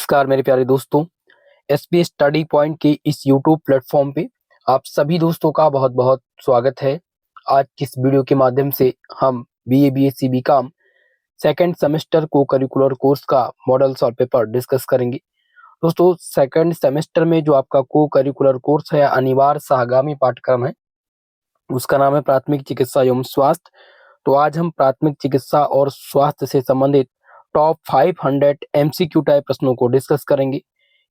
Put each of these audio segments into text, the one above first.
नमस्कार मेरे प्यारे दोस्तों, एसपी स्टडी पॉइंट के इस यूट्यूब प्लेटफॉर्म पे आप सभी दोस्तों का बहुत बहुत स्वागत है। आज की इस वीडियो के माध्यम से हम BA BSc BCom second semester को करिकुलर कोर्स का मॉडल सॉल्व पेपर डिस्कस करेंगे। दोस्तों, सेकंड सेमेस्टर में जो आपका को करिकुलर कोर्स है, अनिवार्य सहगामी पाठ्यक्रम है, उसका नाम है प्राथमिक चिकित्सा एवं स्वास्थ्य। तो आज हम प्राथमिक चिकित्सा और स्वास्थ्य से संबंधित टॉप 500 एमसीक्यू टाइप प्रश्नों को डिस्कस करेंगे।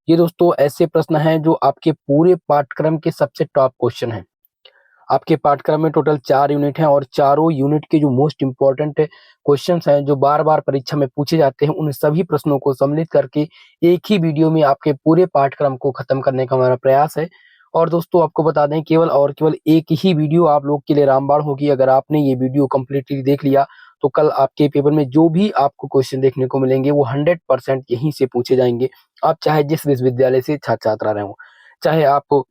ये दोस्तों ऐसे प्रश्न हैं जो आपके पूरे पाठ्यक्रम के सबसे टॉप क्वेश्चन हैं। आपके पाठ्यक्रम में टोटल 4 यूनिट हैं और चारों यूनिट के जो मोस्ट इंपॉर्टेंट क्वेश्चंस हैं, जो बार बार परीक्षा में पूछे जाते हैं, उन सभी प्रश्नों को सम्मिलित करके एक ही वीडियो में आपके पूरे पाठ्यक्रम को खत्म करने का हमारा प्रयास है। और दोस्तों आपको बता दें, केवल एक ही वीडियो आप लोग के लिए रामबाण होगी। अगर आपने ये वीडियो कंप्लीटली देख लिया तो कल आपके पेपर में जो भी आपको क्वेश्चन देखने को मिलेंगे वो 100% यहीं से पूछे जाएंगे। आप चाहे जिस विश्वविद्यालय से छात्र रहे हो, चाहे आप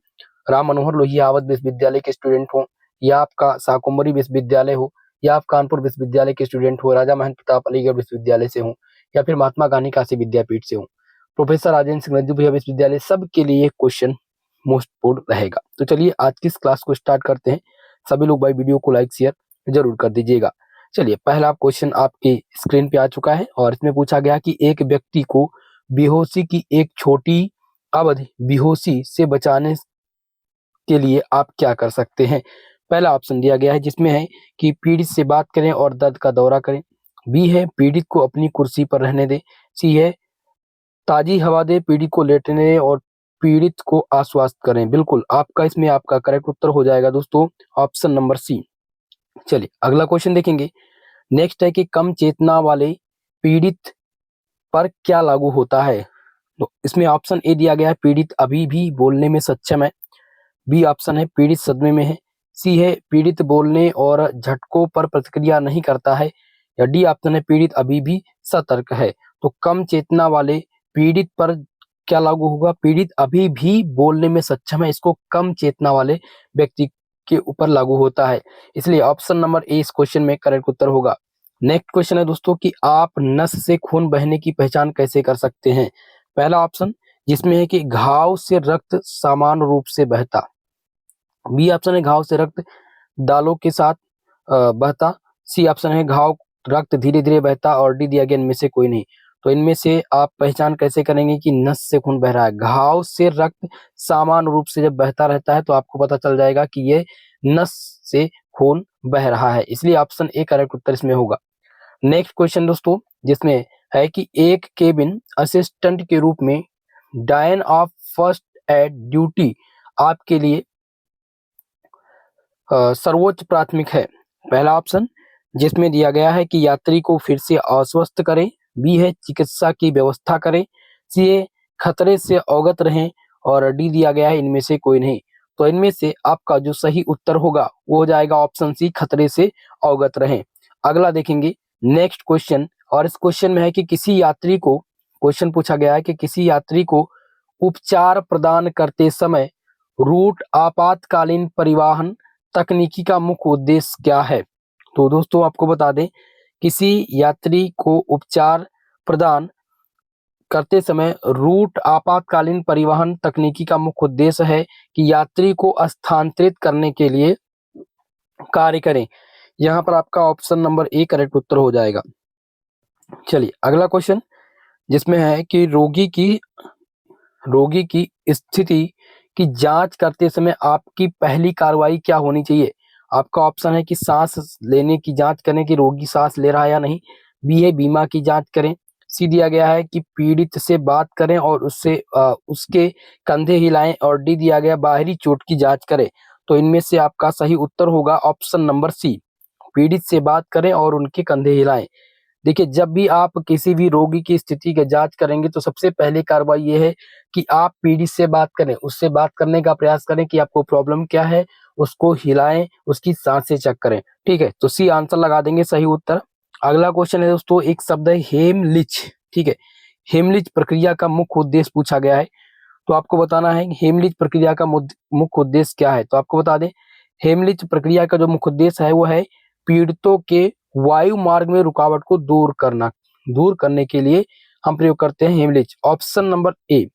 राम मनोहर लोहिया अवध विश्वविद्यालय के स्टूडेंट हो, या आपका शाकुंभरी विश्वविद्यालय हो, या आप कानपुर विश्वविद्यालय के स्टूडेंट हो, राजा महेंद्र प्रताप अलीगढ़ विश्वविद्यालय से हो, या फिर महात्मा गांधी काशी विद्यापीठ से हो, प्रोफेसर राजेंद्र सिंह रज्जू भैया विश्वविद्यालय, सबके लिए क्वेश्चन मोस्ट इंपोर्टेंट रहेगा। तो चलिए आज की इस क्लास को स्टार्ट करते हैं। सभी लोग भाई वीडियो को लाइक शेयर जरूर कर दीजिएगा। चलिए, पहला क्वेश्चन आपके स्क्रीन पे आ चुका है और इसमें पूछा गया कि एक व्यक्ति को बेहोशी की एक छोटी अवधि बेहोशी से बचाने के लिए आप क्या कर सकते हैं। पहला ऑप्शन दिया गया है जिसमें है कि पीड़ित से बात करें और दर्द का दौरा करें। बी है पीड़ित को अपनी कुर्सी पर रहने दें। सी है ताजी हवा दे, पीड़ित को लेटने दें और पीड़ित को आश्वस्त करें। बिल्कुल आपका करेक्ट उत्तर हो जाएगा दोस्तों ऑप्शन नंबर सी। चलिए अगला क्वेश्चन देखेंगे। नेक्स्ट है कि कम चेतना वाले पीड़ित पर क्या लागू होता है। तो इसमें ऑप्शन ए दिया गया है पीड़ित अभी भी बोलने में सक्षम है। बी ऑप्शन है पीड़ित सदमे में है। सी है पीड़ित बोलने और झटकों पर प्रतिक्रिया नहीं करता है। या डी ऑप्शन है पीड़ित अभी भी सतर्क है। तो कम चेतना वाले पीड़ित पर क्या लागू होगा? पीड़ित अभी भी बोलने में सक्षम है, इसको कम चेतना वाले व्यक्ति के ऊपर लागू होता है। इसलिए ऑप्शन नंबर ए इस क्वेश्चन में करेक्ट उत्तर होगा। नेक्स्ट क्वेश्चन है दोस्तों कि आप नस से खून बहने की पहचान कैसे कर सकते हैं। पहला ऑप्शन जिसमें है कि घाव से रक्त समान रूप से बहता। बी ऑप्शन है घाव से रक्त दालों के साथ बहता। सी ऑप्शन है घाव रक्त धीरे धीरे बहता और डी दिया गया इनमें से कोई नहीं। तो इनमें से आप पहचान कैसे करेंगे कि नस से खून बह रहा है? घाव से रक्त समान रूप से जब बहता रहता है तो आपको पता चल जाएगा कि ये नस से खून बह रहा है। इसलिए ऑप्शन ए करेक्ट उत्तर इसमें होगा। नेक्स्ट क्वेश्चन दोस्तों जिसमें है कि एक केबिन असिस्टेंट के रूप में डायन ऑफ फर्स्ट एड ड्यूटी आपके लिए सर्वोच्च प्राथमिक है। पहला ऑप्शन जिसमें दिया गया है कि यात्री को फिर से आश्वस्त करें। बी है चिकित्सा की व्यवस्था करें। सी है खतरे से अवगत रहें और डी दिया गया है इनमें से कोई नहीं। तो इनमें से आपका जो सही उत्तर होगा वो हो जाएगा ऑप्शन सी, खतरे से अवगत रहें। अगला देखेंगे नेक्स्ट क्वेश्चन, और इस क्वेश्चन में है कि किसी यात्री को, क्वेश्चन पूछा गया है कि किसी यात्री को उपचार प्रदान करते समय रूट आपातकालीन परिवहन तकनीकी का मुख्य उद्देश्य क्या है। तो दोस्तों आपको बता दें, किसी यात्री को उपचार प्रदान करते समय रूट आपातकालीन परिवहन तकनीकी का मुख्य उद्देश्य है कि यात्री को स्थानांतरित करने के लिए कार्य करें। यहाँ पर आपका ऑप्शन नंबर ए करेक्ट उत्तर हो जाएगा। चलिए अगला क्वेश्चन जिसमें है कि रोगी की स्थिति की जांच करते समय आपकी पहली कार्रवाई क्या होनी चाहिए। आपका ऑप्शन है कि सांस लेने की जांच करें कि रोगी सांस ले रहा है या नहीं। बी है बीमा की जांच करें। सी दिया गया है कि पीड़ित से बात करें और उसके कंधे हिलाएं और डी दिया गया बाहरी चोट की जांच करें। तो इनमें से आपका सही उत्तर होगा ऑप्शन नंबर सी, पीड़ित से बात करें और उनके कंधे हिलाएं। देखिए, जब भी आप किसी भी रोगी की स्थिति की जांच करेंगे तो सबसे पहले कार्रवाई ये है कि आप पीड़ित से बात करें, उससे बात करने का प्रयास करें कि आपको प्रॉब्लम क्या है, उसको हिलाएं, उसकी सांसें चेक करें। ठीक है, तो सी आंसर लगा देंगे, सही उत्तर। अगला क्वेश्चन है दोस्तों, एक शब्द है हेमलिच। ठीक है, हेमलिच प्रक्रिया का मुख्य उद्देश्य पूछा गया है। तो आपको बताना है हेमलिच प्रक्रिया का मुख्य उद्देश्य क्या है। तो आपको बता दें, हेमलिच प्रक्रिया का जो मुख्य उद्देश्य है वो है पीड़ितों के वायु मार्ग में रुकावट को दूर करने के लिए हम प्रयोग करते हैं हेमलिच, ऑप्शन नंबर ए।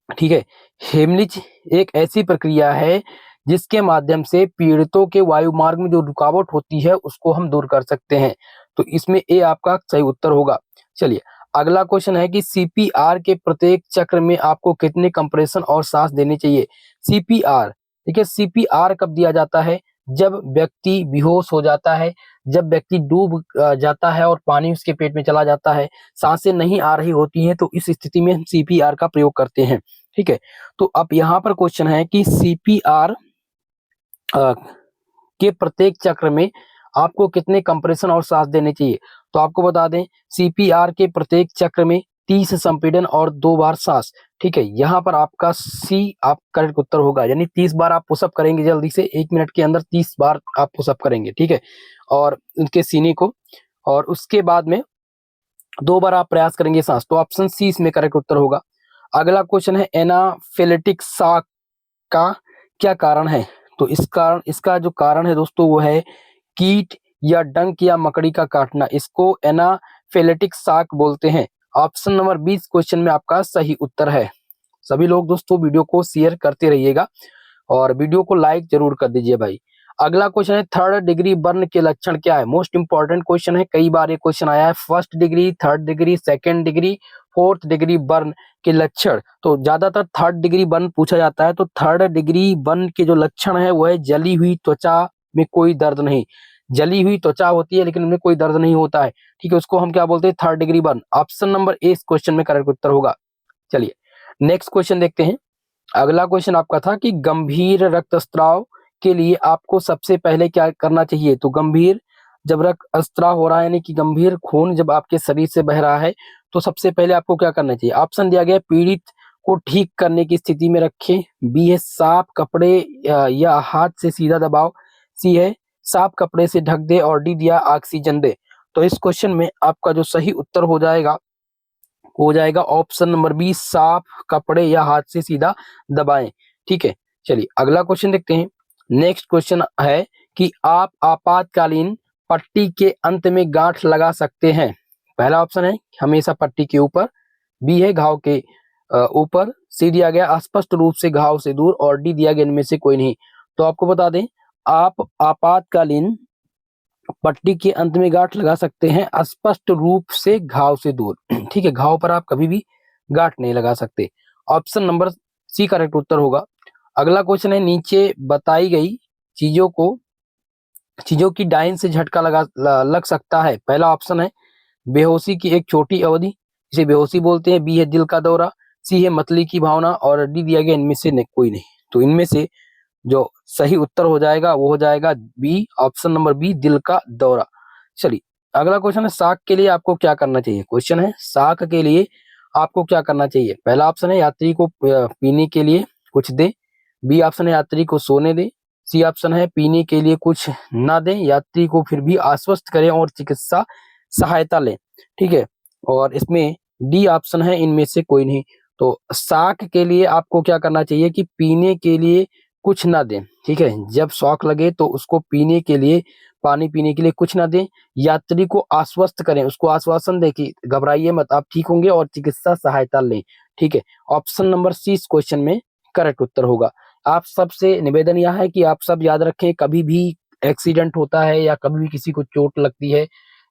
ठीक है, हेमलिच एक ऐसी प्रक्रिया है जिसके माध्यम से पीड़ितों के वायु मार्ग में जो रुकावट होती है उसको हम दूर कर सकते हैं। तो इसमें ए आपका सही उत्तर होगा। चलिए अगला क्वेश्चन है कि सीपीआर के प्रत्येक चक्र में आपको कितने कंप्रेशन और सांस देने चाहिए। सीपीआर, देखिए सीपीआर कब दिया जाता है, जब व्यक्ति बेहोश हो जाता है, जब व्यक्ति डूब जाता है और पानी उसके पेट में चला जाता है, सांसें नहीं आ रही होती हैं, तो इस स्थिति में हम सीपीआर का प्रयोग करते हैं। ठीक है, तो अब यहाँ पर क्वेश्चन है कि सीपीआर के प्रत्येक चक्र में आपको कितने कंप्रेशन और सांस देने चाहिए। तो आपको बता दें सीपीआर के प्रत्येक चक्र में 30 संपीड़न और 2 बार सांस। ठीक है, यहाँ पर आपका सी आप करेक्ट उत्तर होगा, यानी 30 बार आप पुशअप करेंगे जल्दी से, 1 मिनट के अंदर 30 बार आप पुशअप करेंगे। ठीक है, और उनके सीने को, और उसके बाद में 2 बार आप प्रयास करेंगे सांस। तो ऑप्शन सी इसमें करेक्ट उत्तर होगा। अगला क्वेश्चन है एनाफिलेटिक शॉक का क्या कारण है। तो इसका जो कारण है दोस्तों वो है कीट या डंक या मकड़ी का काटना, इसको एनाफिलेटिक शॉक बोलते हैं। ऑप्शन नंबर 20 क्वेश्चन में आपका सही उत्तर है। सभी लोग दोस्तों वीडियो को शेयर करते रहिएगा और वीडियो को लाइक जरूर कर दीजिए भाई। अगला क्वेश्चन है थर्ड डिग्री बर्न के लक्षण क्या है। मोस्ट इंपॉर्टेंट क्वेश्चन है, कई बार ये क्वेश्चन आया है। First degree, third degree, second degree, fourth degree burn के लक्षण। तो ज्यादातर थर्ड डिग्री बर्न पूछा जाता है। तो थर्ड डिग्री बर्न के जो लक्षण है वो है जली हुई त्वचा में कोई दर्द नहीं। जली हुई त्वचा होती है लेकिन उनमें कोई दर्द नहीं होता है। ठीक है, उसको हम क्या बोलते हैं, third degree burn. Option number ए इस क्वेश्चन में करेक्ट उत्तर होगा। चलिए नेक्स्ट क्वेश्चन देखते हैं। अगला क्वेश्चन आपका था कि गंभीर रक्तस्राव के लिए आपको सबसे पहले क्या करना चाहिए। तो गंभीर जब रक्तस्राव हो रहा है, यानी कि गंभीर खून जब आपके शरीर से बह रहा है, तो सबसे पहले आपको क्या करना चाहिए। ऑप्शन दिया गया पीड़ित को ठीक करने की स्थिति में रखें, बी है साफ कपड़े या हाथ से सीधा दबाव, सी है साफ कपड़े से ढक दे, और डी दिया ऑक्सीजन दे। तो इस क्वेश्चन में आपका जो सही उत्तर हो जाएगा ऑप्शन नंबर बी, साफ कपड़े या हाथ से सीधा दबाएं। ठीक है, चलिए अगला क्वेश्चन देखते हैं। नेक्स्ट क्वेश्चन है कि आप आपातकालीन पट्टी के अंत में गांठ लगा सकते हैं। पहला ऑप्शन है हमेशा पट्टी के ऊपर, बी है घाव के ऊपर, सी दिया गया स्पष्ट रूप से घाव से दूर, और डी दिया गया इनमें से कोई नहीं। तो आपको बता दें आप आपातकालीन पट्टी के अंत में गांठ लगा सकते हैं स्पष्ट रूप से घाव से दूर। ठीक है, घाव पर आप कभी भी गांठ नहीं लगा सकते। ऑप्शन नंबर सी करेक्ट उत्तर होगा। अगला क्वेश्चन है नीचे बताई गई चीजों की डाइन से झटका लग सकता है। पहला ऑप्शन है बेहोशी की एक छोटी अवधि, इसे बेहोशी बोलते हैं, बी है दिल का दौरा, सी है मतली की भावना, और डी दिया गया इनमें से कोई नहीं। तो इनमें से जो सही उत्तर हो जाएगा वो हो जाएगा बी, ऑप्शन नंबर बी, दिल का दौरा। चलिए अगला क्वेश्चन है शाक के लिए आपको क्या करना चाहिए। क्वेश्चन है शाक के लिए आपको क्या करना चाहिए। पहला ऑप्शन है यात्री को पीने के लिए कुछ दे, बी ऑप्शन है यात्री को सोने दे, सी ऑप्शन है पीने के लिए कुछ ना दें, यात्री को फिर भी आश्वस्त करें और चिकित्सा सहायता लें। ठीक है, और इसमें डी ऑप्शन है इनमें से कोई नहीं। तो शाक के लिए आपको क्या करना चाहिए कि पीने के लिए कुछ ना दें। ठीक है, जब शौक लगे तो उसको पीने के लिए, पानी पीने के लिए कुछ ना दें, यात्री को आश्वस्त करें, उसको आश्वासन दें कि घबराइए मत, आप ठीक होंगे, और चिकित्सा सहायता लें। ठीक है, ऑप्शन नंबर सी इस क्वेश्चन में करेक्ट उत्तर होगा। आप सबसे निवेदन यह है कि आप सब याद रखें, कभी भी एक्सीडेंट होता है या कभी भी किसी को चोट लगती है,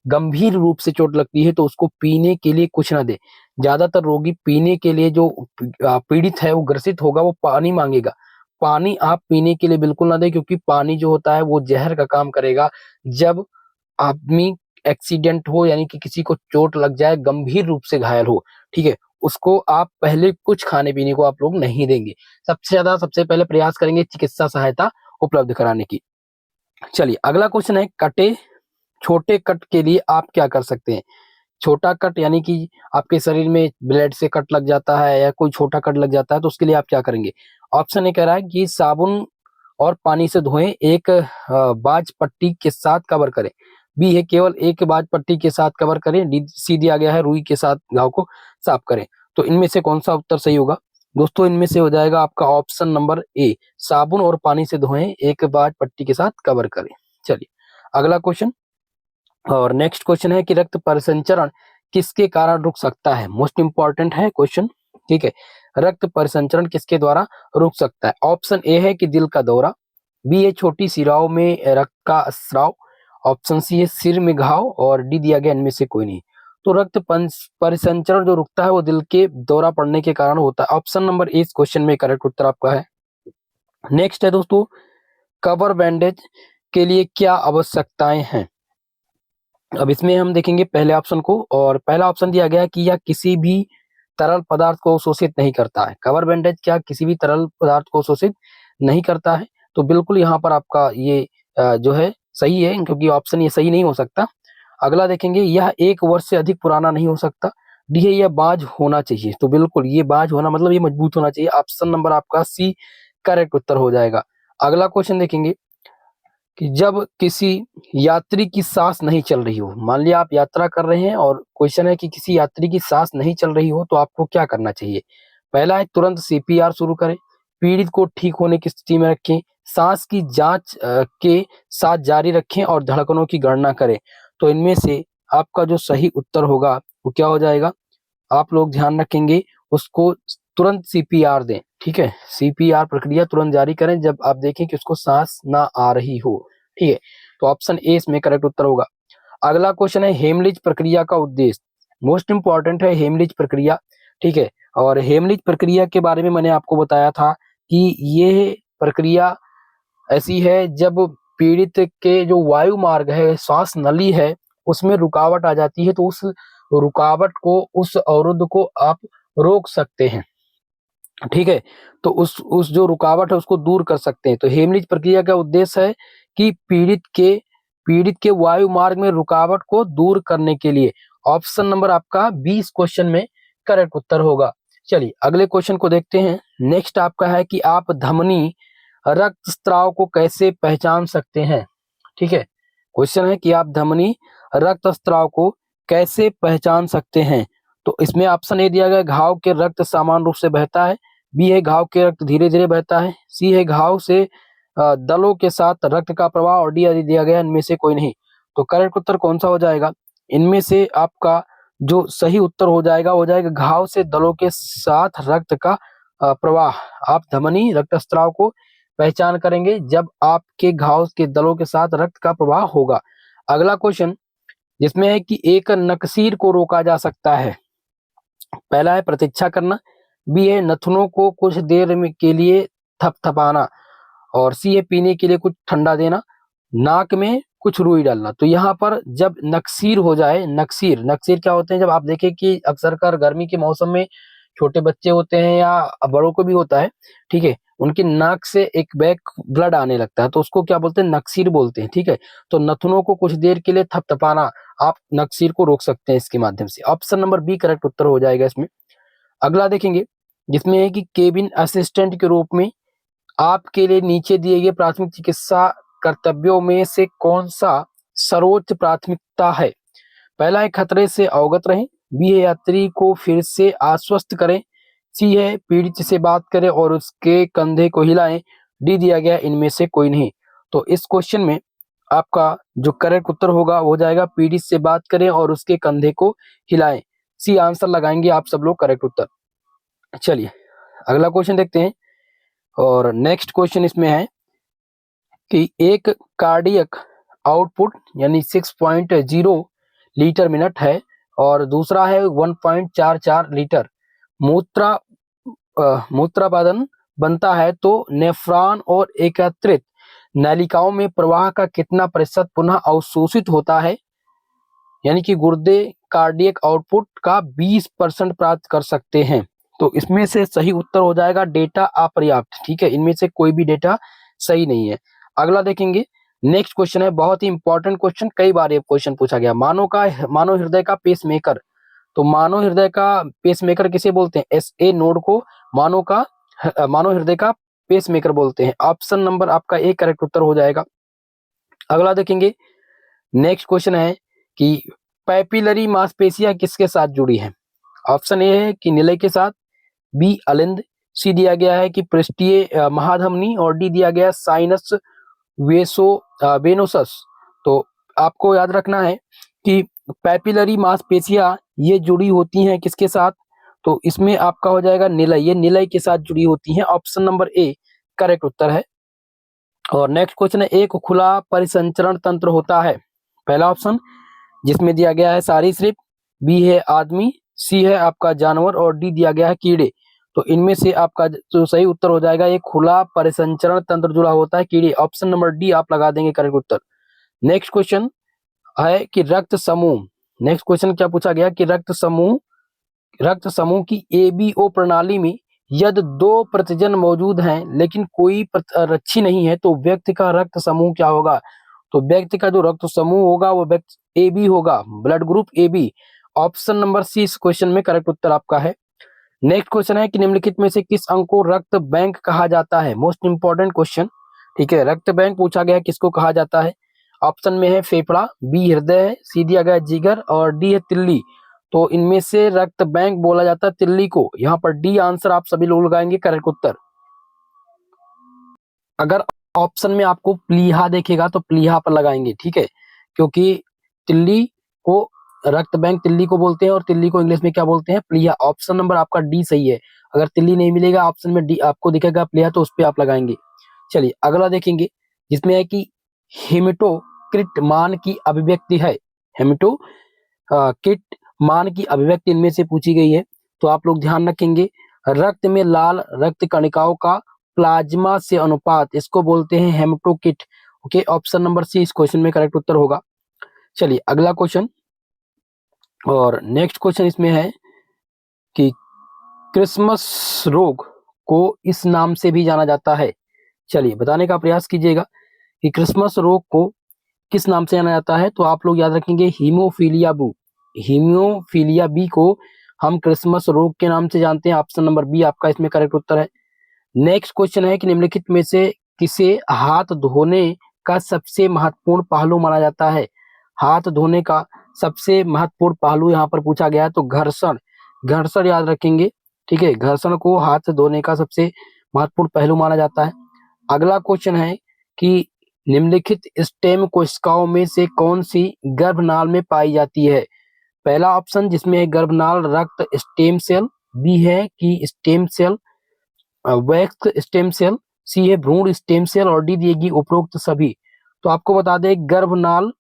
गंभीर रूप से चोट लगती है, तो उसको पीने के लिए कुछ ना दे। ज्यादातर रोगी पीने के लिए, जो पीड़ित है वो ग्रसित होगा, वो पानी मांगेगा। पानी आप पीने के लिए बिल्कुल ना दें, क्योंकि पानी जो होता है वो जहर का काम करेगा। जब आदमी एक्सीडेंट हो, यानी कि किसी को चोट लग जाए, गंभीर रूप से घायल हो, ठीक है, उसको आप पहले कुछ खाने पीने को आप लोग नहीं देंगे। सबसे पहले प्रयास करेंगे चिकित्सा सहायता उपलब्ध कराने की। चलिए अगला क्वेश्चन है छोटे कट के लिए आप क्या कर सकते हैं। छोटा कट यानी कि आपके शरीर में ब्लेड से कट लग जाता है या कोई छोटा कट लग जाता है, तो उसके लिए आप क्या करेंगे। ऑप्शन ए कह रहा है कि साबुन और पानी से धोएं, एक बाज पट्टी के साथ कवर करें, बी है केवल एक बाज पट्टी के साथ कवर करें, डी सी दिया गया है रुई के साथ घाव को साफ करें। तो इनमें से कौन सा उत्तर सही होगा दोस्तों। इनमें से हो जाएगा आपका ऑप्शन नंबर ए, साबुन और पानी से धोएं, एक बाज पट्टी के साथ कवर करें। चलिए अगला क्वेश्चन, और नेक्स्ट क्वेश्चन है कि रक्त परिसंचरण किसके कारण रुक सकता है? मोस्ट इंपॉर्टेंट है क्वेश्चन, ठीक है। रक्त परिसंचरण किसके द्वारा रुक सकता है? ऑप्शन ए है कि दिल का दौरा, बी है छोटी शिराओं में रक्त का स्राव, ऑप्शन सी है सिर में घाव, और डी दिया गया इनमें से कोई नहीं। तो रक्त परिसंचरण जो रुकता है वो दिल के दौरा पड़ने के कारण होता है। ऑप्शन नंबर ए इस क्वेश्चन में करेक्ट उत्तर आपका है। नेक्स्ट है दोस्तों, कवर बैंडेज के लिए क्या आवश्यकताएं हैं? अब इसमें हम देखेंगे पहले ऑप्शन को, और पहला ऑप्शन दिया गया है कि यह किसी भी तरल पदार्थ को शोषित नहीं करता है। कवर बैंडेज क्या किसी भी तरल पदार्थ को शोषित नहीं करता है? तो बिल्कुल यहाँ पर आपका ये जो है सही है, क्योंकि ऑप्शन ये सही नहीं हो सकता। अगला देखेंगे, यह 1 वर्ष से अधिक पुराना नहीं हो सकता। डी है यह बाज होना चाहिए। तो बिल्कुल ये बाज होना मतलब ये मजबूत होना चाहिए। ऑप्शन नंबर आपका सी करेक्ट उत्तर हो जाएगा। अगला क्वेश्चन देखेंगे कि जब किसी यात्री की सांस नहीं चल रही हो, मान लिया आप यात्रा कर रहे हैं और क्वेश्चन है कि किसी यात्री की सांस नहीं चल रही हो, तो आपको क्या करना चाहिए? पहला है तुरंत सीपीआर शुरू करें, पीड़ित को ठीक होने की स्थिति में रखें, सांस की जांच के साथ जारी रखें और धड़कनों की गणना करें। तो इनमें से आपका जो सही उत्तर होगा वो क्या हो जाएगा? आप लोग ध्यान रखेंगे, उसको तुरंत सीपीआर दें, ठीक है। सीपीआर प्रक्रिया तुरंत जारी करें जब आप देखें कि उसको सांस ना आ रही हो, ठीक है। तो ऑप्शन ए इसमें करेक्ट उत्तर होगा। अगला क्वेश्चन है हेमलिज प्रक्रिया का उद्देश्य। मोस्ट इंपॉर्टेंट है हेमलिज प्रक्रिया, ठीक है। और हेमलिज प्रक्रिया के बारे में मैंने आपको बताया था कि ये प्रक्रिया ऐसी है जब पीड़ित के जो वायु मार्ग है, श्वास नली है, उसमें रुकावट आ जाती है, तो उस रुकावट को, उस अवरुद्ध को आप रोक सकते हैं, ठीक है। तो उस जो रुकावट है उसको दूर कर सकते हैं। तो हेमलिज प्रक्रिया का उद्देश्य है कि पीड़ित के वायु मार्ग में रुकावट को दूर करने के लिए। ऑप्शन नंबर आपका 20 क्वेश्चन में करेक्ट उत्तर होगा। चलिए अगले क्वेश्चन को देखते हैं। नेक्स्ट आपका है कि आप धमनी रक्तस्राव को कैसे पहचान सकते हैं, ठीक है। क्वेश्चन है कि आप धमनी रक्तस्राव को कैसे पहचान सकते हैं? तो इसमें ऑप्शन ए दिया गया, घाव के रक्त समान रूप से बहता है, बी है घाव के रक्त धीरे धीरे बहता है, सी है घाव से दलों के साथ रक्त का प्रवाह, और डी आदि दिया गया इनमें से कोई नहीं। तो करेक्ट उत्तर कौन सा हो जाएगा? इनमें से आपका जो सही उत्तर हो जाएगा घाव से दलों के साथ रक्त का प्रवाह। आप धमनी रक्तस्राव को पहचान करेंगे जब आपके घाव के दलों के साथ रक्त का प्रवाह होगा। अगला क्वेश्चन जिसमें है कि एक नकसीर को रोका जा सकता है। पहला है प्रतीक्षा करना, बी है नथुनों को कुछ देर में के लिए थपथपाना, और सी है पीने के लिए कुछ ठंडा देना, नाक में कुछ रुई डालना। तो यहाँ पर जब नक्सीर हो जाए, नक्सीर नक्सीर क्या होते हैं? जब आप देखें कि अक्सर कर गर्मी के मौसम में छोटे बच्चे होते हैं या बड़ों को भी होता है, ठीक है, उनकी नाक से एक बैक ब्लड आने लगता है, तो उसको क्या बोलते हैं? नक्सीर बोलते हैं, ठीक है। तो नथुनों को कुछ देर के लिए थपथपाना, आप नक्सीर को रोक सकते हैं इसके माध्यम से। ऑप्शन नंबर बी करेक्ट उत्तर हो जाएगा इसमें। अगला देखेंगे जिसमें है कि केबिन असिस्टेंट के रूप में आपके लिए नीचे दिए गए प्राथमिक चिकित्सा कर्तव्यों में से कौन सा सर्वोच्च प्राथमिकता है? पहला है खतरे से अवगत रहें, बी है यात्री को फिर से आश्वस्त करें, सी है पीड़ित से बात करें और उसके कंधे को हिलाएं, डी दिया गया इनमें से कोई नहीं। तो इस क्वेश्चन में आपका जो करेक्ट उत्तर होगा वो हो जाएगा पीड़ित से बात करें और उसके कंधे को हिलाएं। सी आंसर लगाएंगे आप सब लोग करेक्ट उत्तर। चलिए अगला क्वेश्चन देखते हैं। और नेक्स्ट क्वेश्चन इसमें है कि एक कार्डियक आउटपुट यानी 6.0 लीटर मिनट है और दूसरा है 1.44 लीटर मूत्राबादन बनता है, तो नेफ्रॉन और एकत्रित नलिकाओं में प्रवाह का कितना प्रतिशत पुनः अवशोषित होता है? यानी कि गुर्दे कार्डियक आउटपुट का 20% प्राप्त कर सकते हैं। तो इसमें से सही उत्तर हो जाएगा डेटा अपर्याप्त, ठीक है। इनमें से कोई भी डेटा सही नहीं है। अगला देखेंगे, नेक्स्ट क्वेश्चन है बहुत ही इंपॉर्टेंट क्वेश्चन, कई बार ये क्वेश्चन पूछा गया। मानव हृदय का पेसमेकर। तो मानव हृदय का पेसमेकर किसे बोलते हैं? एसए नोड को मानव हृदय का पेसमेकर बोलते हैं। ऑप्शन नंबर आपका ए करेक्ट उत्तर हो जाएगा। अगला देखेंगे, नेक्स्ट क्वेश्चन है कि पैपिलरी मांसपेशियां किसके साथ जुड़ी हैं? ऑप्शन ए है कि निलय के साथ, बी अलिंद, सी दिया गया है कि पृष्ठीय महाधमनी, और डी दिया गया साइनस वेनोसस। तो आपको याद रखना है कि पैपिलरी मांसपेशियां ये जुड़ी होती हैं किसके साथ? तो इसमें आपका हो जाएगा निलय, ये निलय के साथ जुड़ी होती हैं। ऑप्शन नंबर ए करेक्ट उत्तर है। और नेक्स्ट क्वेश्चन है, एक खुला परिसंचरण तंत्र होता है। पहला ऑप्शन जिसमें दिया गया है सरीसृप, बी है आदमी, सी है आपका जानवर और डी दिया गया है कीड़े। तो इनमें से आपका जो सही उत्तर हो जाएगा, एक खुला परिसंचरण तंत्र जुड़ा होता है कीड़े। ऑप्शन नंबर डी आप लगा देंगे करेक्ट उत्तर। नेक्स्ट क्वेश्चन है कि रक्त समूह, नेक्स्ट क्वेश्चन क्या पूछा गया कि रक्त समूह की एबीओ प्रणाली में यदि दो प्रतिजन मौजूद हैं लेकिन कोई रक्षी नहीं है तो व्यक्ति का रक्त समूह क्या होगा? तो व्यक्ति का जो रक्त समूह होगा वो व्यक्ति ए बी होगा, blood group A B. Option number C इस क्वेश्चन में करेक्ट उत्तर आपका है। नेक्स्ट क्वेश्चन है कि निम्नलिखित में से किस अंग को रक्त बैंक कहा जाता है? मोस्ट इंपॉर्टेंट क्वेश्चन, ठीक है। रक्त बैंक पूछा गया किसको कहा जाता है? ऑप्शन में है फेफड़ा, बी हृदय, सी दिया गया जिगर और डी है तिल्ली। तो इनमें से रक्त बैंक बोला जाता है तिल्ली को। यहाँ पर डी आंसर आप सभी लोग लगाएंगे करेक्ट उत्तर। अगर ऑप्शन में आपको प्लीहा देखेगा तो प्लीहा पर लगाएंगे, ठीक है, क्योंकि तिल्ली को रक्त बैंक तिल्ली को बोलते हैं और तिल्ली को इंग्लिश में क्या बोलते हैं? प्लीहा। ऑप्शन नंबर आपका डी सही है। अगर तिल्ली नहीं मिलेगा ऑप्शन में डी आपको दिखेगा प्लीहा, तो उस पर आप लगाएंगे। चलिए अगला देखेंगे जिसमें है कि हेमेटोक्रिट मान की अभिव्यक्ति है। हेमेटोक्रिट मान की अभिव्यक्ति इनमें से पूछी गई है, तो आप लोग ध्यान रखेंगे रक्त में लाल रक्त कणिकाओं का प्लाज्मा से अनुपात, इसको बोलते हैं haematocrit. Okay, option number C इस क्वेश्चन में करेक्ट उत्तर होगा। चलिए अगला क्वेश्चन, और नेक्स्ट क्वेश्चन इसमें है कि क्रिसमस रोग को इस नाम से भी जाना जाता है। चलिए बताने का प्रयास कीजिएगा कि क्रिसमस रोग को किस नाम से जाना जाता है। तो आप लोग याद रखेंगे हीमोफीलिया बी, हीमोफीलिया बी को हम क्रिसमस रोग के नाम से जानते हैं। ऑप्शन नंबर बी आपका इसमें करेक्ट उत्तर है। नेक्स्ट क्वेश्चन है कि निम्नलिखित में से किसे हाथ धोने का सबसे महत्वपूर्ण पहलू माना जाता है? हाथ धोने का सबसे महत्वपूर्ण पहलू यहाँ पर पूछा गया है, तो घर्षण, घर्षण याद रखेंगे, ठीक है। घर्षण को हाथ धोने का सबसे महत्वपूर्ण पहलू माना जाता है। अगला क्वेश्चन है कि निम्नलिखित स्टेम कोशिकाओं में से कौन सी गर्भनाल में पाई जाती है? पहला ऑप्शन जिसमें है गर्भनाल रक्त स्टेम सेल, बी है कि स्टेम सेल वैक्स स्टेम सेल, सी है भ्रूण स्टेम सेल और डी दिएगी उपरोक्त सभी। तो आपको बता दें गर्भनाल,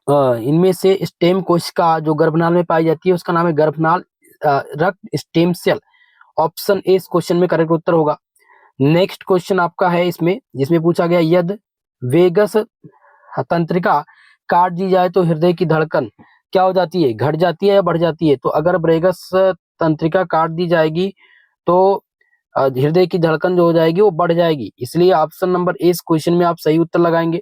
इनमें से स्टेम कोशिका जो गर्भनाल में पाई जाती है उसका नाम है गर्भनाल रक्त स्टेम सेल। ऑप्शन ए इस क्वेश्चन में करेक्ट उत्तर होगा। नेक्स्ट क्वेश्चन आपका है इसमें जिसमें पूछा गया यदि वेगस तंत्रिका काट दी जाए तो हृदय की धड़कन क्या हो जाती है? घट जाती है या बढ़ जाती है? तो अगर वेगस तंत्रिका काट दी जाएगी तो हृदय की धड़कन जो हो जाएगी वो बढ़ जाएगी, इसलिए ऑप्शन नंबर ए इस क्वेश्चन में आप सही उत्तर लगाएंगे।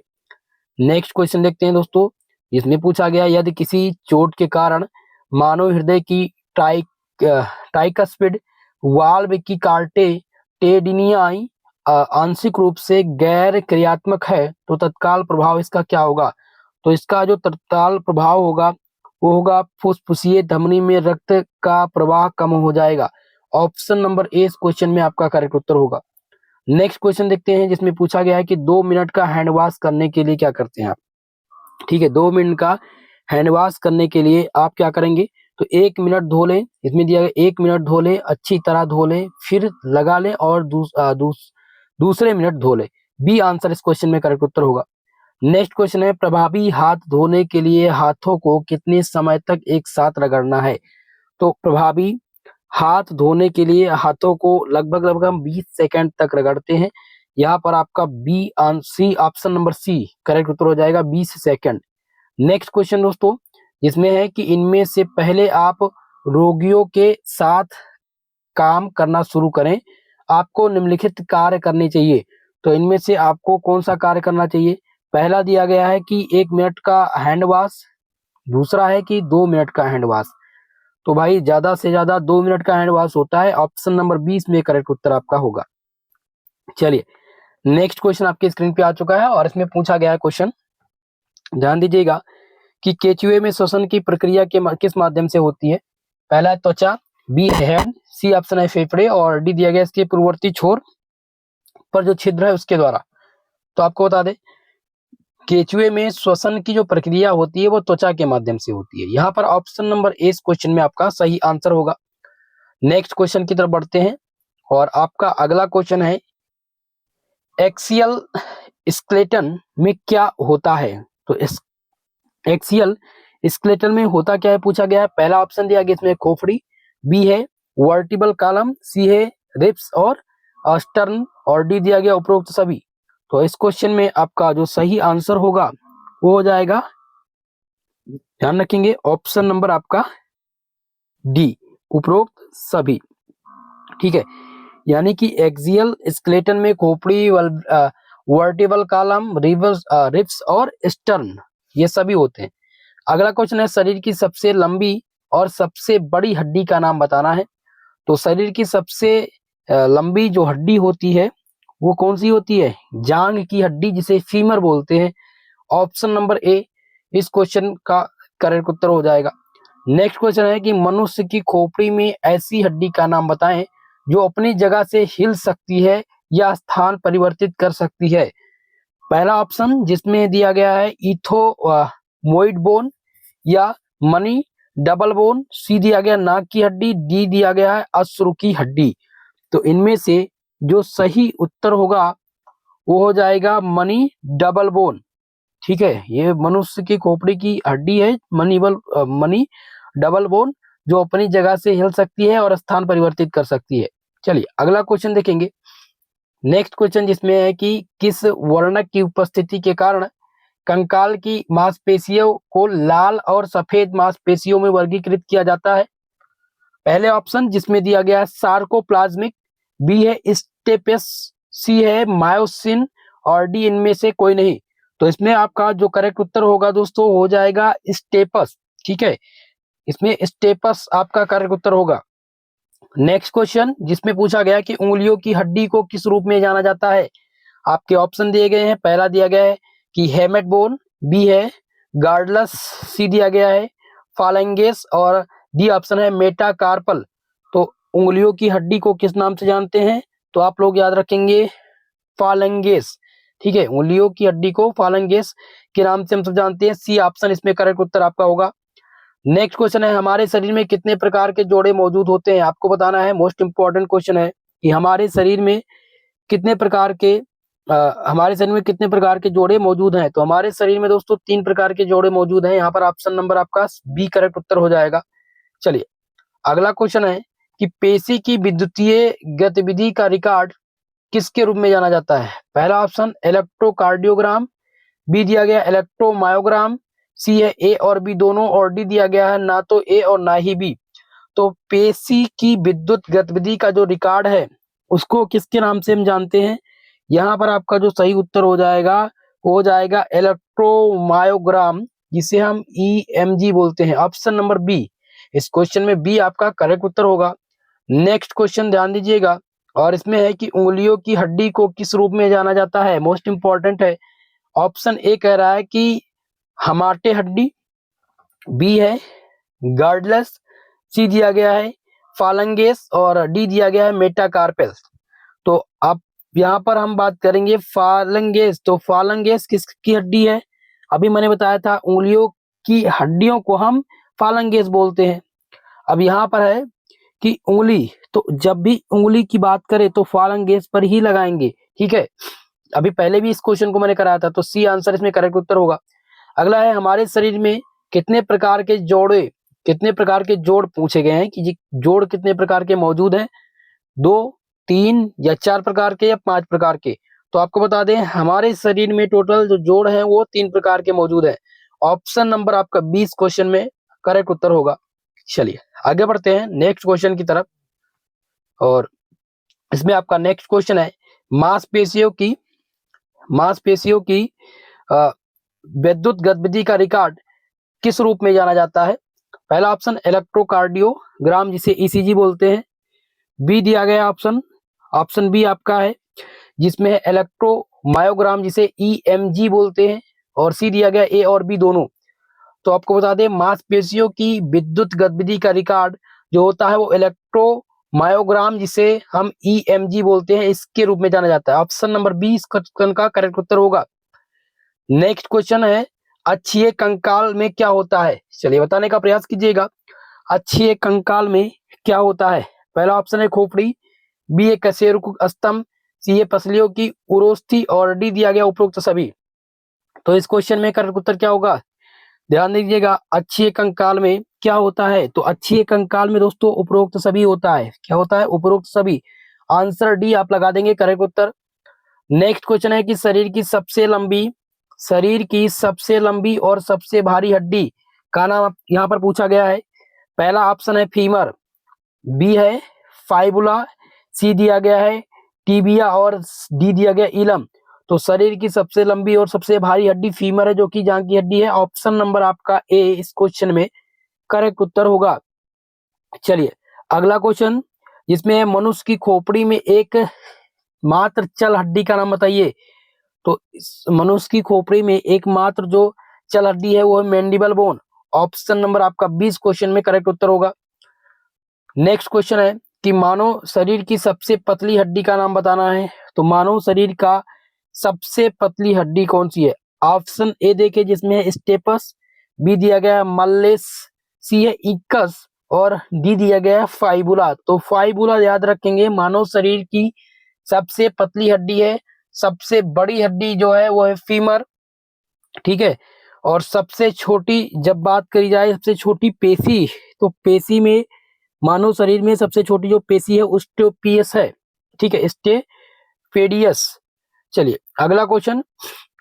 नेक्स्ट क्वेश्चन देखते हैं दोस्तों, इसमें पूछा गया यदि किसी चोट के कारण मानव हृदय की ट्राइकस्पिड वाल्व की कार्टेटेनियाई आंशिक रूप से गैर क्रियात्मक है तो तत्काल प्रभाव इसका क्या होगा? तो इसका जो तत्काल प्रभाव होगा वो होगा फुस्फुसीय धमनी में रक्त का प्रवाह कम हो जाएगा। ऑप्शन नंबर ए इस क्वेश्चन में आपका करेक्ट उत्तर होगा। नेक्स्ट क्वेश्चन देखते हैं जिसमें पूछा गया है कि 2 मिनट का हैंड वॉश करने के लिए क्या करते हैं आप? ठीक है, 2 मिनट का हैंड वॉश करने के लिए आप क्या करेंगे? तो 1 मिनट धो लें, इसमें दिया गया 1 मिनट धो लें, अच्छी तरह धो लें, फिर लगा लें और दूसरे मिनट धो लें। बी आंसर इस क्वेश्चन में करेक्ट उत्तर होगा। नेक्स्ट क्वेश्चन है प्रभावी हाथ धोने के लिए हाथों को कितने समय तक एक साथ रगड़ना है? तो प्रभावी हाथ धोने के लिए हाथों को लगभग हम 20 सेकंड तक रगड़ते हैं। यहाँ पर आपका B C option number C correct उत्तर हो जाएगा 20 सेकंड। नेक्स्ट क्वेश्चन दोस्तों जिसमें है कि इनमें से पहले आप रोगियों के साथ काम करना शुरू करें आपको निम्नलिखित कार्य करने चाहिए। तो इनमें से आपको कौन सा कार्य करना चाहिए? पहला दिया गया है कि 1 मिनट का हैंड वॉश, दूसरा है कि 2 मिनट का हैंड वॉश। तो भाई ज्यादा से ज्यादा 2 मिनट का हैंड वॉश होता है। ऑप्शन नंबर 20 में करेक्ट उत्तर आपका होगा। चलिए नेक्स्ट क्वेश्चन आपके स्क्रीन पे आ चुका है और इसमें पूछा गया है क्वेश्चन, ध्यान दीजिएगा कि केचुए में श्वसन की प्रक्रिया किस माध्यम से होती है? पहला है त्वचा, बी हेड, सी ऑप्शन है फेफड़े और डी दिया गया इसके पूर्ववर्ती छोर पर जो छिद्र है उसके द्वारा। तो आपको बता दें केचुए में श्वसन की जो प्रक्रिया होती है वो त्वचा के माध्यम से होती है। यहाँ पर ऑप्शन नंबर ए इस क्वेश्चन में आपका सही आंसर होगा। नेक्स्ट क्वेश्चन की तरफ बढ़ते हैं और आपका अगला क्वेश्चन है एक्सियल स्केलेटन में क्या होता है। तो इस एक्सियल स्केलेटन में होता क्या है पूछा गया है। पहला ऑप्शन दिया गया इसमें खोपड़ी, बी है वर्टिबल कॉलम, सी है रिब्स और स्टर्न और डी दिया गया उपरोक्त सभी। तो इस क्वेश्चन में आपका जो सही आंसर होगा वो हो जाएगा, ध्यान रखेंगे, ऑप्शन नंबर आपका डी उपरोक्त सभी। ठीक है, यानी कि एक्सियल स्केलेटन में खोपड़ी, वर्टिबल कॉलम, रिब्स और स्टर्न ये सभी होते हैं। अगला क्वेश्चन है शरीर की सबसे लंबी और सबसे बड़ी हड्डी का नाम बताना है। तो शरीर की सबसे लंबी जो हड्डी होती है वो कौन सी होती है, जांग की हड्डी जिसे फीमर बोलते हैं। ऑप्शन नंबर ए इस क्वेश्चन का करेक्ट उत्तर हो जाएगा। नेक्स्ट क्वेश्चन है कि मनुष्य की खोपड़ी में ऐसी हड्डी का नाम बताएं जो अपनी जगह से हिल सकती है या स्थान परिवर्तित कर सकती है। पहला ऑप्शन जिसमें दिया गया है इथोमोइड बोन या मनी डबल बोन, सी दिया गया नाक की हड्डी, डी दिया गया है अश्रु की हड्डी। तो इनमें से जो सही उत्तर होगा वो हो जाएगा मनी डबल बोन। ठीक है, ये मनुष्य की खोपड़ी की हड्डी है मनी डबल बोन जो अपनी जगह से हिल सकती है और स्थान परिवर्तित कर सकती है। चलिए अगला क्वेश्चन देखेंगे। नेक्स्ट क्वेश्चन जिसमें है कि किस वर्णक की उपस्थिति के कारण कंकाल की मांसपेशियों को लाल और सफेद मांसपेशियों में वर्गीकृत किया जाता है। पहले ऑप्शन जिसमें दिया गया है सार्कोप्लाज्मिक, बी है स्टेपस, सी है मायोसिन और डी इनमें से कोई नहीं। तो इसमें आपका जो करेक्ट उत्तर होगा दोस्तों हो जाएगा स्टेपस। ठीक है, इसमें स्टेपस आपका करेक्ट उत्तर होगा। नेक्स्ट क्वेश्चन जिसमें पूछा गया कि उंगलियों की हड्डी को किस रूप में जाना जाता है। आपके ऑप्शन दिए गए हैं। पहला दिया गया है कि हेमेट बोन, बी है गार्डलस, सी दिया गया है फालेंगेस और डी ऑप्शन है मेटाकार्पल। तो उंगलियों की हड्डी को किस नाम से जानते हैं, तो आप लोग याद रखेंगे फालेंगेस। ठीक है, उंगलियों की हड्डी को फालेंगेस के नाम से हम सब जानते हैं। सी ऑप्शन इसमें करेक्ट उत्तर आपका होगा। नेक्स्ट क्वेश्चन है हमारे शरीर में कितने प्रकार के जोड़े मौजूद होते हैं, आपको बताना है। मोस्ट इंपॉर्टेंट क्वेश्चन है कि हमारे शरीर में कितने प्रकार के जोड़े मौजूद हैं। तो हमारे शरीर में दोस्तों 3 प्रकार के जोड़े मौजूद हैं। यहाँ पर ऑप्शन नंबर आपका बी करेक्ट उत्तर हो जाएगा। चलिए अगला क्वेश्चन है कि पेशी की विद्युतीय गतिविधि का रिकॉर्ड किसके रूप में जाना जाता है। पहला ऑप्शन इलेक्ट्रोकार्डियोग्राम, बी दिया गया इलेक्ट्रोमायोग्राम, सी है ए और बी दोनों और डी दिया गया है ना तो ए और ना ही बी। तो पेशी की विद्युत गतिविधि का जो रिकॉर्ड है उसको किसके नाम से हम जानते हैं। यहाँ पर आपका जो सही उत्तर हो जाएगा इलेक्ट्रोमायोग्राम जिसे हम EMG बोलते हैं। ऑप्शन नंबर बी इस क्वेश्चन में बी आपका करेक्ट उत्तर होगा। नेक्स्ट क्वेश्चन ध्यान दीजिएगा और इसमें है कि उंगलियों की हड्डी को किस रूप में जाना जाता है। मोस्ट इंपॉर्टेंट है। ऑप्शन ए कह रहा है कि हमाटे हड्डी, बी है गार्डलस, सी दिया गया है फालंगेस और डी दिया गया है मेटाकार्पल्स। तो अब यहाँ पर हम बात करेंगे फालंगेस। तो फालंगेस किसकी हड्डी है, अभी मैंने बताया था उंगलियों की हड्डियों को हम फालंगेस बोलते हैं। अब यहाँ पर है कि उंगली, तो जब भी उंगली की बात करें तो फालंगेस पर ही लगाएंगे। ठीक है, अभी पहले भी इस क्वेश्चन को मैंने कराया था, तो सी आंसर इसमें करेक्ट उत्तर होगा। अगला है हमारे शरीर में कितने प्रकार के जोड़ पूछे गए हैं कि जोड़ कितने प्रकार के मौजूद हैं, 2, 3 या 4 प्रकार के या 5 प्रकार के। तो आपको बता दें हमारे शरीर में टोटल जो जोड़ हैं वो 3 प्रकार के मौजूद हैं। ऑप्शन नंबर आपका 20 क्वेश्चन में करेक्ट उत्तर होगा। चलिए आगे बढ़ते हैं नेक्स्ट क्वेश्चन की तरफ और इसमें आपका नेक्स्ट क्वेश्चन है मांसपेशियों की विद्युत गतिविधि का रिकॉर्ड किस रूप में जाना जाता है। पहला ऑप्शन इलेक्ट्रोकार्डियोग्राम जिसे ECG बोलते हैं, बी दिया गया ऑप्शन बी आपका है जिसमें है इलेक्ट्रोमायोग्राम जिसे EMG बोलते हैं और सी दिया गया ए और बी दोनों। तो आपको बता दें मांसपेशियों की विद्युत गतिविधि का रिकॉर्ड जो होता है वो इलेक्ट्रोमायोग्राम जिसे हम EMG बोलते हैं इसके रूप में जाना जाता है। ऑप्शन नंबर बी इस क्वेश्चन का करेक्ट उत्तर होगा। नेक्स्ट क्वेश्चन है अक्षीय कंकाल में क्या होता है? चलिए बताने का प्रयास कीजिएगा। अक्षीय कंकाल में क्या होता है? पहला ऑप्शन है खोपड़ी, बी है कशेरुक स्तंभ, सी है पसलियों की उरोस्थि और डी दिया गया उपरोक्त सभी। तो इस क्वेश्चन में करेक्ट उत्तर क्या होगा? ध्यान दीजिएगा, अक्षीय कंकाल में क्या होता है? तो अक्षीय कंकाल में दोस्तों उपरोक्त सभी होता है। क्या होता है? उपरोक्त सभी। आंसर डी आप लगा देंगे करेक्ट उत्तर। नेक्स्ट क्वेश्चन है कि शरीर की सबसे लंबी और सबसे भारी हड्डी का नाम यहाँ पर पूछा गया है। पहला ऑप्शन है फीमर, बी है फाइबुला, सी दिया गया है टीबिया और डी दिया गया इलम। तो शरीर की सबसे लंबी और सबसे भारी हड्डी फीमर है, जो कि जांघ की हड्डी है। ऑप्शन नंबर आपका ए इस क्वेश्चन में करेक्ट उत्तर होगा। चलिए अगला क्वेश्चन, जिसमें मनुष्य की खोपड़ी में एक मात्र चल हड्डी का नाम बताइए। तो मनुष्य की खोपड़ी में एकमात्र जो चल हड्डी है वो है मैंडिबल बोन। ऑप्शन नंबर आपका 20 क्वेश्चन में करेक्ट उत्तर होगा। नेक्स्ट क्वेश्चन है कि मानव शरीर की सबसे पतली हड्डी का नाम बताना है। तो मानव शरीर का सबसे पतली हड्डी कौन सी है? ऑप्शन ए देखिए, जिसमें है स्टेपस, बी दिया गया है मल्लेस, सी है इक्कस और डी दिया गया है फाइबुला। तो फाइबुला याद रखेंगे, मानव शरीर की सबसे पतली हड्डी है। सबसे बड़ी हड्डी जो है वो है फीमर, ठीक है। और सबसे छोटी जब बात करी जाए, सबसे छोटी पेशी, तो पेशी में मानव शरीर में सबसे छोटी जो पेशी है ओस्टियोपियस है, ठीक है, स्टेपेडियस। चलिए अगला क्वेश्चन,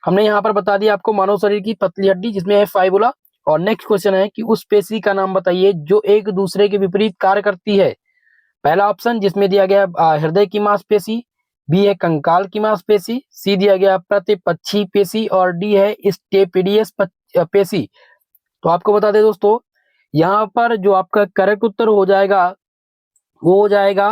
हमने यहाँ पर बता दिया आपको मानव शरीर की पतली हड्डी जिसमें है फाइबुला। और नेक्स्ट क्वेश्चन है कि उस पेशी का नाम बताइए जो एक दूसरे के विपरीत कार्य करती है। पहला ऑप्शन जिसमें दिया गया हृदय की मांसपेशी, बी है कंकाल की मांसपेशी, सी दिया गया प्रतिपक्षी पेशी और डी है स्टेपेडियस पेशी। तो आपको बता दें दोस्तों, यहाँ पर जो आपका करेक्ट उत्तर हो जाएगा वो हो जाएगा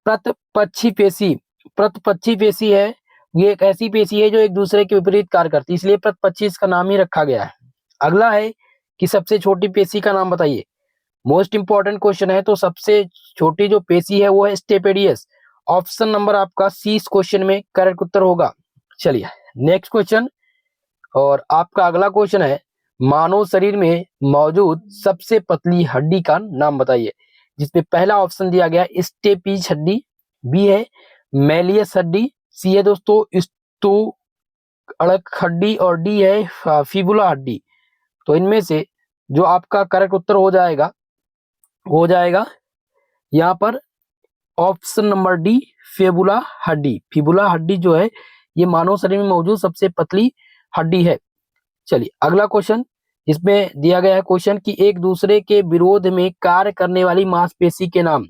प्रतिपक्षी पेशी। प्रतिपक्षी पेशी है, ये एक ऐसी पेशी है जो एक दूसरे के विपरीत कार्य करती है, इसलिए प्रतिपक्षी इसका नाम ही रखा गया है। अगला है कि सबसे छोटी पेशी का नाम बताइए। मोस्ट इंपॉर्टेंट क्वेश्चन है। तो सबसे छोटी जो पेशी है वो है स्टेपेडियस। ऑप्शन नंबर आपका सी इस क्वेश्चन में करेक्ट उत्तर होगा। चलिए नेक्स्ट क्वेश्चन, और आपका अगला क्वेश्चन है मानव शरीर में मौजूद सबसे पतली हड्डी का नाम बताइए, जिसमें पहला ऑप्शन दिया गया स्टेपीज हड्डी, बी है मेलियस हड्डी, सी है दोस्तों स्तू अड़क हड्डी और डी है फिबुला हड्डी। तो इनमें से जो आपका करेक्ट उत्तर हो जाएगा यहाँ पर ऑप्शन नंबर डी फिबुला हड्डी। फिबुला हड्डी जो है ये मानव शरीर में मौजूद सबसे पतली हड्डी है। चलिए अगला क्वेश्चन, इसमें दिया गया है क्वेश्चन कि एक दूसरे के विरोध में कार्य करने वाली मांसपेशी के नाम।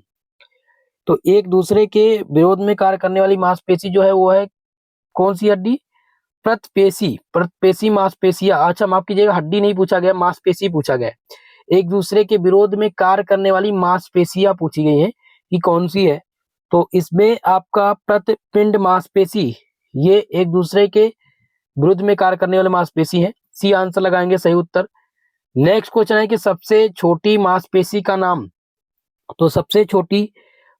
तो एक दूसरे के विरोध में कार्य करने वाली मांसपेशी जो है वो है कौन सी हड्डी? प्रतिपेशी। प्रतिपेशी मांसपेशियां, अच्छा माफ कीजिएगा, हड्डी नहीं पूछा गया, मांसपेशी पूछा गया। एक दूसरे के विरोध में कार्य करने वाली मांसपेशियां पूछी गई है कि कौन सी है। तो इसमें आपका प्रतिपिंड मांसपेशी, ये एक दूसरे के विरुद्ध में कार्य करने वाली मांसपेशी है। सी आंसर लगाएंगे सही उत्तर। नेक्स्ट क्वेश्चन है कि सबसे छोटी मांसपेशी का नाम। तो सबसे छोटी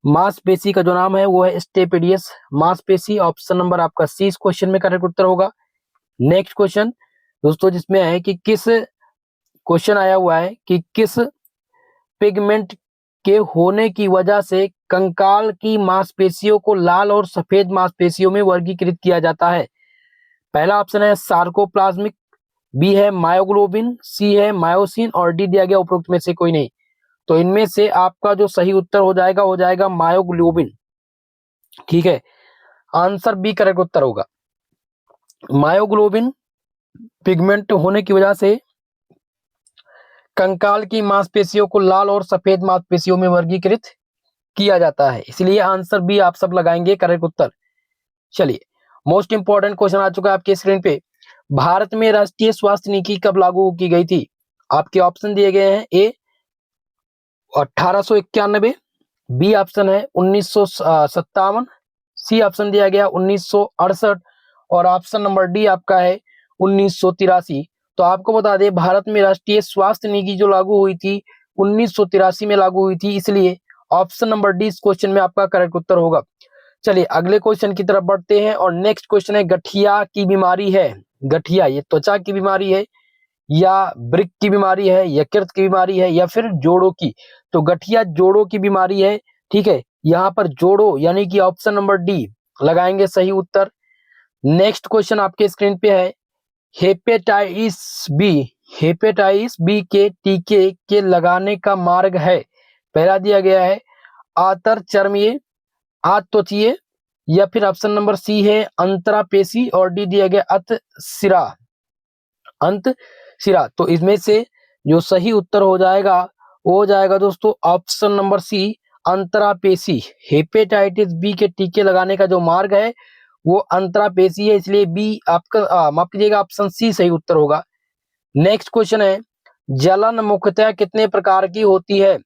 मांसपेशी का जो नाम है वो है स्टेपेडियस मांसपेशी। ऑप्शन नंबर आपका सी इस क्वेश्चन में करेक्ट उत्तर होगा। नेक्स्ट क्वेश्चन दोस्तों, जिसमें है कि क्वेश्चन आया हुआ है कि किस पिगमेंट के होने की वजह से कंकाल की मांसपेशियों को लाल और सफेद मांसपेशियों में वर्गीकृत किया जाता है। पहला ऑप्शन है सार्कोप्लाज्मिक, बी है मायोग्लोबिन, सी है मायोसिन और डी दिया गया उपरोक्त में से कोई नहीं। तो इनमें से आपका जो सही उत्तर हो जाएगा मायोग्लोबिन, ठीक है। आंसर बी करेक्ट उत्तर होगा। मायोग्लोबिन पिगमेंट होने की वजह से कंकाल की मांसपेशियों को लाल और सफेद मांसपेशियों में वर्गीकृत किया जाता है, इसलिए आंसर बी आप सब लगाएंगे करेक्ट उत्तर। चलिए मोस्ट इंपॉर्टेंट क्वेश्चन आ चुका है आपके स्क्रीन पे। भारत में राष्ट्रीय स्वास्थ्य नीति कब लागू की गई थी? आपके ऑप्शन दिए गए हैं, ए 1891, बी ऑप्शन है 1957, सी ऑप्शन दिया गया 1968 और ऑप्शन नंबर डी आपका है 1983। तो आपको बता दें, भारत में राष्ट्रीय स्वास्थ्य नीति जो लागू हुई थी 1983 में लागू हुई थी, इसलिए ऑप्शन नंबर डी इस क्वेश्चन में आपका करेक्ट उत्तर होगा। चलिए अगले क्वेश्चन की तरफ बढ़ते हैं और नेक्स्ट क्वेश्चन है गठिया की बीमारी है गठिया ये त्वचा की बीमारी है, या वृक्क की बीमारी है, यकृत की बीमारी है, या फिर जोड़ों की? तो गठिया जोड़ों की बीमारी है। ठीक है, यहाँ पर जोड़ों यानी कि ऑप्शन नंबर डी लगाएंगे सही उत्तर। नेक्स्ट क्वेश्चन आपके स्क्रीन पे है, हेपेटाइटिस बी, हेपेटाइटिस बी के टीके के लगाने का मार्ग है। पहला दिया गया है आतर चर्मीय, आत्वचीय, या फिर ऑप्शन नंबर सी है अंतरापेशी, और डी दिया गया अंतशिरा, अंतशिरा। तो इसमें से जो सही उत्तर हो जाएगा वो हो जाएगा दोस्तों ऑप्शन नंबर सी अंतरापेशी। हेपेटाइटिस बी के टीके लगाने का जो मार्ग है वो अंतरापेशी है, इसलिए बी आपका माफ कीजिएगा ऑप्शन सी सही उत्तर होगा। नेक्स्ट क्वेश्चन है, जलन मुख्यतः कितने प्रकार की होती है?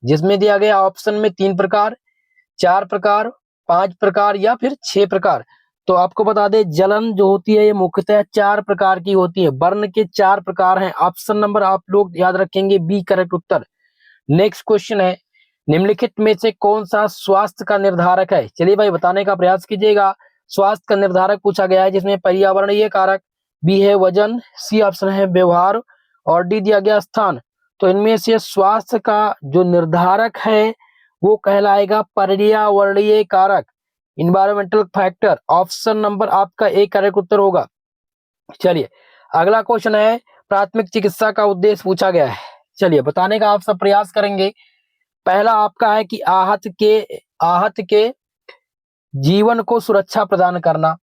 जिसमें दिया गया ऑप्शन में 3 प्रकार, 4 प्रकार, 5 प्रकार, या फिर 6 प्रकार। तो आपको बता दें जलन जो होती है ये मुख्यतः 4 प्रकार की होती है। बर्न के 4 प्रकार हैं। ऑप्शन नंबर आप लोग याद रखेंगे बी करेक्ट उत्तर। नेक्स्ट क्वेश्चन है, निम्नलिखित में से कौन सा स्वास्थ्य का निर्धारक है? चलिए भाई बताने का प्रयास कीजिएगा। स्वास्थ्य का निर्धारक पूछा गया है जिसमें पर्यावरणीय कारक, बी है वजन, सी ऑप्शन है व्यवहार, और डी दिया गया स्थान। तो इनमें से स्वास्थ्य का जो निर्धारक है वो कहलाएगा पर्यावरणीय कारक, इन्वायरमेंटल फैक्टर। ऑप्शन नंबर आपका ए करेक्ट उत्तर होगा। चलिए अगला क्वेश्चन है, प्राथमिक चिकित्सा का उद्देश्य पूछा गया है। चलिए बताने का आप सब प्रयास करेंगे। पहला आपका है कि आहत के जीवन को सुरक्षा प्रदान करना,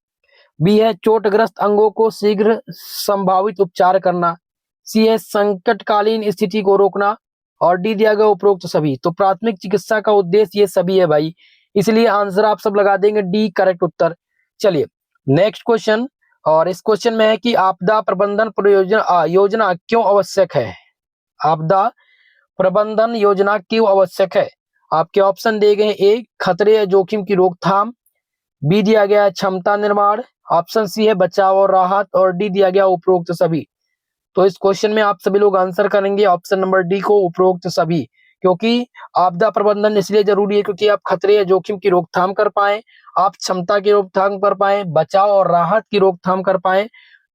बी है चोटग्रस्त अंगों को शीघ्र संभावित उपचार करना, सी है संकटकालीन स्थिति को रोकना, और डी दिया गया उपरोक्त सभी। तो प्राथमिक चिकित्सा का उद्देश्य ये सभी है भाई, इसलिए आंसर आप सब लगा देंगे डी करेक्ट उत्तर। चलिए नेक्स्ट क्वेश्चन, और इस क्वेश्चन में है कि आपदा प्रबंधन योजना क्यों आवश्यक है? आपदा प्रबंधन योजना क्यों आवश्यक है? आपके ऑप्शन दिए गए, ए खतरे या जोखिम की रोकथाम, बी दिया गया है क्षमता निर्माण, ऑप्शन सी है बचाव और राहत, और डी दिया गया उपरोक्त सभी। तो इस क्वेश्चन में आप सभी लोग आंसर करेंगे ऑप्शन नंबर डी को, उपरोक्त सभी। क्योंकि आपदा प्रबंधन इसलिए जरूरी है क्योंकि आप खतरे या जोखिम की रोकथाम कर पाए, आप क्षमता की रोकथाम कर पाए, बचाव और राहत की रोकथाम कर पाए,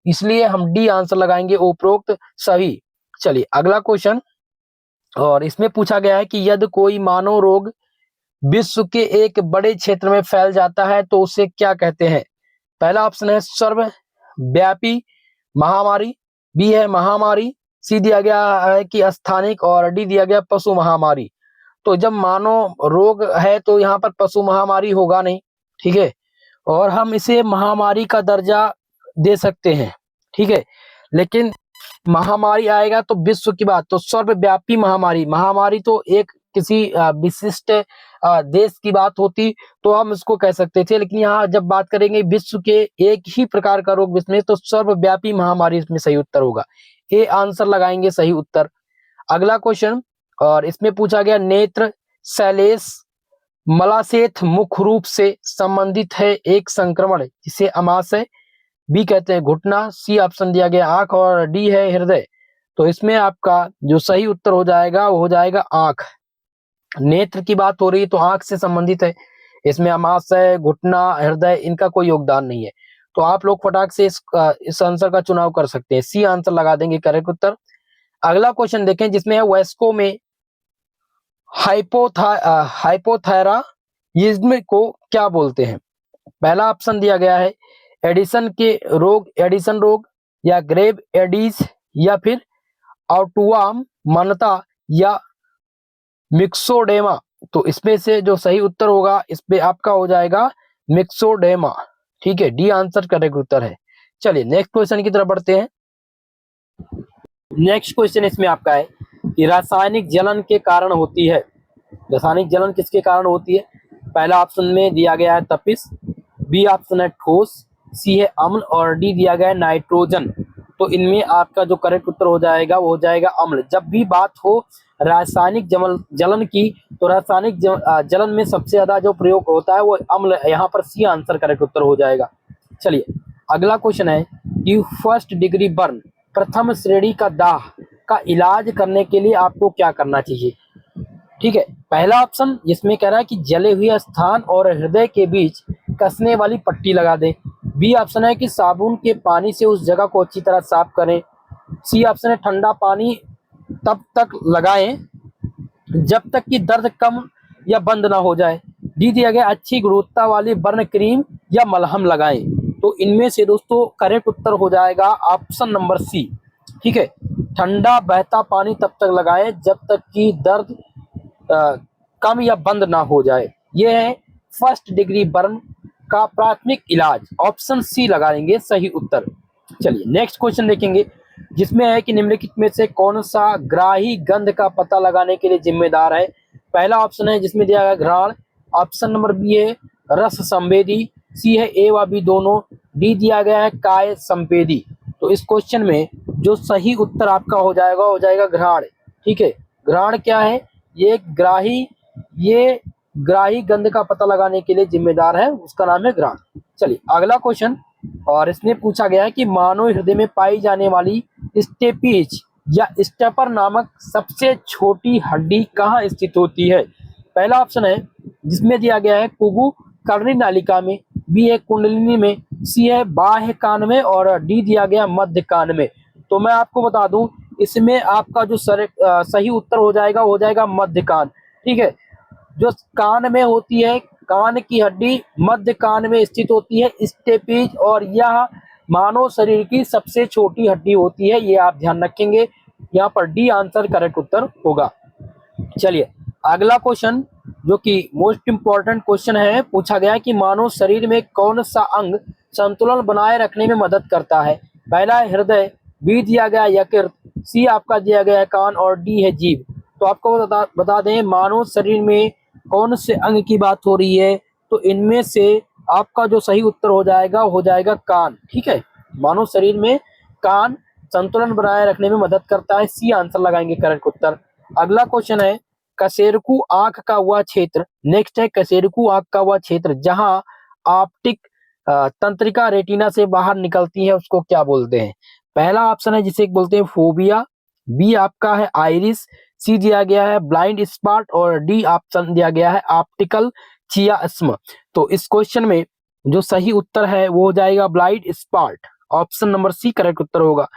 इसलिए हम डी आंसर लगाएंगे उपरोक्त सभी। चलिए अगला क्वेश्चन, और इसमें पूछा गया है कि यदि कोई मानव रोग विश्व के एक बड़े क्षेत्र में फैल जाता है तो उसे क्या कहते हैं? पहला ऑप्शन है सर्वव्यापी महामारी, बी है महामारी, सी दिया गया है कि स्थानिक, और डी दिया गया पशु महामारी। तो जब मानव रोग है तो यहाँ पर पशु महामारी होगा नहीं, ठीक है, और हम इसे महामारी का दर्जा दे सकते हैं, ठीक है। लेकिन महामारी आएगा तो विश्व की बात, तो सर्वव्यापी महामारी, महामारी तो एक किसी विशिष्ट देश की बात होती तो हम इसको कह सकते थे, लेकिन यहाँ जब बात करेंगे विश्व के एक ही प्रकार का रोग विश्व में, तो सर्वव्यापी महामारी इसमें सही उत्तर होगा। ए आंसर लगाएंगे सही उत्तर। अगला क्वेश्चन, और इसमें पूछा गया नेत्र शैलेश मलाशेथ मुख्य रूप से संबंधित है एक संक्रमण जिसे अमाशय, बी कहते हैं घुटना, सी ऑप्शन दिया गया आंख, और डी है हृदय। तो इसमें आपका जो सही उत्तर हो जाएगा वो हो जाएगा आंख। नेत्र की बात हो रही है तो आंख से संबंधित है, इसमें अमाशय, घुटना, हृदय इनका कोई योगदान नहीं है। तो आप लोग फटाक से इस आंसर का चुनाव कर सकते हैं, सी आंसर लगा देंगे करेक्ट उत्तर। अगला क्वेश्चन देखें जिसमें है वेस्को में हाइपोथायरायडिज्म को क्या बोलते हैं? पहला ऑप्शन दिया गया है एडिसन रोग, या ग्रेव एडीज, या फिर ऑटुआम मनता, या मिक्सोडेमा। तो इसमें से जो सही उत्तर होगा इस पे आपका हो जाएगा मिक्सोडेमा, ठीक है, डी आंसर करेक्ट उत्तर है। चलिए नेक्स्ट क्वेश्चन की तरफ बढ़ते हैं। नेक्स्ट क्वेश्चन इसमें आपका है कि रासायनिक जलन के कारण होती है। रासायनिक जलन किसके कारण होती है? पहला ऑप्शन में दिया गया है तपिश, बी ऑप्शन है ठोस, सी है अम्ल, और डी दिया गया है नाइट्रोजन। तो इनमें आपका जो करेक्ट उत्तर हो जाएगा वो हो जाएगा अम्ल। जब भी बात हो रासायनिक जलन की तो रासायनिक जलन में सबसे ज्यादा जो प्रयोग होता है वो अम्ल, यहाँ पर सी आंसर करेक्ट उत्तर हो जाएगा। चलिए अगला क्वेश्चन है कि फर्स्ट डिग्री बर्न, प्रथम श्रेणी का दाह का इलाज करने के लिए आपको क्या करना चाहिए? ठीक है, पहला ऑप्शन जिसमें कह रहा है कि जले हुए स्थान और हृदय के बीच कसने वाली पट्टी लगा दें। बी ऑप्शन है कि साबुन के पानी से उस जगह को अच्छी तरह साफ करें। सी ऑप्शन है ठंडा पानी तब तक लगाएं जब तक कि दर्द कम या बंद ना हो जाए। डी दिया गया अच्छी गुणवत्ता वाली बर्न क्रीम या मलहम लगाएं। तो इनमें से दोस्तों करेक्ट उत्तर हो जाएगा ऑप्शन नंबर सी। ठीक है, ठंडा बहता पानी तब तक लगाएं जब तक कि दर्द कम या बंद ना हो जाए। यह है फर्स्ट डिग्री बर्न का प्राथमिक इलाज। ऑप्शन सी लगाएंगे सही उत्तर। चलिए नेक्स्ट क्वेश्चन देखेंगे, जिसमें है कि निम्नलिखित में से कौन सा ग्राही गंध का पता लगाने के लिए जिम्मेदार है। पहला ऑप्शन है जिसमें दिया गया घ्राण, ऑप्शन नंबर बी है रस संवेदी, सी है ए व बी दोनों, डी दिया गया है काय संवेदी। तो इस क्वेश्चन में जो सही उत्तर आपका हो जाएगा घ्राण। ठीक है, घ्राण क्या है, ये ग्राही गंध का पता लगाने के लिए जिम्मेदार है, उसका नाम है घ्राण। चलिए अगला क्वेश्चन, और इसमें पूछा गया है कि मानव हृदय में पाई जाने वाली स्टेपीज या स्टेपर नामक सबसे छोटी हड्डी कहाँ स्थित होती है। पहला ऑप्शन है जिसमें दिया गया है कुगु कर्णी नालिका में, बी है कुंडलिनी में, सी है बाह्य कान में, और डी दिया गया मध्य कान में। तो मैं आपको बता दूं, इसमें आपका जो सही उत्तर हो जाएगा मध्य कान। ठीक है, जो कान में होती है, कान की हड्डी मध्य कान में स्थित होती है स्टेपीज, और यह मानव शरीर की सबसे छोटी हड्डी होती है, ये आप ध्यान रखेंगे। यहाँ पर डी आंसर करेक्ट उत्तर होगा। चलिए अगला क्वेश्चन, जो कि मोस्ट इंपॉर्टेंट क्वेश्चन है, पूछा गया है कि मानव शरीर में कौन सा अंग संतुलन बनाए रखने में मदद करता है। पहला है हृदय, बी दिया गया यकृत, सी आपका दिया गया है कान, और डी है जीभ। तो आपको बता दें मानव शरीर में कौन से अंग की बात हो रही है, तो इनमें से आपका जो सही उत्तर हो जाएगा कान। ठीक है, मानव शरीर में कान संतुलन बनाए रखने में मदद करता है, सी आंसर लगाएंगे करेक्ट उत्तर। अगला क्वेश्चन है कशेरुकु आंख का वह क्षेत्र, नेक्स्ट है कशेरुकु आंख का वह क्षेत्र जहां ऑप्टिक तंत्रिका रेटिना से बाहर निकलती है, उसको क्या बोलते हैं। पहला ऑप्शन है जिसे बोलते हैं फोबिया, बी आपका है आइरिस, सी दिया गया है ब्लाइंड स्पॉट, और डी ऑप्शन दिया गया है ऑप्टिकल चियास्म। तो इस क्वेश्चन में जो सही उत्तर है वो हो जाएगा blind spot, option number C correct उत्तर होगा।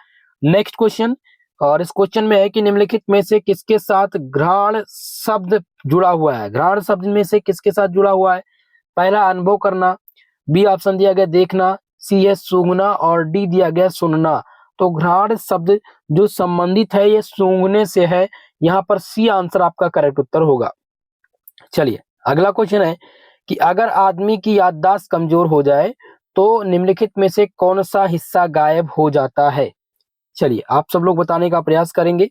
नेक्स्ट क्वेश्चन, और इस क्वेश्चन में है कि निम्नलिखित में से किसके साथ घ्राण शब्द जुड़ा हुआ है। घ्राण शब्द में से किसके साथ जुड़ा हुआ है। पहला अनुभव करना, बी ऑप्शन दिया गया देखना, सी है सूंघना, और डी दिया गया सुनना। तो घ्राण शब्द जो संबंधित है ये सूंघने से है, यहाँ पर सी आंसर आपका करेक्ट उत्तर होगा। चलिए अगला क्वेश्चन है कि अगर आदमी की याददाश्त कमजोर हो जाए तो निम्नलिखित में से कौन सा हिस्सा गायब हो जाता है। चलिए आप सब लोग बताने का प्रयास करेंगे,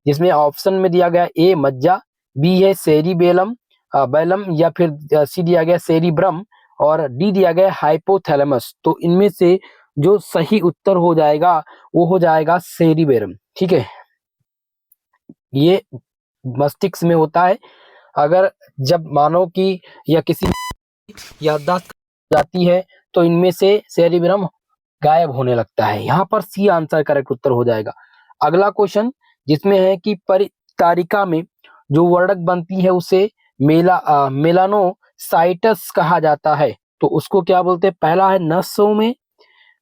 जिसमें ऑप्शन में दिया गया ए मज्जा, बी है सेरिबेलम बेलम, या फिर सी दिया गया सेरिब्रम, और डी दिया गया हाइपोथैलेमस। तो इनमें से जो सही उत्तर हो जाएगा वो हो जाएगा सेरिबेलम। ठीक है, ये मस्तिष्क में होता है। अगर जब मानव की या किसी याददाश्त जाती है तो इनमें से सेरिब्रम गायब होने लगता है, यहाँ पर सी आंसर करेक्ट उत्तर हो जाएगा। अगला क्वेश्चन, जिसमें है कि परितारिका में जो वर्णक बनती है उसे मेलानोसाइटस कहा जाता है, तो उसको क्या बोलते हैं। पहला है नसों में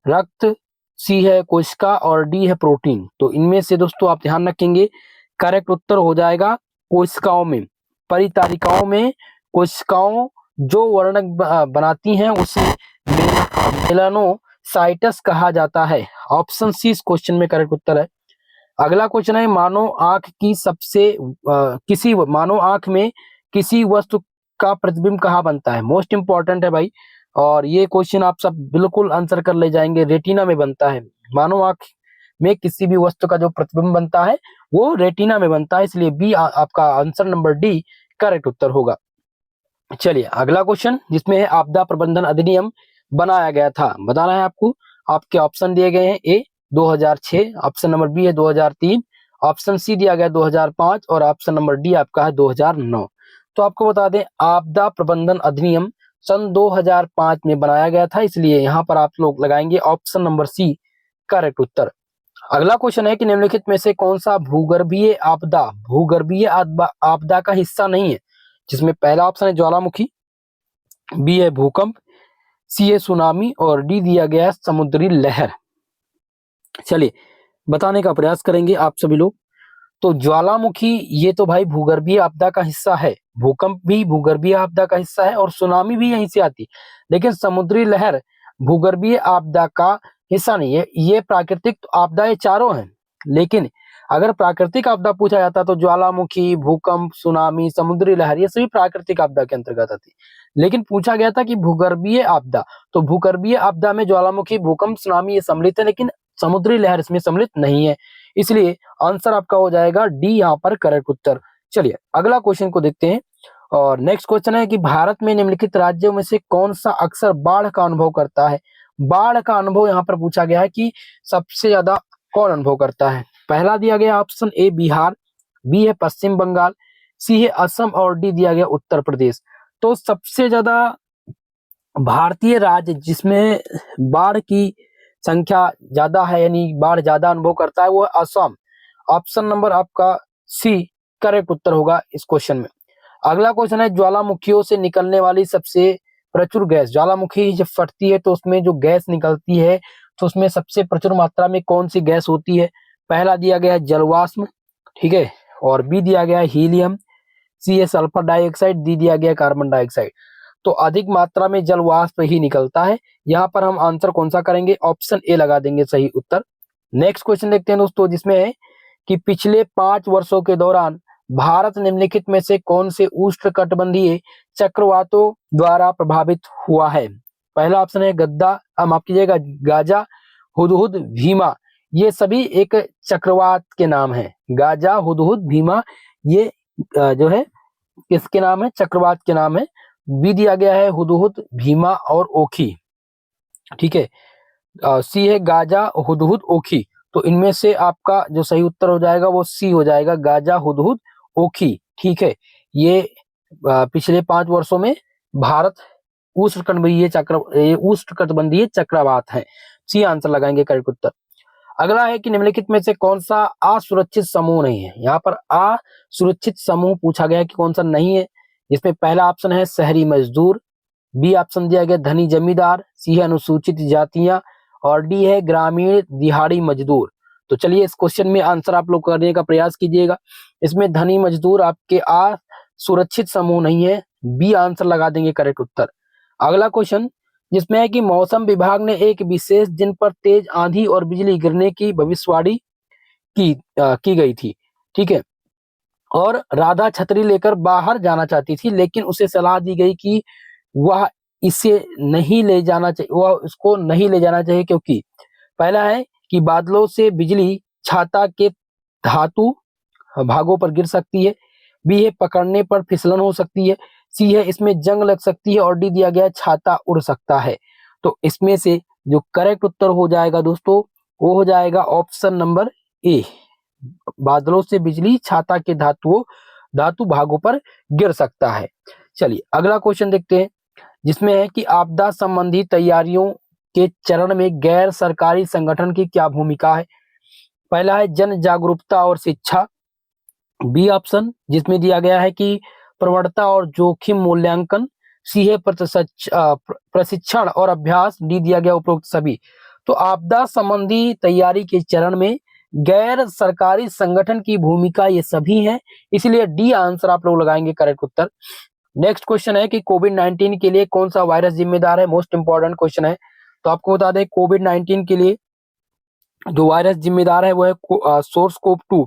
रक्त, सी है कोशिका, और डी है प्रोटीन। तो इनमें से दोस्तों आप ध्यान रखेंगे करेक्ट उत्तर हो जाएगा कोशिकाओं में। परितारिकाओं में कोशिकाओं जो वर्णक बनाती हैं उसे मेलानोसाइटस कहा जाता है, ऑप्शन सी इस क्वेश्चन में करेक्ट उत्तर है। अगला क्वेश्चन है मानव आंख में किसी वस्तु का प्रतिबिंब कहाँ बनता है। मोस्ट इंपॉर्टेंट है भाई, और ये क्वेश्चन आप सब बिल्कुल आंसर कर ले जाएंगे। रेटिना में बनता है, मानव आंख में किसी भी वस्तु का जो प्रतिबिंब बनता है वो रेटिना में बनता है, इसलिए बी आपका आंसर नंबर डी करेक्ट उत्तर होगा। चलिए अगला क्वेश्चन, जिसमें है आपदा प्रबंधन अधिनियम बनाया गया था, बताना है आपको। आपके ऑप्शन दिए गए हैं ए 2006, ऑप्शन नंबर बी है 2003, ऑप्शन सी दिया गया 2005, और ऑप्शन नंबर डी आपका है 2009। तो आपको बता दें आपदा प्रबंधन अधिनियम सन 2005 में बनाया गया था, इसलिए यहाँ पर आप लोग लगाएंगे ऑप्शन नंबर सी करेक्ट उत्तर। अगला क्वेश्चन है कि निम्नलिखित में से कौन सा भूगर्भीय आपदा का हिस्सा नहीं है, जिसमें पहला ऑप्शन है ज्वालामुखी, बी है भूकंप, सी है सुनामी और डी दिया गया है समुद्री लहर। चलिए बताने का प्रयास करेंगे आप सभी लोग। तो ज्वालामुखी ये तो भाई भूगर्भीय आपदा का हिस्सा है, भूकंप भी भूगर्भीय आपदा का हिस्सा है और सुनामी भी यहीं से आती है। लेकिन समुद्री लहर भूगर्भीय आपदा का हिस्सा नहीं है, ये प्राकृतिक आपदाएं चारों हैं। लेकिन अगर प्राकृतिक आपदा पूछा जाता तो ज्वालामुखी, भूकंप, सुनामी, समुद्री लहर ये सभी प्राकृतिक आपदा के अंतर्गत आती। लेकिन पूछा गया था कि भूगर्भीय आपदा, तो भूगर्भीय आपदा में ज्वालामुखी, भूकंप, सुनामी ये सम्मिलित है, लेकिन समुद्री लहर इसमें सम्मिलित नहीं है। इसलिए आंसर आपका हो जाएगा डी यहाँ पर करेक्ट उत्तर। चलिए अगला क्वेश्चन को देखते हैं। और नेक्स्ट क्वेश्चन है कि भारत में निम्नलिखित राज्यों में से कौन सा अक्सर बाढ़ का अनुभव करता है। बाढ़ का अनुभव यहाँ पर पूछा गया है कि सबसे ज्यादा कौन अनुभव करता है। पहला दिया गया ऑप्शन ए बिहार, बी है पश्चिम बंगाल, सी है असम और डी दिया गया उत्तर प्रदेश। तो सबसे ज्यादा भारतीय राज्य जिसमें बाढ़ की संख्या ज्यादा है यानी बाढ़ ज्यादा अनुभव करता है वो है असम। ऑप्शन नंबर आपका सी करेक्ट उत्तर होगा इस क्वेश्चन में। अगला क्वेश्चन है ज्वालामुखियों से निकलने वाली सबसे प्रचुर गैस। ज्वालामुखी जब फटती है तो उसमें जो गैस निकलती है तो उसमें सबसे प्रचुर मात्रा में कौन सी गैस होती है। पहला दिया गया है जलवाष्प, ठीक है, और बी दिया गया है हीलियम, सी है सल्फर डाइऑक्साइड, डी दिया गया कार्बन डाइऑक्साइड। तो अधिक मात्रा में जल वाष्प ही निकलता है। यहाँ पर हम आंसर कौन सा करेंगे, ऑप्शन ए लगा देंगे सही उत्तर। नेक्स्ट क्वेश्चन देखते हैं दोस्तों, जिसमें है कि पिछले 5 वर्षों के दौरान भारत निम्नलिखित में से कौन से उष्णकटिबंधीय चक्रवातों द्वारा प्रभावित हुआ है। पहला ऑप्शन है गद्दा, माफ कीजिएगा, गाजा, हुदहुद, भीमा। ये सभी एक चक्रवात के नाम है। गाजा, हुदहुद, भीमा ये जो है किसके नाम है, चक्रवात के नाम है। बी दिया गया है हुदहुद, भीमा और ओखी, ठीक है। सी है गाजा, हुदहुद, ओखी। तो इनमें से आपका जो सही उत्तर हो जाएगा वो सी हो जाएगा, गाजा, हुदहुद, ओखी, ठीक है। ये पिछले 5 वर्षों में भारत उष्णकटिबंधीय चक्रवात है। सी आंसर लगाएंगे करेक्ट उत्तर। अगला है कि निम्नलिखित में से कौन सा असुरक्षित समूह नहीं है। यहाँ पर असुरक्षित समूह पूछा गया कि कौन सा नहीं है, जिसमें पहला ऑप्शन है शहरी मजदूर, बी ऑप्शन दिया गया धनी जमींदार, सी है अनुसूचित जातियां और डी है ग्रामीण दिहाड़ी मजदूर। तो चलिए इस क्वेश्चन में आंसर आप लोग करने का प्रयास कीजिएगा। इसमें धनी मजदूर आपके असुरक्षित समूह नहीं है, बी आंसर लगा देंगे करेक्ट उत्तर। अगला क्वेश्चन जिसमें है कि मौसम विभाग ने एक विशेष दिन पर तेज आंधी और बिजली गिरने की भविष्यवाणी की गई थी, ठीक है। और राधा छतरी लेकर बाहर जाना चाहती थी, लेकिन उसे सलाह दी गई कि वह इसे नहीं ले जाना चाहिए, वह उसको नहीं ले जाना चाहिए, क्योंकि पहला है कि बादलों से बिजली छाता के धातु भागों पर गिर सकती है, बी है पकड़ने पर फिसलन हो सकती है, सी है इसमें जंग लग सकती है और डी दिया गया छाता उड़ सकता है। तो इसमें से जो करेक्ट उत्तर हो जाएगा दोस्तों वो हो जाएगा ऑप्शन नंबर ए, बादलों से बिजली छाता के धातु भागों पर गिर सकता है। चलिए अगला क्वेश्चन देखते हैं, जिसमें है कि आपदा संबंधी तैयारियों के चरण में गैर सरकारी संगठन की क्या भूमिका है। पहला है जन जागरूकता और शिक्षा, बी ऑप्शन जिसमें दिया गया है कि प्रवणता और जोखिम मूल्यांकन, सी है प्रशिक्षण और अभ्यास, डी दिया गया उपरोक्त सभी। तो आपदा संबंधी तैयारी के चरण में गैर सरकारी संगठन की भूमिका ये सभी है, इसलिए डी आंसर आप लोग लगाएंगे करेक्ट उत्तर। नेक्स्ट क्वेश्चन है कि कोविड-19 के लिए कौन सा वायरस जिम्मेदार है, मोस्ट इंपॉर्टेंट क्वेश्चन है। तो आपको बता दें कोविड-19 के लिए जो वायरस जिम्मेदार है वो है SARS-CoV-2,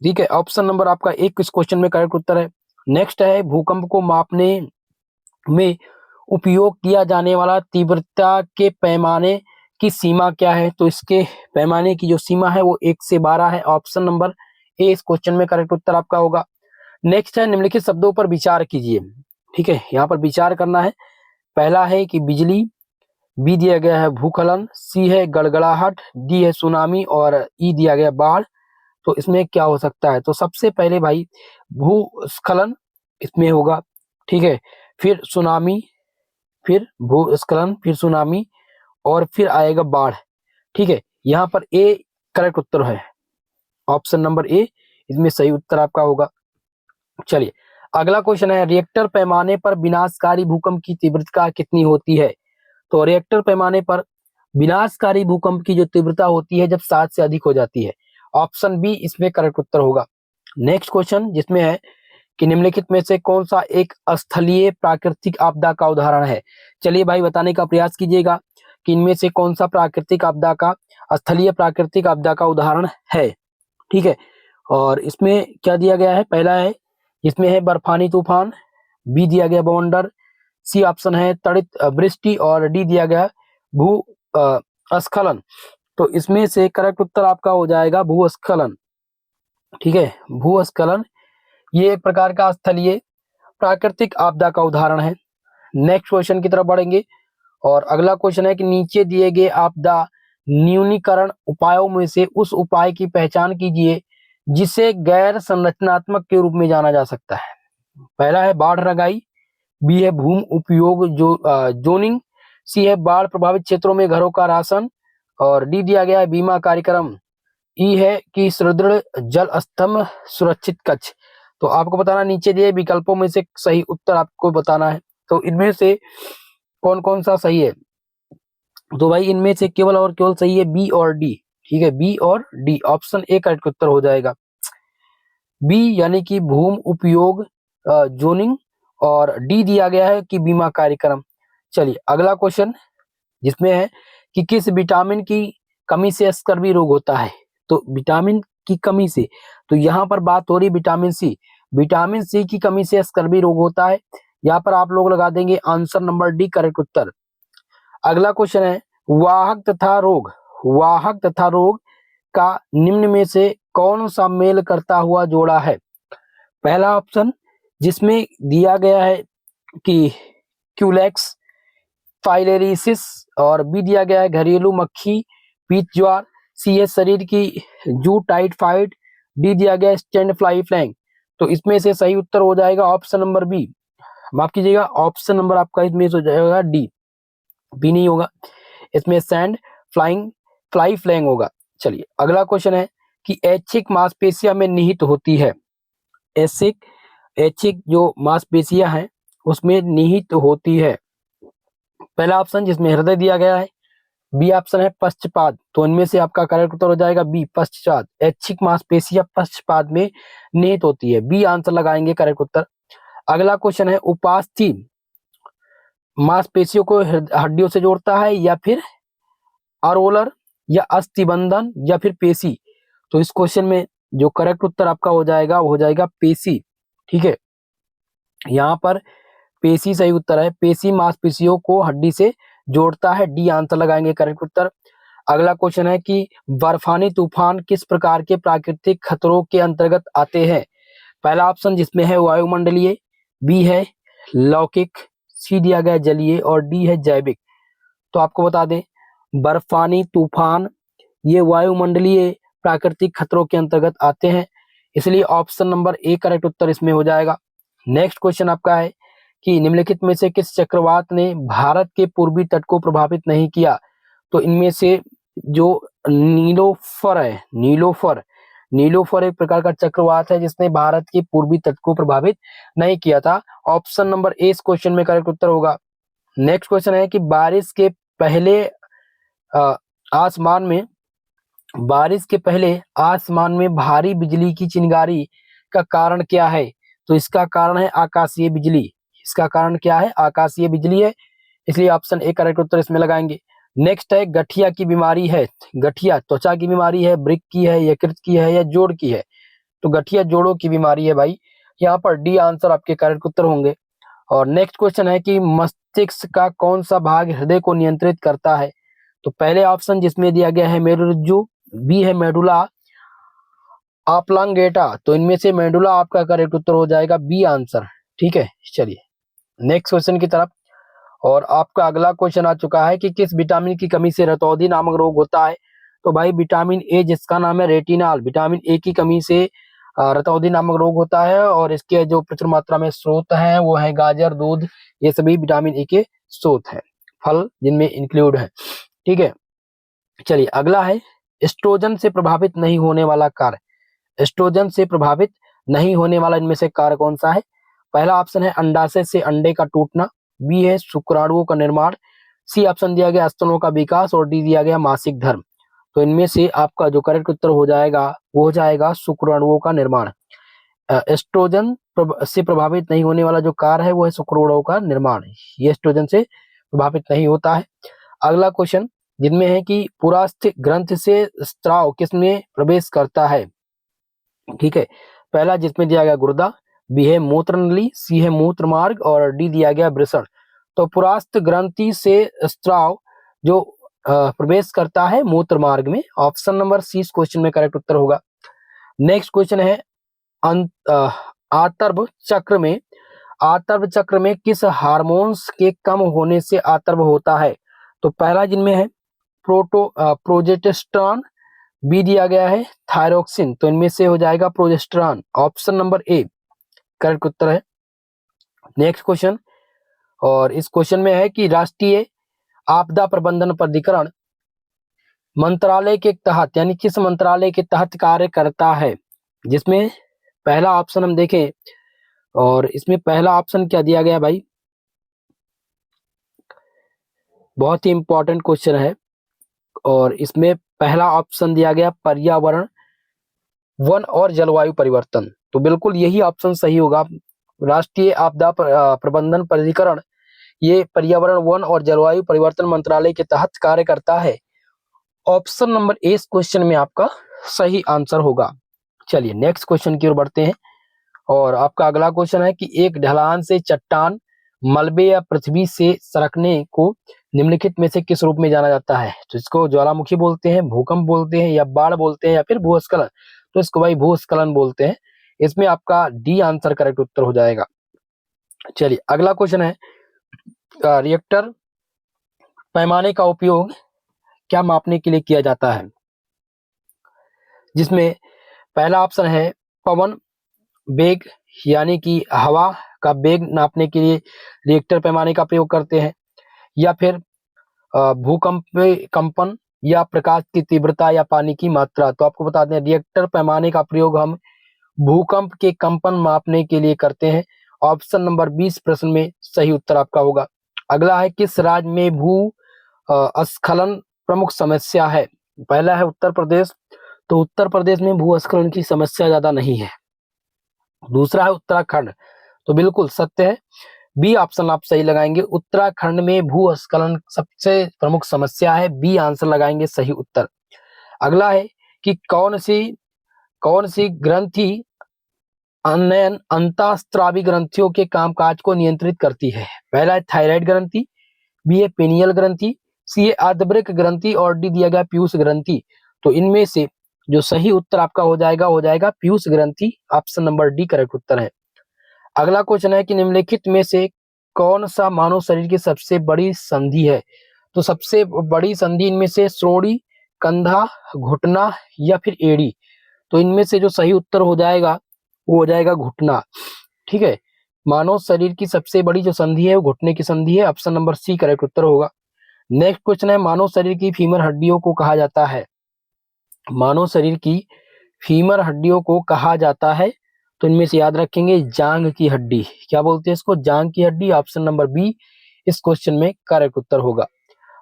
ठीक है। ऑप्शन नंबर आपका एक इस क्वेश्चन में करेक्ट उत्तर है। नेक्स्ट है भूकंप को मापने में उपयोग किया जाने वाला तीव्रता के पैमाने की सीमा क्या है। तो इसके पैमाने की जो सीमा है वो 1 से 12 है। ऑप्शन नंबर ए इस क्वेश्चन में करेक्ट उत्तर आपका होगा। नेक्स्ट है निम्नलिखित शब्दों पर विचार कीजिए, ठीक है, यहाँ पर विचार करना है। पहला है कि बिजली, बी दिया गया है भूस्खलन, सी है गड़गड़ाहट, डी है सुनामी और ई दिया गया बाढ़। तो इसमें क्या हो सकता है, तो सबसे पहले भाई भूस्खलन इसमें होगा, ठीक है, फिर सुनामी, फिर भूस्खलन, फिर सुनामी और फिर आएगा बाढ़, ठीक है। यहाँ पर ए करेक्ट उत्तर है, ऑप्शन नंबर ए इसमें सही उत्तर आपका होगा। चलिए अगला क्वेश्चन है रिएक्टर पैमाने पर विनाशकारी भूकंप की तीव्रता कितनी होती है। तो रिएक्टर पैमाने पर विनाशकारी भूकंप की जो तीव्रता होती है जब 7 से अधिक हो जाती है। ऑप्शन बी इसमें करेक्ट उत्तर होगा। नेक्स्ट क्वेश्चन जिसमें है कि निम्नलिखित में से कौन सा एक स्थलीय प्राकृतिक आपदा का उदाहरण है। चलिए भाई बताने का प्रयास कीजिएगा कि इनमें से कौन सा प्राकृतिक आपदा का स्थलीय प्राकृतिक आपदा का उदाहरण है। ठीक है, और इसमें क्या दिया गया है, पहला है इसमें है बर्फानी तूफान, बी दिया गया बवंडर, सी ऑप्शन है तड़ित वृष्टि और डी दिया गया भूस्खलन। तो इसमें से करेक्ट उत्तर आपका हो जाएगा भूस्खलन। ठीक है, भूस्खलन ये एक प्रकार का स्थलीय प्राकृतिक आपदा का उदाहरण है। नेक्स्ट क्वेश्चन की तरफ बढ़ेंगे और अगला क्वेश्चन है कि नीचे दिए गए आपदा न्यूनीकरण उपायों में से उस उपाय की पहचान कीजिए जिसे गैर संरचनात्मक के रूप में जाना जा सकता है। पहला है बाढ़ रंगाई, बी है भूमि उपयोग जोनिंग, सी है बाढ़ प्रभावित क्षेत्रों में घरों का राशन और डी दिया गया है बीमा कार्यक्रम, ई है कि सुदृढ़ जल स्तंभ सुरक्षित कक्ष। तो आपको बताना नीचे दिए विकल्पों में से सही उत्तर आपको बताना है। तो इनमें से कौन कौन सा सही है, तो भाई इनमें से केवल और केवल सही है बी और डी। ठीक है, बी और डी, ऑप्शन ए करेक्ट उत्तर हो जाएगा बी, यानी कि भूमि उपयोग जोनिंग, और डी दिया गया है कि बीमा कार्यक्रम। चलिए अगला क्वेश्चन जिसमें है कि किस विटामिन की कमी से स्कर्वी रोग होता है। तो विटामिन की कमी से, तो यहाँ पर बात हो रही विटामिन सी, विटामिन सी की कमी से स्कर्वी रोग होता है। यहाँ पर आप लोग लगा देंगे आंसर नंबर डी करेक्ट उत्तर। अगला क्वेश्चन है वाहक तथा रोग का निम्न में से कौन सा मेल करता हुआ जोड़ा है। पहला ऑप्शन जिसमें दिया गया है कि क्यूलेक्स फाइलेरिसिस, और बी दिया गया है घरेलू मक्खी पीत ज्वार, सी है शरीर की जू टाइफाइड, डी दिया गया स्टैंड फ्लाई फ्लैंग। तो इसमें से सही उत्तर हो जाएगा ऑप्शन नंबर बी, माफ कीजिएगा ऑप्शन नंबर आपका इसमें हो जाएगा डी, बी नहीं होगा, इसमें सैंड फ्लाई फ्लैंग होगा। चलिए अगला क्वेश्चन है कि ऐच्छिक मांसपेशियां में निहित होती है। ऐच्छिक जो मांसपेशियां हैं उसमें निहित होती है। पहला ऑप्शन जिसमें हृदय दिया गया है, बी ऑप्शन है पश्चपाद। तो इनमें से आपका करेक्ट उत्तर हो जाएगा बी पश्चात, ऐच्छिक मांसपेशियां पश्चपाद में निहित होती है, बी आंसर लगाएंगे करेक्ट उत्तर। अगला क्वेश्चन है उपास्थि मांसपेशियों को हड्डियों से जोड़ता है या फिर अरोलर या अस्थिबंधन या फिर पेशी। तो इस क्वेश्चन में जो करेक्ट उत्तर आपका हो जाएगा वो हो जाएगा पेशी। ठीक है, यहाँ पर पेशी सही उत्तर है, पेशी मांसपेशियों को हड्डी से जोड़ता है, डी आंसर लगाएंगे करेक्ट उत्तर। अगला क्वेश्चन है कि बर्फानी तूफान किस प्रकार के प्राकृतिक खतरों के अंतर्गत आते हैं। पहला ऑप्शन जिसमें है वायुमंडलीय, बी है लौकिक, सी दिया गया जलीय और डी है जैविक। तो आपको बता दें बर्फानी तूफान ये वायुमंडलीय प्राकृतिक खतरों के अंतर्गत आते हैं, इसलिए ऑप्शन नंबर ए करेक्ट उत्तर इसमें हो जाएगा। नेक्स्ट क्वेश्चन आपका है कि निम्नलिखित में से किस चक्रवात ने भारत के पूर्वी तट को प्रभावित नहीं किया। तो इनमें से जो नीलोफर है, नीलोफर एक प्रकार का चक्रवात है जिसने भारत के पूर्वी तट को प्रभावित नहीं किया था, ऑप्शन नंबर ए इस क्वेश्चन में करेक्ट उत्तर होगा। नेक्स्ट क्वेश्चन है कि बारिश के पहले आसमान में भारी बिजली की चिंगारी का कारण क्या है। तो इसका कारण है आकाशीय बिजली, इसका कारण क्या है आकाशीय बिजली है, इसलिए ऑप्शन ए करेक्ट उत्तर इसमें लगाएंगे। नेक्स्ट है गठिया की बीमारी है, गठिया त्वचा की बीमारी है, ब्रिक की है, यकृत की है या जोड़ की है। तो गठिया जोड़ों की बीमारी है भाई, यहाँ पर डी आंसर आपके करेक्ट उत्तर होंगे। और नेक्स्ट क्वेश्चन है कि मस्तिष्क का कौन सा भाग हृदय को नियंत्रित करता है। तो पहले ऑप्शन जिसमें दिया गया है मेरुरज्जु, बी है मेडुला ऑब्लांगेटा। तो इनमें से मेडुला आपका करेक्ट उत्तर हो जाएगा बी आंसर। ठीक है, चलिए नेक्स्ट क्वेश्चन की तरफ। और आपका अगला क्वेश्चन आ चुका है कि किस विटामिन की कमी से रतौंधी नामक रोग होता है। तो भाई विटामिन ए जिसका नाम है रेटिनॉल, विटामिन ए की कमी से रतौंधी नामक रोग होता है, और इसके जो प्रचुर मात्रा में स्रोत हैं वो है गाजर, दूध, ये सभी विटामिन ए के स्रोत हैं, फल जिनमें इंक्लूड है। ठीक है, चलिए अगला है एस्ट्रोजन से प्रभावित नहीं होने वाला कार्य। एस्ट्रोजन से प्रभावित नहीं होने वाला इनमें से कार्य कौन सा है। पहला ऑप्शन है अंडाशय से अंडे का टूटना, बी है शुक्राणुओं का निर्माण, सी ऑप्शन दिया गया स्तनों का विकास और डी दिया गया मासिक धर्म। तो इनमें से आपका जो करेक्ट उत्तर हो जाएगा वो हो जाएगा शुक्राणुओं का निर्माण। एस्ट्रोजन से प्रभावित नहीं होने वाला जो कार्य है वो है शुक्राणुओं का निर्माण। ये एस्ट्रोजन से प्रभावित नहीं होता है। अगला क्वेश्चन जिनमें है कि पुरास्थ ग्रंथ से स्त्राव किसमें प्रवेश करता है। ठीक है, पहला जिसमें दिया गया गुर्दा, बी है मूत्र नली, सी है मूत्र मार्ग और डी दिया गया वृषण। तो पुरास्थ ग्रंथि से स्त्राव जो प्रवेश करता है मूत्र मार्ग में। ऑप्शन नंबर सी इस क्वेश्चन में करेक्ट उत्तर होगा। नेक्स्ट क्वेश्चन है आतर्भ चक्र में किस हार्मोन्स के कम होने से आतर्भ होता है। तो पहला जिनमें है प्रोजेस्टेरॉन, बी दिया गया है थायरोक्सिन। तो इनमें से हो जाएगा progesterone. Option number A correct उत्तर है। नेक्स्ट क्वेश्चन, और इस क्वेश्चन में है कि राष्ट्रीय आपदा प्रबंधन प्राधिकरण मंत्रालय के तहत यानी किस मंत्रालय के तहत कार्य करता है। जिसमें पहला ऑप्शन हम देखें, और इसमें पहला ऑप्शन क्या दिया गया भाई, बहुत ही इंपॉर्टेंट क्वेश्चन है। और इसमें पहला ऑप्शन दिया गया पर्यावरण, वन और जलवायु परिवर्तन। तो बिल्कुल यही ऑप्शन सही होगा। राष्ट्रीय आपदा प्रबंधन प्राधिकरण ये पर्यावरण, वन और जलवायु परिवर्तन मंत्रालय के तहत कार्य करता है। ऑप्शन नंबर ए इस क्वेश्चन में आपका सही आंसर होगा। चलिए नेक्स्ट क्वेश्चन की ओर बढ़ते हैं। और आपका अगला क्वेश्चन है कि एक ढलान से चट्टान, मलबे या पृथ्वी से सरकने को निम्नलिखित में से किस रूप में जाना जाता है। तो इसको ज्वालामुखी बोलते हैं, भूकंप बोलते हैं, या बाढ़ बोलते हैं, या फिर भूस्खलन। तो इसको भाई भूस्खलन बोलते हैं। इसमें आपका डी आंसर करेक्ट उत्तर हो जाएगा। चलिए अगला क्वेश्चन है रिएक्टर पैमाने का उपयोग क्या मापने के लिए किया जाता है। जिसमें पहला ऑप्शन है पवन वेग, यानी कि हवा का वेग नापने के लिए रिएक्टर पैमाने का प्रयोग करते हैं, या फिर भूकंप कंपन, या प्रकाश की तीव्रता, या पानी की मात्रा। तो आपको बता दें रिएक्टर पैमाने का प्रयोग हम भूकंप के कंपन मापने के लिए करते हैं। ऑप्शन नंबर 20 प्रश्न में सही उत्तर आपका होगा। अगला है किस राज्य में भूस्खलन प्रमुख समस्या है। पहला है उत्तर प्रदेश। तो उत्तर प्रदेश में भूस्खलन की समस्या ज्यादा नहीं है। दूसरा है उत्तराखंड। तो बिल्कुल सत्य है, बी ऑप्शन आप सही लगाएंगे। उत्तराखंड में भूस्खलन सबसे प्रमुख समस्या है, बी आंसर लगाएंगे सही उत्तर। अगला है कि कौन सी ग्रंथि अंतःस्रावी ग्रंथियों के कामकाज को नियंत्रित करती है। पहला है थायराइड ग्रंथि, बी है पेनियल ग्रंथि, सी है आर्द्रवृक्क ग्रंथि और डी दिया गया पीयूष ग्रंथि। तो इनमें से जो सही उत्तर आपका हो जाएगा पीयूष ग्रंथि। ऑप्शन नंबर डी करेक्ट उत्तर है। अगला क्वेश्चन है कि निम्नलिखित में से कौन सा मानव शरीर की सबसे बड़ी संधि है। तो सबसे बड़ी संधि इनमें से श्रोणि, कंधा, घुटना या फिर एड़ी। तो इनमें से जो सही उत्तर हो जाएगा वो हो जाएगा घुटना। ठीक है, मानव शरीर की सबसे बड़ी जो संधि है वो घुटने की संधि है। ऑप्शन नंबर सी करेक्ट उत्तर होगा। नेक्स्ट क्वेश्चन है मानव शरीर की फीमर हड्डियों को कहा जाता है। मानव शरीर की फीमर हड्डियों को कहा जाता है। तो इनमें से याद रखेंगे जांघ की हड्डी। क्या बोलते हैं इसको, जांघ की हड्डी। ऑप्शन नंबर बी इस क्वेश्चन में करेक्ट उत्तर होगा।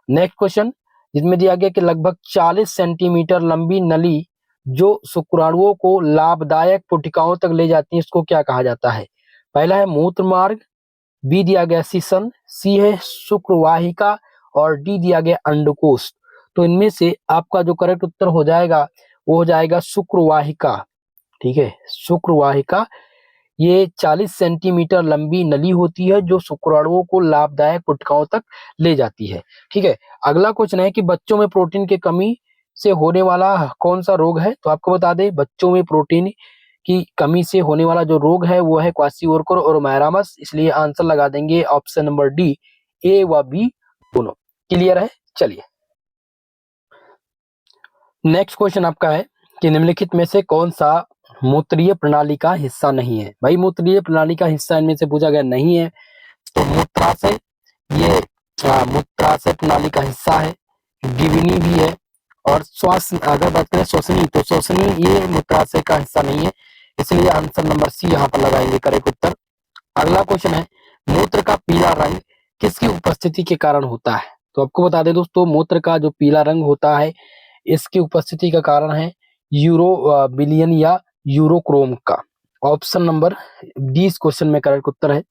नेक्स्ट क्वेश्चन जिसमें दिया गया कि लगभग 40 सेंटीमीटर लंबी नली जो शुक्राणुओं को लाभदायक पुटिकाओं तक ले जाती है इसको क्या कहा जाता है। पहला है मूत्र मार्ग, बी दिया गया सीसन, सी है शुक्रवाहिका और डी दिया गया अंडकोश। तो इनमें से आपका जो करेक्ट उत्तर हो जाएगा वो हो जाएगा शुक्रवाहिका। ठीक है, शुक्रवाहिका ये 40 सेंटीमीटर लंबी नली होती है जो शुक्राणुओं को लाभदायक पुटिकाओं तक ले जाती है। ठीक है, अगला क्वेश्चन है कि बच्चों में प्रोटीन की कमी से होने वाला कौन सा रोग है। तो आपको बता दें बच्चों में प्रोटीन की कमी से होने वाला जो रोग है वो है क्वाशीओरकर और मैरामस। इसलिए आंसर लगा देंगे ऑप्शन नंबर डी, ए व बी दोनों। क्लियर है। चलिए नेक्स्ट क्वेश्चन आपका है कि निम्नलिखित में से कौन सा मूत्रीय प्रणाली का हिस्सा नहीं है। भाई मूत्रीय प्रणाली का हिस्सा इनमें से पूछा गया नहीं है। तो मूत्राशय ये मूत्राशय प्रणाली का हिस्सा है, गिवनी भी है, और श्वास अगर बात करें श्वसनी तो श्वसनी ये मूत्राशय का हिस्सा नहीं है। इसलिए आंसर नंबर सी यहाँ पर लगाएंगे करेक्ट उत्तर। अगला क्वेश्चन है मूत्र का पीला रंग किसकी उपस्थिति के कारण होता है। तो आपको बता दें दोस्तों, मूत्र का जो पीला रंग होता है इसकी उपस्थिति का कारण है यूरोबिलियन या यूरोक्रोम का। ऑप्शन नंबर डी इस क्वेश्चन में करेक्ट उत्तर है।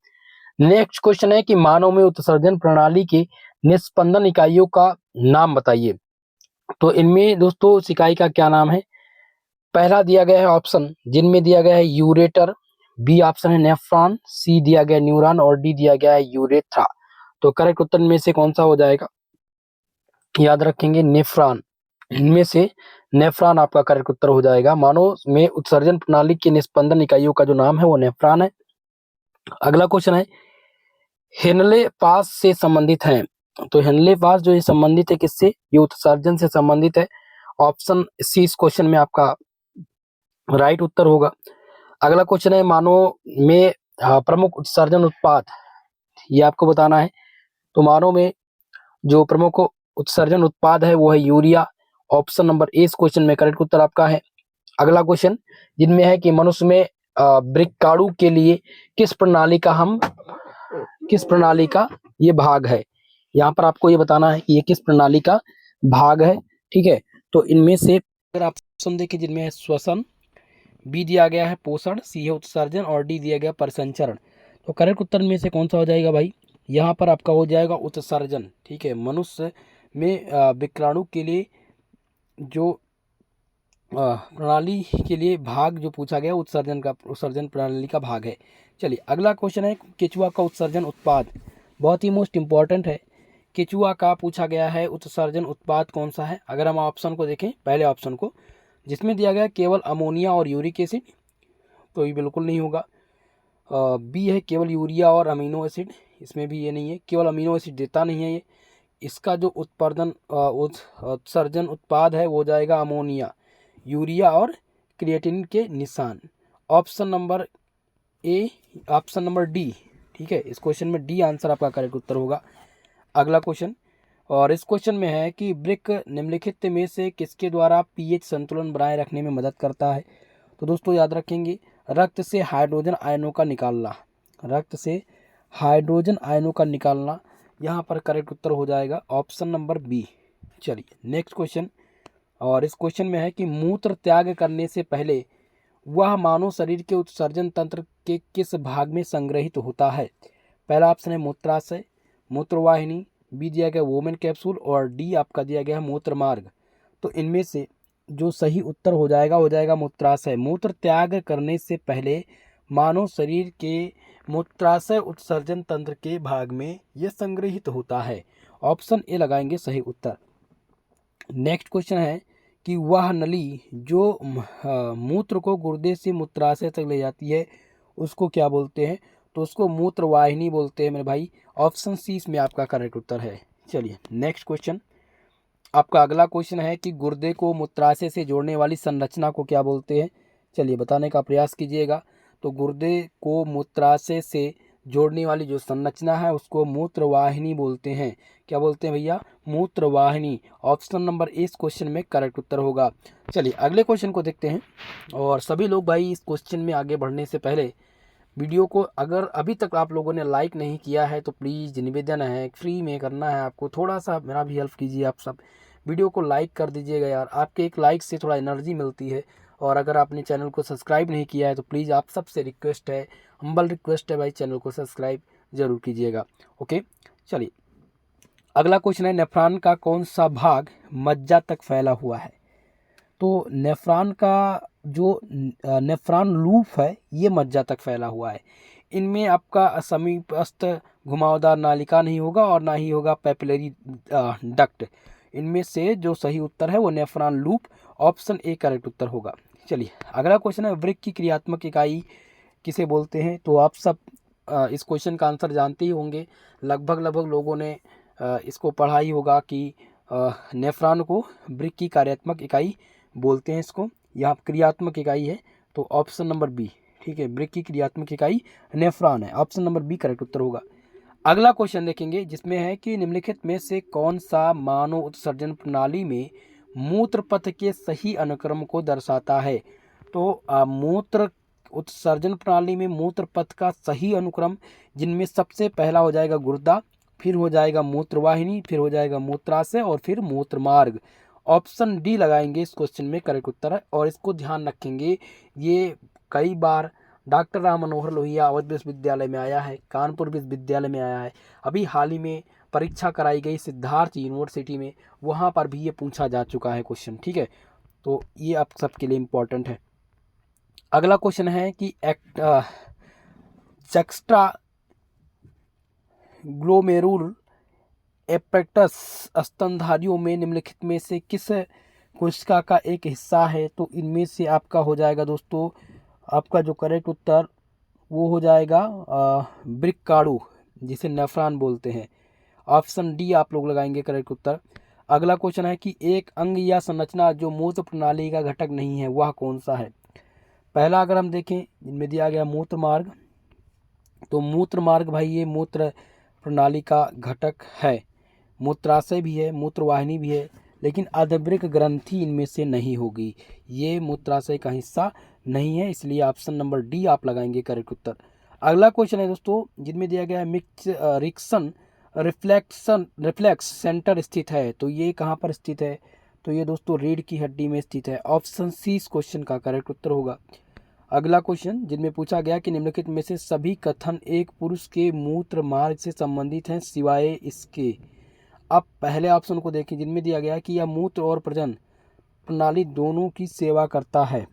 नेक्स्ट क्वेश्चन है कि मानव में उत्सर्जन प्रणाली के निस्पंदन इकाइयों का नाम बताइए। तो इनमें दोस्तों उस इकाई का क्या नाम है? पहला दिया गया है ऑप्शन, जिनमें दिया गया है यूरेटर, बी ऑप्शन है नेफ्रॉन, सी दिया गया न्यूरॉन और डी दिया गया है यूरेथ्रा। तो करेक्ट उत्तर में से कौन सा हो जाएगा? याद रखेंगे नेफ्रॉन। इनमें से नेफ्रॉन आपका करेक्ट उत्तर हो जाएगा। मानव में उत्सर्जन प्रणाली की निस्पंदन इकाइयों का जो नाम है वो नेफ्रॉन है। अगला क्वेश्चन है हेनले पास से संबंधित है। तो हेनले पास जो है संबंधित है किससे? ये उत्सर्जन से संबंधित है। ऑप्शन सी इस क्वेश्चन में आपका राइट उत्तर होगा। अगला क्वेश्चन है मानव में प्रमुख उत्सर्जन उत्पाद, ये आपको बताना है। तो मानव में जो प्रमुख उत्सर्जन उत्पाद है वो है यूरिया। ऑप्शन नंबर ए इस क्वेश्चन में करेक्ट उत्तर आपका है। अगला क्वेश्चन जिनमें है कि मनुष्य में वृक्काणु के लिए किस प्रणाली का ये भाग है। यहाँ पर आपको ये बताना है कि ये किस प्रणाली का भाग है। ठीक है, तो इनमें से अगर आप ऑप्शन देखें जिनमें है श्वसन, बी दिया गया है पोषण, सी है उत्सर्जन और डी दिया गया परिसंचरण। तो करेक्ट उत्तर में से कौन सा हो जाएगा भाई? यहाँ पर आपका हो जाएगा उत्सर्जन। ठीक है, मनुष्य में विक्राणु के लिए जो प्रणाली के लिए भाग जो पूछा गया उत्सर्जन प्रणाली का भाग है। चलिए अगला क्वेश्चन है केचुआ का उत्सर्जन उत्पाद, बहुत ही मोस्ट इंपॉर्टेंट है। केचुआ का पूछा गया है उत्सर्जन उत्पाद कौन सा है। अगर हम ऑप्शन को देखें, पहले ऑप्शन को जिसमें दिया गया केवल अमोनिया और यूरिक एसिड, तो ये बिल्कुल नहीं होगा। बी है केवल यूरिया और अमीनो एसिड, इसमें भी ये नहीं है, केवल अमीनो एसिड देता नहीं है ये। इसका जो उत्सर्जन उत्पाद है वो हो जाएगा अमोनिया, यूरिया और क्रिएटिनिन के निशान। ऑप्शन नंबर ए, ऑप्शन नंबर डी। ठीक है, इस क्वेश्चन में डी आंसर आपका करेक्ट उत्तर होगा। अगला क्वेश्चन, और इस क्वेश्चन में है कि वृक्क निम्नलिखित में से किसके द्वारा पीएच संतुलन बनाए रखने में मदद करता है। तो दोस्तों याद रखेंगे, रक्त से हाइड्रोजन आयनों का निकालना, रक्त से हाइड्रोजन आयनों का निकालना, यहाँ पर करेक्ट उत्तर हो जाएगा ऑप्शन नंबर बी। चलिए नेक्स्ट क्वेश्चन, और इस क्वेश्चन में है कि मूत्र त्याग करने से पहले वह मानव शरीर के उत्सर्जन तंत्र के किस भाग में संग्रहित होता है। पहला ऑप्शन है मूत्राशय, मूत्रवाहिनी, बी दिया गया वोमेन कैप्सूल और डी आपका दिया गया है मूत्र मार्ग। तो इनमें से जो सही उत्तर हो जाएगा मूत्राशय। मूत्र त्याग करने से पहले मानव शरीर के मूत्राशय उत्सर्जन तंत्र के भाग में यह संग्रहित होता है। ऑप्शन ए लगाएंगे सही उत्तर। नेक्स्ट क्वेश्चन है कि वह नली जो मूत्र को गुर्दे से मूत्राशय तक ले जाती है उसको क्या बोलते हैं। तो उसको मूत्रवाहिनी बोलते हैं मेरे भाई। ऑप्शन सी इसमें आपका करेक्ट उत्तर है। चलिए नेक्स्ट क्वेश्चन, आपका अगला क्वेश्चन है कि गुर्दे को मूत्राशय से जोड़ने वाली संरचना को क्या बोलते हैं। चलिए बताने का प्रयास कीजिएगा। तो गुर्दे को मूत्राशय से जोड़ने वाली जो संरचना है उसको मूत्रवाहिनी बोलते हैं। क्या बोलते हैं भैया? मूत्रवाहिनी। ऑप्शन नंबर ए इस क्वेश्चन में करेक्ट उत्तर होगा। चलिए अगले क्वेश्चन को देखते हैं। और सभी लोग भाई इस क्वेश्चन में आगे बढ़ने से पहले वीडियो को अगर अभी तक आप लोगों ने लाइक नहीं किया है तो प्लीज़ निवेदन है, फ्री में करना है आपको, थोड़ा सा मेरा भी हेल्प कीजिए। आप सब वीडियो को लाइक कर दीजिएगा यार, आपके एक लाइक से थोड़ा एनर्जी मिलती है। और अगर आपने चैनल को सब्सक्राइब नहीं किया है तो प्लीज़ आप सबसे रिक्वेस्ट है, हम्बल रिक्वेस्ट है भाई, चैनल को सब्सक्राइब जरूर कीजिएगा। ओके चलिए अगला क्वेश्चन है नेफ्रॉन का कौन सा भाग मज्जा तक फैला हुआ है। तो नेफ्रॉन का जो नेफ्रॉन लूप है ये मज्जा तक फैला हुआ है। इनमें आपका समीपस्थ घुमावदार नालिका नहीं होगा और ना ही होगा पैपिलरी डक्ट। इनमें से जो सही उत्तर है वो nephron loop, option A correct उत्तर होगा। चलिए अगला क्वेश्चन है वृक्क की क्रियात्मक इकाई किसे बोलते हैं। तो आप सब इस क्वेश्चन का आंसर जानते ही होंगे, लगभग लोगों ने इसको पढ़ा ही होगा कि नेफ्रॉन को वृक्क की कार्यात्मक इकाई बोलते हैं। इसको यहाँ क्रियात्मक इकाई है तो ऑप्शन नंबर बी। ठीक है, वृक्क की क्रियात्मक इकाई नेफ्रॉन है, ऑप्शन नंबर बी करेक्ट उत्तर होगा। अगला क्वेश्चन देखेंगे जिसमें है कि निम्नलिखित में से कौन सा मानव उत्सर्जन प्रणाली में मूत्र पथ के सही अनुक्रम को दर्शाता है। तो मूत्र उत्सर्जन प्रणाली में मूत्र पथ का सही अनुक्रम जिनमें सबसे पहला हो जाएगा गुर्दा, फिर हो जाएगा मूत्रवाहिनी, फिर हो जाएगा मूत्राशय और फिर मूत्रमार्ग। ऑप्शन डी लगाएंगे इस क्वेश्चन में करेक्ट उत्तर है। और इसको ध्यान रखेंगे, ये कई बार डॉक्टर राम मनोहर लोहिया अवध विश्वविद्यालय में आया है, कानपुर विश्वविद्यालय में आया है, अभी हाल ही में परीक्षा कराई गई सिद्धार्थ यूनिवर्सिटी में, वहाँ पर भी ये पूछा जा चुका है क्वेश्चन। ठीक है, तो ये आप सबके लिए इम्पोर्टेंट है। अगला क्वेश्चन है कि जक्स्ट्रा ग्लोमेरुलर एपेटस स्तनधारियों में निम्नलिखित में से किस कोशिका का एक हिस्सा है? तो इनमें से आपका हो जाएगा दोस्तों, आपका जो करेक्ट उत्तर वो हो जाएगा वृक्काणु, जिसे नेफ्रॉन बोलते हैं। ऑप्शन डी आप लोग लगाएंगे करेक्ट उत्तर। अगला क्वेश्चन है कि एक अंग या संरचना जो मूत्र प्रणाली का घटक नहीं है वह कौन सा है? पहला अगर हम देखें, इनमें दिया गया मूत्र मार्ग, तो मूत्र मार्ग भाई ये मूत्र प्रणाली का घटक है। मूत्राशय भी है, मूत्रवाहिनी भी है, लेकिन अधवृक्क ग्रंथि इनमें से नहीं होगी, ये मूत्राशय का हिस्सा नहीं है, इसलिए ऑप्शन नंबर डी आप लगाएंगे करेक्ट उत्तर। अगला क्वेश्चन है दोस्तों, जिनमें दिया गया है मिक्स रिफ्लेक्स सेंटर स्थित है, तो ये कहाँ पर स्थित है? तो ये दोस्तों रीढ़ की हड्डी में स्थित है। ऑप्शन सी इस क्वेश्चन का करेक्ट उत्तर होगा। अगला क्वेश्चन, जिनमें पूछा गया कि निम्नलिखित में से सभी कथन एक पुरुष के मूत्र मार्ग से संबंधित हैं सिवाय इसके। अब पहले ऑप्शन को देखें, जिनमें दिया गया है कि यह मूत्र और प्रजनन प्रणाली दोनों की सेवा करता है।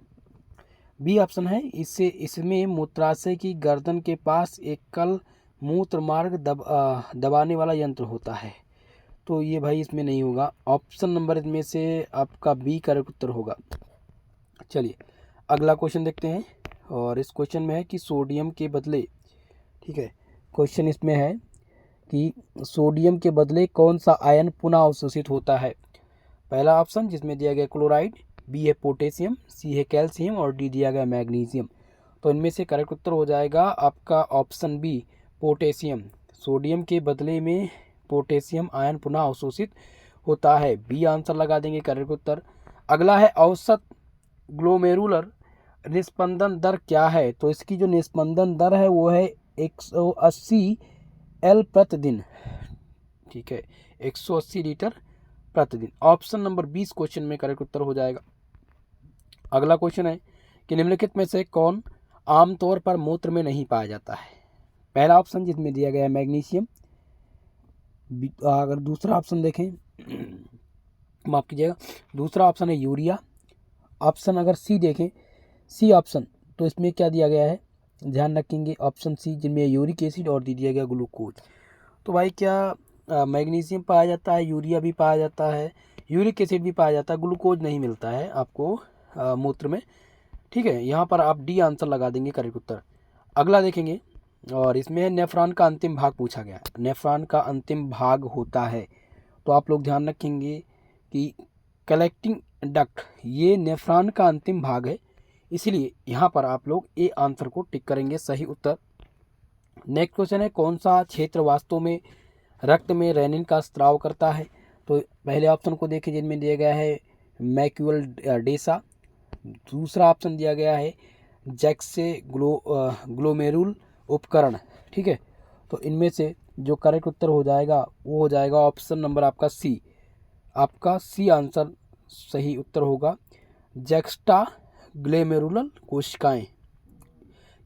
बी ऑप्शन है इसमें मूत्राशय की गर्दन के पास एकल मूत्र मार्ग दबाने वाला यंत्र होता है, तो ये भाई इसमें नहीं होगा। ऑप्शन नंबर इसमें से आपका बी करेक्ट उत्तर होगा। चलिए अगला क्वेश्चन देखते हैं, और इस क्वेश्चन में है कि सोडियम के बदले, ठीक है, क्वेश्चन इसमें है कि सोडियम के बदले कौन सा आयन पुनः अवशोषित होता है? पहला ऑप्शन जिसमें दिया गया क्लोराइड, बी है पोटेशियम, सी है कैल्शियम और डी दिया गया मैग्नीशियम। तो इनमें से करेक्ट उत्तर हो जाएगा आपका ऑप्शन बी पोटेशियम। सोडियम के बदले में पोटेशियम आयन पुनः अवशोषित होता है, बी आंसर लगा देंगे करेक्ट उत्तर। अगला है औसत ग्लोमेरुलर निस्पंदन दर क्या है? तो इसकी जो निस्पंदन दर है वो है 180 एल प्रतिदिन, ठीक है, 180 लीटर प्रतिदिन। ऑप्शन नंबर 20 क्वेश्चन में करेक्ट उत्तर हो जाएगा। अगला क्वेश्चन है कि निम्नलिखित में से कौन आमतौर पर मूत्र में नहीं पाया जाता है? पहला ऑप्शन जिसमें दिया गया है मैग्नीशियम, अगर दूसरा ऑप्शन देखें माफ कीजिएगा, दूसरा ऑप्शन है यूरिया। ऑप्शन अगर सी देखें, सी ऑप्शन, तो इसमें क्या दिया गया है, ध्यान रखेंगे ऑप्शन सी, जिनमें यूरिक एसिड और दिया गया ग्लूकोज। तो भाई क्या मैग्नीशियम पाया जाता है, यूरिया भी पाया जाता है, यूरिक एसिड भी पाया जाता है, ग्लूकोज नहीं मिलता है आपको मूत्र में, ठीक है, यहाँ पर आप डी आंसर लगा देंगे करेक्ट उत्तर। अगला देखेंगे, और इसमें नेफ्रॉन का अंतिम भाग पूछा गया है। नेफ्रॉन का अंतिम भाग होता है, तो आप लोग ध्यान रखेंगे कि कलेक्टिंग डक्ट ये नेफ्रॉन का अंतिम भाग है, इसलिए यहाँ पर आप लोग ए आंसर को टिक करेंगे सही उत्तर। नेक्स्ट क्वेश्चन है कौन सा क्षेत्र वास्तव में रक्त में रेनिन का स्त्राव करता है? तो पहले ऑप्शन को देखिए, जिनमें दिया गया है मैक्यूल डेसा, दूसरा ऑप्शन दिया गया है जैक्से ग्लोमेरुल उपकरण, ठीक है, तो इनमें से जो करेक्ट उत्तर हो जाएगा वो हो जाएगा ऑप्शन नंबर आपका सी, आपका सी आंसर सही उत्तर होगा। जैक्स्टा ग्लोमेरुलर कोशिकाएं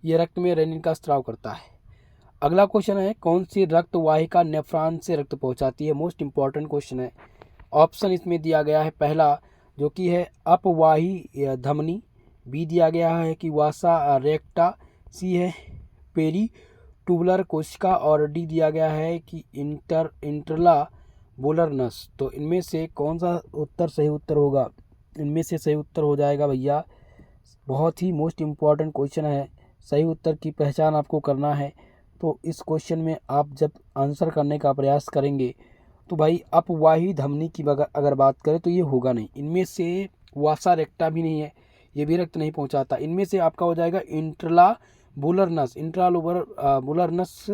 ये रक्त में रेनिन का स्त्राव करता है। अगला क्वेश्चन है कौन सी रक्त वाहिका नेफ्रॉन से रक्त पहुंचाती है? मोस्ट इंपॉर्टेंट क्वेश्चन है। ऑप्शन इसमें दिया गया है पहला जो कि है अपवाही धमनी, बी दिया गया है कि वासा रेक्टा, सी है पेरी ट्यूबुलर कोशिका और डी दिया गया है कि इंटरला बोलर नस। तो इनमें से कौन सा उत्तर सही उत्तर होगा? इनमें से सही उत्तर हो जाएगा भैया, बहुत ही मोस्ट इम्पॉर्टेंट क्वेश्चन है, सही उत्तर की पहचान आपको करना है। तो इस क्वेश्चन में आप जब आंसर करने का प्रयास करेंगे तो भाई अपवाही धमनी की अगर बात करें तो ये होगा नहीं, इनमें से वासा रेक्टा भी नहीं है, ये भी रक्त नहीं पहुंचाता। इनमें से आपका हो जाएगा इंट्रला बुलर नस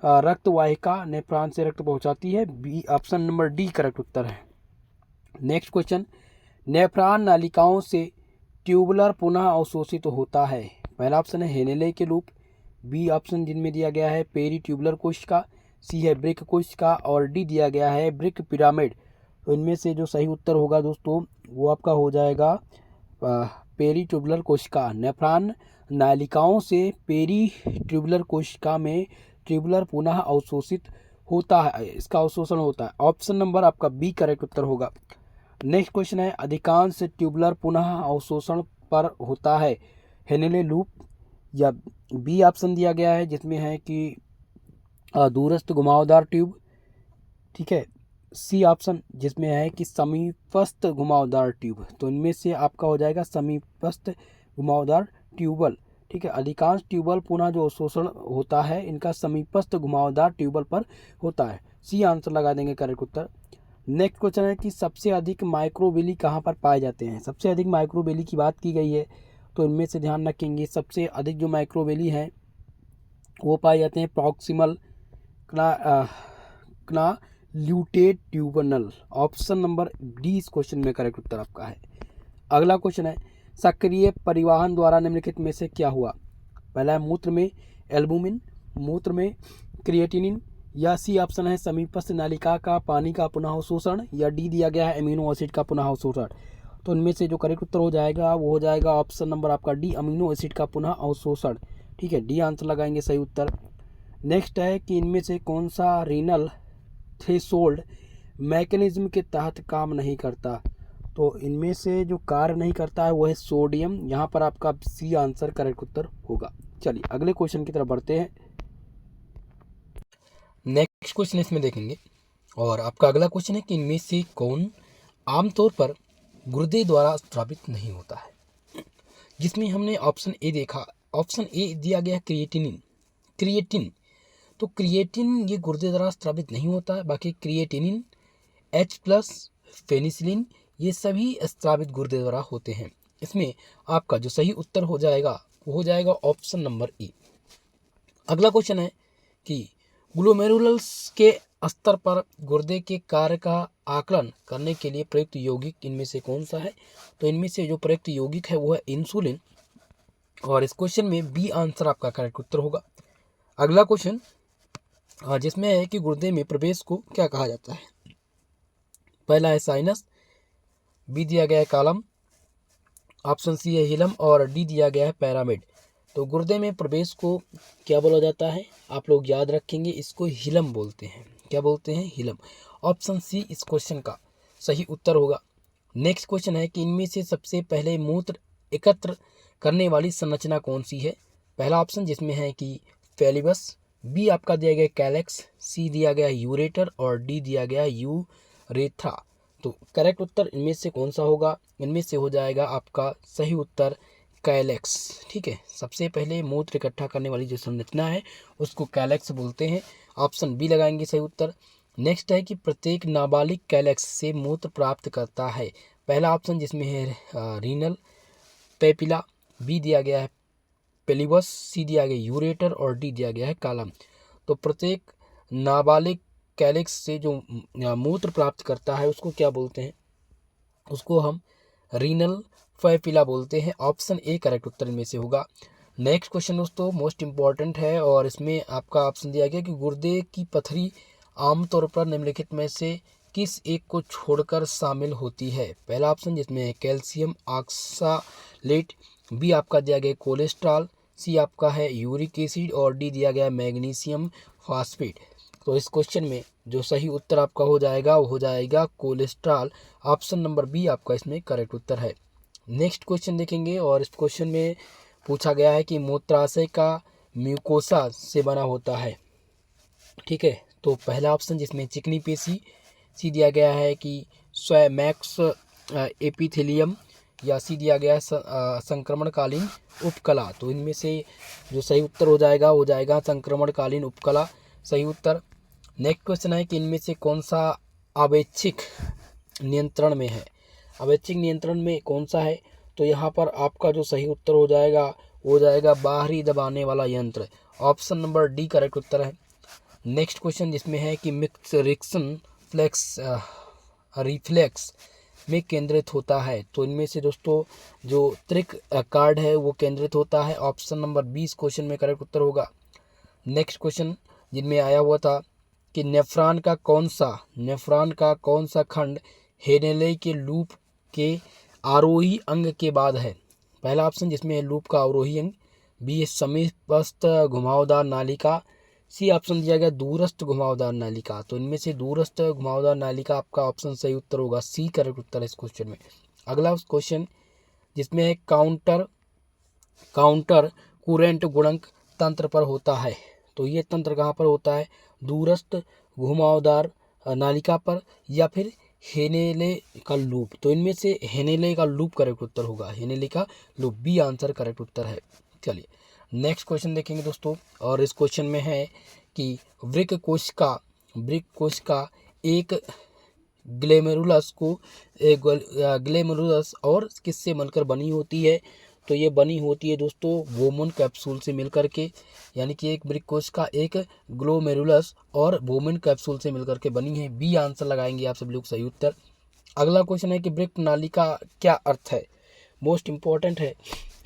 रक्त वाहिका नेफ्रॉन से रक्त पहुंचाती है, B option number D correct उत्तर है। नेक्स्ट क्वेश्चन, नेफ्रॉन नालिकाओं से ट्यूबुलर पुनः अवशोषित होता है? पहला ऑप्शन है हेनेले के लूप, बी ऑप्शन जिनमें दिया गया है पेरी ट्यूबुलर कोशिका, सी है ब्रिक कोशिका और डी दिया गया है ब्रिक पिरामिड। तो इनमें से जो सही उत्तर होगा दोस्तों वो आपका हो जाएगा पेरीट्यूबुलर कोशिका। नेफ्रॉन नालिकाओं से पेरीट्यूबुलर कोशिका में ट्यूबुलर पुनः अवशोषित होता है, इसका अवशोषण होता है। ऑप्शन नंबर आपका बी करेक्ट उत्तर होगा। नेक्स्ट क्वेश्चन है अधिकांश ट्यूबुलर पुनः अवशोषण पर होता है हेनेले लूप, या बी ऑप्शन दिया गया है जिसमें है कि दूरस्थ घुमावदार ट्यूब, ठीक है। सी ऑप्शन जिसमें है कि समीपस्थ घुमावदार ट्यूब। तो इनमें से आपका हो जाएगा समीपस्थ घुमावदार ट्यूबल, ठीक है। अधिकांश ट्यूबल पुनः जो अवशोषण होता है इनका समीपस्थ घुमावदार ट्यूबल पर होता है। सी आंसर लगा देंगे करेक्ट उत्तर। नेक्स्ट क्वेश्चन है कि सबसे अधिक माइक्रोवेली कहाँ पर पाए जाते हैं। सबसे अधिक माइक्रोवेली की बात की गई है तो इनमें से ध्यान रखेंगे सबसे अधिक जो माइक्रोवेली हैं वो पाए जाते हैं प्रॉक्सिमल ल्यूटेड ट्यूबनल। ऑप्शन नंबर डी इस क्वेश्चन में करेक्ट उत्तर आपका है। अगला क्वेश्चन है सक्रिय परिवहन द्वारा निम्नलिखित में से क्या हुआ। पहला है मूत्र में एल्बुमिन, मूत्र में क्रिएटिनिन, या सी ऑप्शन है समीपस्थ नालिका का पानी का पुनः अवशोषण, या डी दिया गया है अमीनो एसिड का पुनः अवशोषण। तो इनमें से जो करेक्ट उत्तर हो जाएगा वो हो जाएगा ऑप्शन नंबर आपका डी अमीनो एसिड का पुनः अवशोषण, ठीक है। डी आंसर लगाएंगे सही उत्तर। नेक्स्ट है कि इनमें से कौन सा रीनल थ्रेशोल्ड मैकेनिज्म के तहत काम नहीं करता। तो इनमें से जो कार्य नहीं करता है वो है सोडियम, यहाँ पर आपका सी आंसर करेक्ट उत्तर होगा। चलिए अगले क्वेश्चन की तरफ बढ़ते हैं। नेक्स्ट क्वेश्चन इसमें देखेंगे और आपका अगला क्वेश्चन है कि इनमें से कौन आमतौर पर गुर्दे द्वारा स्रावित नहीं होता है। जिसमें हमने ऑप्शन ए देखा, ऑप्शन ए दिया गया क्रिएटिन। तो क्रिएटिन ये गुर्दे द्वारा स्रावित नहीं होता है, बाकी क्रिएटिनिन, H+, फेनिसिलिन ये सभी स्रावित गुर्दे द्वारा होते हैं। इसमें आपका जो सही उत्तर हो जाएगा वो हो जाएगा ऑप्शन नंबर ए। अगला क्वेश्चन है कि ग्लोमेरुलस के स्तर पर गुर्दे के कार्य का आकलन करने के लिए प्रयुक्त यौगिक इनमें से कौन सा है। तो इनमें से जो प्रयुक्त यौगिक है वो है इंसुलिन, और इस क्वेश्चन में बी आंसर आपका करेक्ट उत्तर होगा। अगला क्वेश्चन जिसमें है कि गुर्दे में प्रवेश को क्या कहा जाता है। पहला है साइनस, बी दिया गया है कॉलम, ऑप्शन सी है हिलम, और डी दिया गया है पैरामिड। तो गुर्दे में प्रवेश को क्या बोला जाता है, आप लोग याद रखेंगे, इसको हिलम बोलते हैं। क्या बोलते हैं, हिलम। ऑप्शन सी इस क्वेश्चन का सही उत्तर होगा। नेक्स्ट क्वेश्चन है कि इनमें से सबसे पहले मूत्र एकत्र करने वाली संरचना कौन सी है। पहला ऑप्शन जिसमें है कि फेलिबस, बी आपका दिया गया कैलेक्स, सी दिया गया यूरेटर, और डी दिया गया यूरेथ्रा। तो करेक्ट उत्तर इनमें से कौन सा होगा, इनमें से हो जाएगा आपका सही उत्तर कैलेक्स, ठीक है। सबसे पहले मूत्र इकट्ठा करने वाली जो संरचना है उसको कैलेक्स बोलते हैं। ऑप्शन बी लगाएंगे सही उत्तर। नेक्स्ट है कि प्रत्येक नाबालिग कैलेक्स से मूत्र प्राप्त करता है। पहला ऑप्शन जिसमें है रीनल पेपिला, बी दिया गया है पेलिबस, सी दिया गया यूरेटर, और डी दिया गया है कॉलम। तो प्रत्येक नाबालिग कैलेक्स से जो मूत्र प्राप्त करता है उसको क्या बोलते हैं, उसको हम रीनल पेपिला बोलते हैं। ऑप्शन ए करेक्ट उत्तर इनमें से होगा। नेक्स्ट क्वेश्चन दोस्तों मोस्ट इंपॉर्टेंट है, और इसमें आपका ऑप्शन दिया गया कि गुर्दे की पथरी आमतौर पर निम्नलिखित में से किस एक को छोड़कर शामिल होती है। पहला ऑप्शन जिसमें है कैल्शियम ऑक्सालेट, बी आपका दिया गया कोलेस्ट्रॉल, सी आपका है यूरिक एसिड, और डी दिया गया मैग्नीशियम फॉस्फेट। तो इस क्वेश्चन में जो सही उत्तर आपका हो जाएगा वो हो जाएगा कोलेस्ट्रॉल। ऑप्शन नंबर बी आपका इसमें करेक्ट उत्तर है। नेक्स्ट क्वेश्चन देखेंगे, और इस क्वेश्चन में पूछा गया है कि मूत्राशय का म्यूकोसा से बना होता है, ठीक है। तो पहला ऑप्शन जिसमें चिकनी पेशी, सी दिया गया है कि स्वैमैक्स एपिथेलियम, या सी दिया गया है संक्रमणकालीन उपकला। तो इनमें से जो सही उत्तर हो जाएगा संक्रमणकालीन उपकला, सही उत्तर। नेक्स्ट क्वेश्चन है कि इनमें से कौन सा आवेक्षिक नियंत्रण में है। आवेक्षिक नियंत्रण में कौन सा है, तो यहाँ पर आपका जो सही उत्तर हो जाएगा बाहरी दबाने वाला यंत्र। ऑप्शन नंबर डी करेक्ट उत्तर है। नेक्स्ट क्वेश्चन जिसमें है कि मिक्सरिक्शन रिफ्लेक्स में केंद्रित होता है। तो इनमें से दोस्तों जो त्रिक कार्ड है वो केंद्रित होता है। ऑप्शन नंबर 20 क्वेश्चन में करेक्ट उत्तर होगा। नेक्स्ट क्वेश्चन जिनमें आया हुआ था कि नेफ्रॉन का कौन सा खंड हेनेले के लूप के आरोही अंग के बाद है। पहला ऑप्शन जिसमें है लूप का अवरोही अंग, बी है समीपस्थ घुमावदार नालिका, सी ऑप्शन दिया गया दूरस्थ घुमावदार नालिका। तो इनमें से दूरस्थ घुमावदार नालिका आपका ऑप्शन सही उत्तर होगा, सी करेक्ट उत्तर है इस क्वेश्चन में। अगला क्वेश्चन जिसमें है काउंटर कुरेंट गुणक तंत्र पर होता है। तो ये तंत्र कहाँ पर होता है, दूरस्थ घुमावदार नालिका पर या फिर हेनेले का लूप। तो इनमें से हेनेले का लूप करेक्ट उत्तर होगा, हेनेले का लूप, बी आंसर करेक्ट उत्तर है। चलिए नेक्स्ट क्वेश्चन देखेंगे दोस्तों, और इस क्वेश्चन में है कि वृक्क कोशिका एक ग्लेमेरुलस और किससे मिलकर बनी होती है। तो ये बनी होती है दोस्तों वोमन कैप्सूल से मिलकर के, यानी कि एक वृक्क कोशिका एक ग्लोमेरुलस और वोमन कैप्सूल से मिलकर के बनी है, बी आंसर लगाएंगे आप सब लोग सही उत्तर। अगला क्वेश्चन है कि वृक्क प्रणाली का क्या अर्थ है, मोस्ट इंपॉर्टेंट है।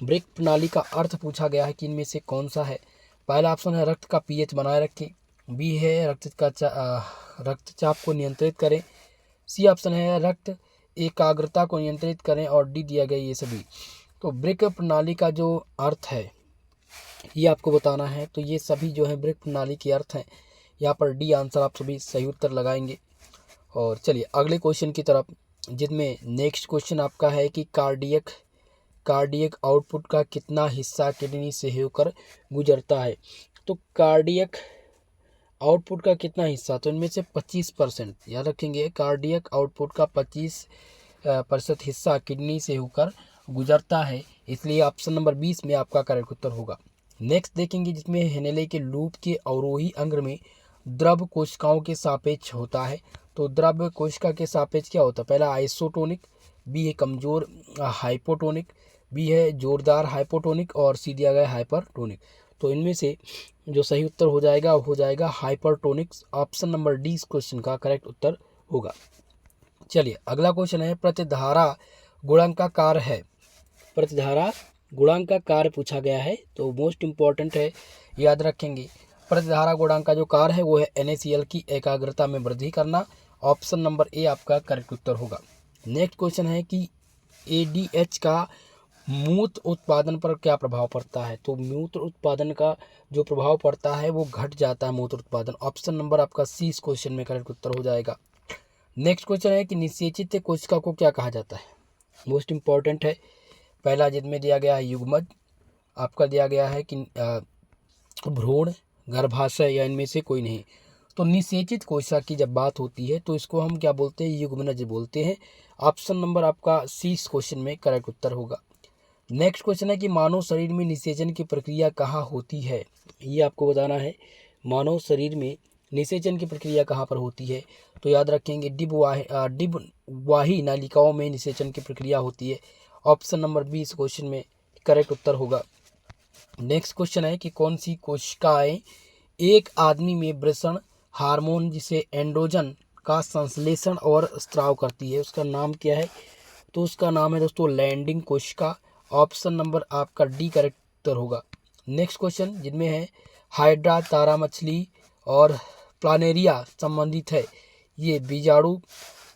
वृक्क प्रणाली का अर्थ पूछा गया है कि इनमें से कौन सा है। पहला ऑप्शन है रक्त का पीएच बनाए रखें, बी है रक्तचाप को नियंत्रित करें, सी ऑप्शन है रक्त एकाग्रता को नियंत्रित करें, और डी दिया गया ये सभी। तो वृक्क प्रणाली का जो अर्थ है ये आपको बताना है। तो ये सभी जो है वृक्क प्रणाली के अर्थ हैं, यहाँ पर डी आंसर आप सभी सही उत्तर लगाएंगे। और चलिए अगले क्वेश्चन की तरफ, जिसमें नेक्स्ट क्वेश्चन आपका है कि कार्डियक आउटपुट का कितना हिस्सा किडनी से होकर गुजरता है। तो कार्डियक आउटपुट का कितना हिस्सा, तो इनमें से 25% याद रखेंगे, कार्डियक आउटपुट का 25% हिस्सा किडनी से होकर गुजरता है, इसलिए ऑप्शन नंबर 20 में आपका करेक्ट उत्तर होगा। नेक्स्ट देखेंगे जिसमें हेनेले के लूप के अवरोही अंग में द्रव कोशिकाओं के सापेक्ष होता है। तो द्रव कोशिका के सापेक्ष क्या होता है, पहला आइसोटोनिक, बी है कमजोर हाइपोटोनिक, बी है जोरदार हाइपोटोनिक, और सी दिया गया हाइपरटोनिक। तो इनमें से जो सही उत्तर हो जाएगा हाइपरटोनिक, ऑप्शन नंबर डी इस क्वेश्चन का करेक्ट उत्तर होगा। चलिए अगला क्वेश्चन है प्रतिधारा गुणांक का कार्य है, प्रतिधारा गुणांक का कार्य पूछा गया है। तो मोस्ट इंपॉर्टेंट है, याद रखेंगे, प्रतिधारा गुणांक का जो कार्य है वो है NaCl की एकाग्रता में वृद्धि करना, ऑप्शन नंबर ए आपका करेक्ट उत्तर होगा। नेक्स्ट क्वेश्चन है कि ADH का मूत्र उत्पादन पर क्या प्रभाव पड़ता है। तो मूत्र उत्पादन का जो प्रभाव पड़ता है वो घट जाता है मूत्र उत्पादन, ऑप्शन नंबर आपका सी इस क्वेश्चन में करेक्ट उत्तर हो जाएगा। नेक्स्ट क्वेश्चन है कि निषेचित कोशिका को क्या कहा जाता है, मोस्ट इंपॉर्टेंट है। पहला जिसमें दिया गया है युग्मज, आपका दिया गया है कि भ्रूण, गर्भाशय या इनमें से कोई नहीं। तो निषेचित कोशिका की जब बात होती है तो इसको हम क्या बोलते हैं, युग्मनज बोलते हैं, ऑप्शन नंबर आपका सी इस क्वेश्चन में करेक्ट उत्तर होगा। नेक्स्ट क्वेश्चन है कि मानव शरीर में निषेचन की प्रक्रिया कहाँ होती है, ये आपको बताना है, मानव शरीर में निषेचन की प्रक्रिया कहाँ पर होती है। तो याद रखेंगे डिंबवाही नालिकाओं में निषेचन की प्रक्रिया होती है, ऑप्शन नंबर बी इस क्वेश्चन में करेक्ट उत्तर होगा। नेक्स्ट क्वेश्चन है कि कौन सी कोशिकाएं एक आदमी में वृषण हार्मोन जिसे एंड्रोजन का संश्लेषण और स्त्राव करती है, उसका नाम क्या है। तो उसका नाम है दोस्तों लैंडिंग कोशिका, ऑप्शन नंबर आपका डी करेक्ट उत्तर होगा। नेक्स्ट क्वेश्चन जिनमें है हाइड्रा, तारा मछली और प्लानेरिया संबंधित है, ये बीजाणु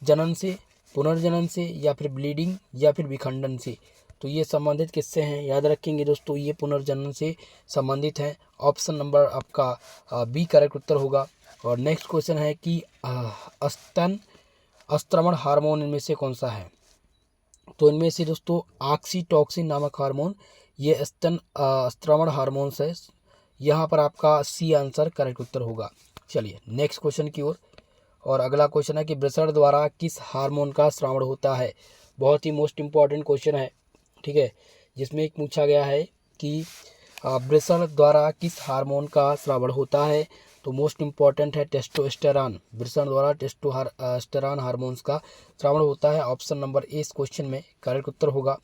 जनन से, पुनर्जनन से, या फिर ब्लीडिंग, या फिर विखंडन से। तो ये संबंधित किससे हैं, याद रखेंगे दोस्तों, ये पुनर्जनन से संबंधित हैं, ऑप्शन नंबर आपका बी करेक्ट उत्तर होगा। और नेक्स्ट क्वेश्चन है कि स्तन अस्तरण हार्मोन इनमें से कौन सा है। तो इनमें से दोस्तों ऑक्सीटोसिन नामक हार्मोन ये स्तन अस्तरण हार्मोन है, यहाँ पर आपका सी आंसर करेक्ट उत्तर होगा। चलिए नेक्स्ट क्वेश्चन की ओर, और अगला क्वेश्चन है कि वृषण द्वारा किस हार्मोन का स्रावण होता है। बहुत ही मोस्ट इंपॉर्टेंट क्वेश्चन है, ठीक है, जिसमें एक पूछा गया है कि वृषण द्वारा किस हार्मोन का स्रावण होता है। तो मोस्ट इंपॉर्टेंट है टेस्टोस्टेरॉन, वृषण द्वारा टेस्टोस्टेरॉन हार्मोन्स का स्रावण होता है, ऑप्शन नंबर ए इस क्वेश्चन में करेक्ट उत्तर होगा।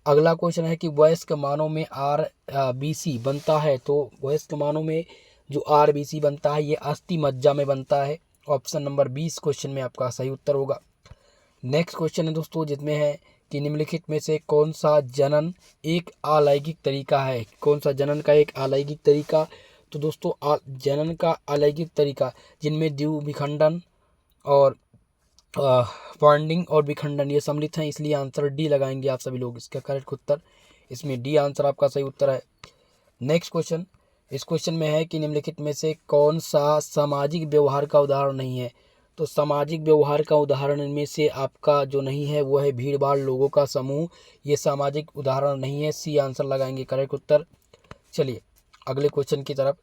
अगला क्वेश्चन है कि वयस्क मानव में RBC बनता है। तो वयस्क मानव में जो RBC बनता है ये अस्थि मज्जा में बनता है, ऑप्शन नंबर 20 क्वेश्चन में आपका सही उत्तर होगा। नेक्स्ट क्वेश्चन है दोस्तों जिसमें है कि निम्नलिखित में से कौन सा जनन एक अलैंगिक तरीका है, कौन सा जनन का एक अलैंगिक तरीका। तो दोस्तों जनन का अलैंगिक तरीका, जिनमें द्विव विखंडन और बॉन्डिंग और विखंडन ये सम्मिलित हैं, इसलिए आंसर डी लगाएंगे आप सभी लोग। इसका करेक्ट उत्तर इसमें डी आंसर आपका सही उत्तर है। नेक्स्ट क्वेश्चन, इस क्वेश्चन में है कि निम्नलिखित में से कौन सा सामाजिक व्यवहार का उदाहरण नहीं है। तो सामाजिक व्यवहार का उदाहरण इनमें से आपका जो नहीं है वो है भीड़ भाड़ लोगों का समूह, ये सामाजिक उदाहरण नहीं है। सी आंसर लगाएंगे करेक्ट उत्तर। चलिए अगले क्वेश्चन की तरफ।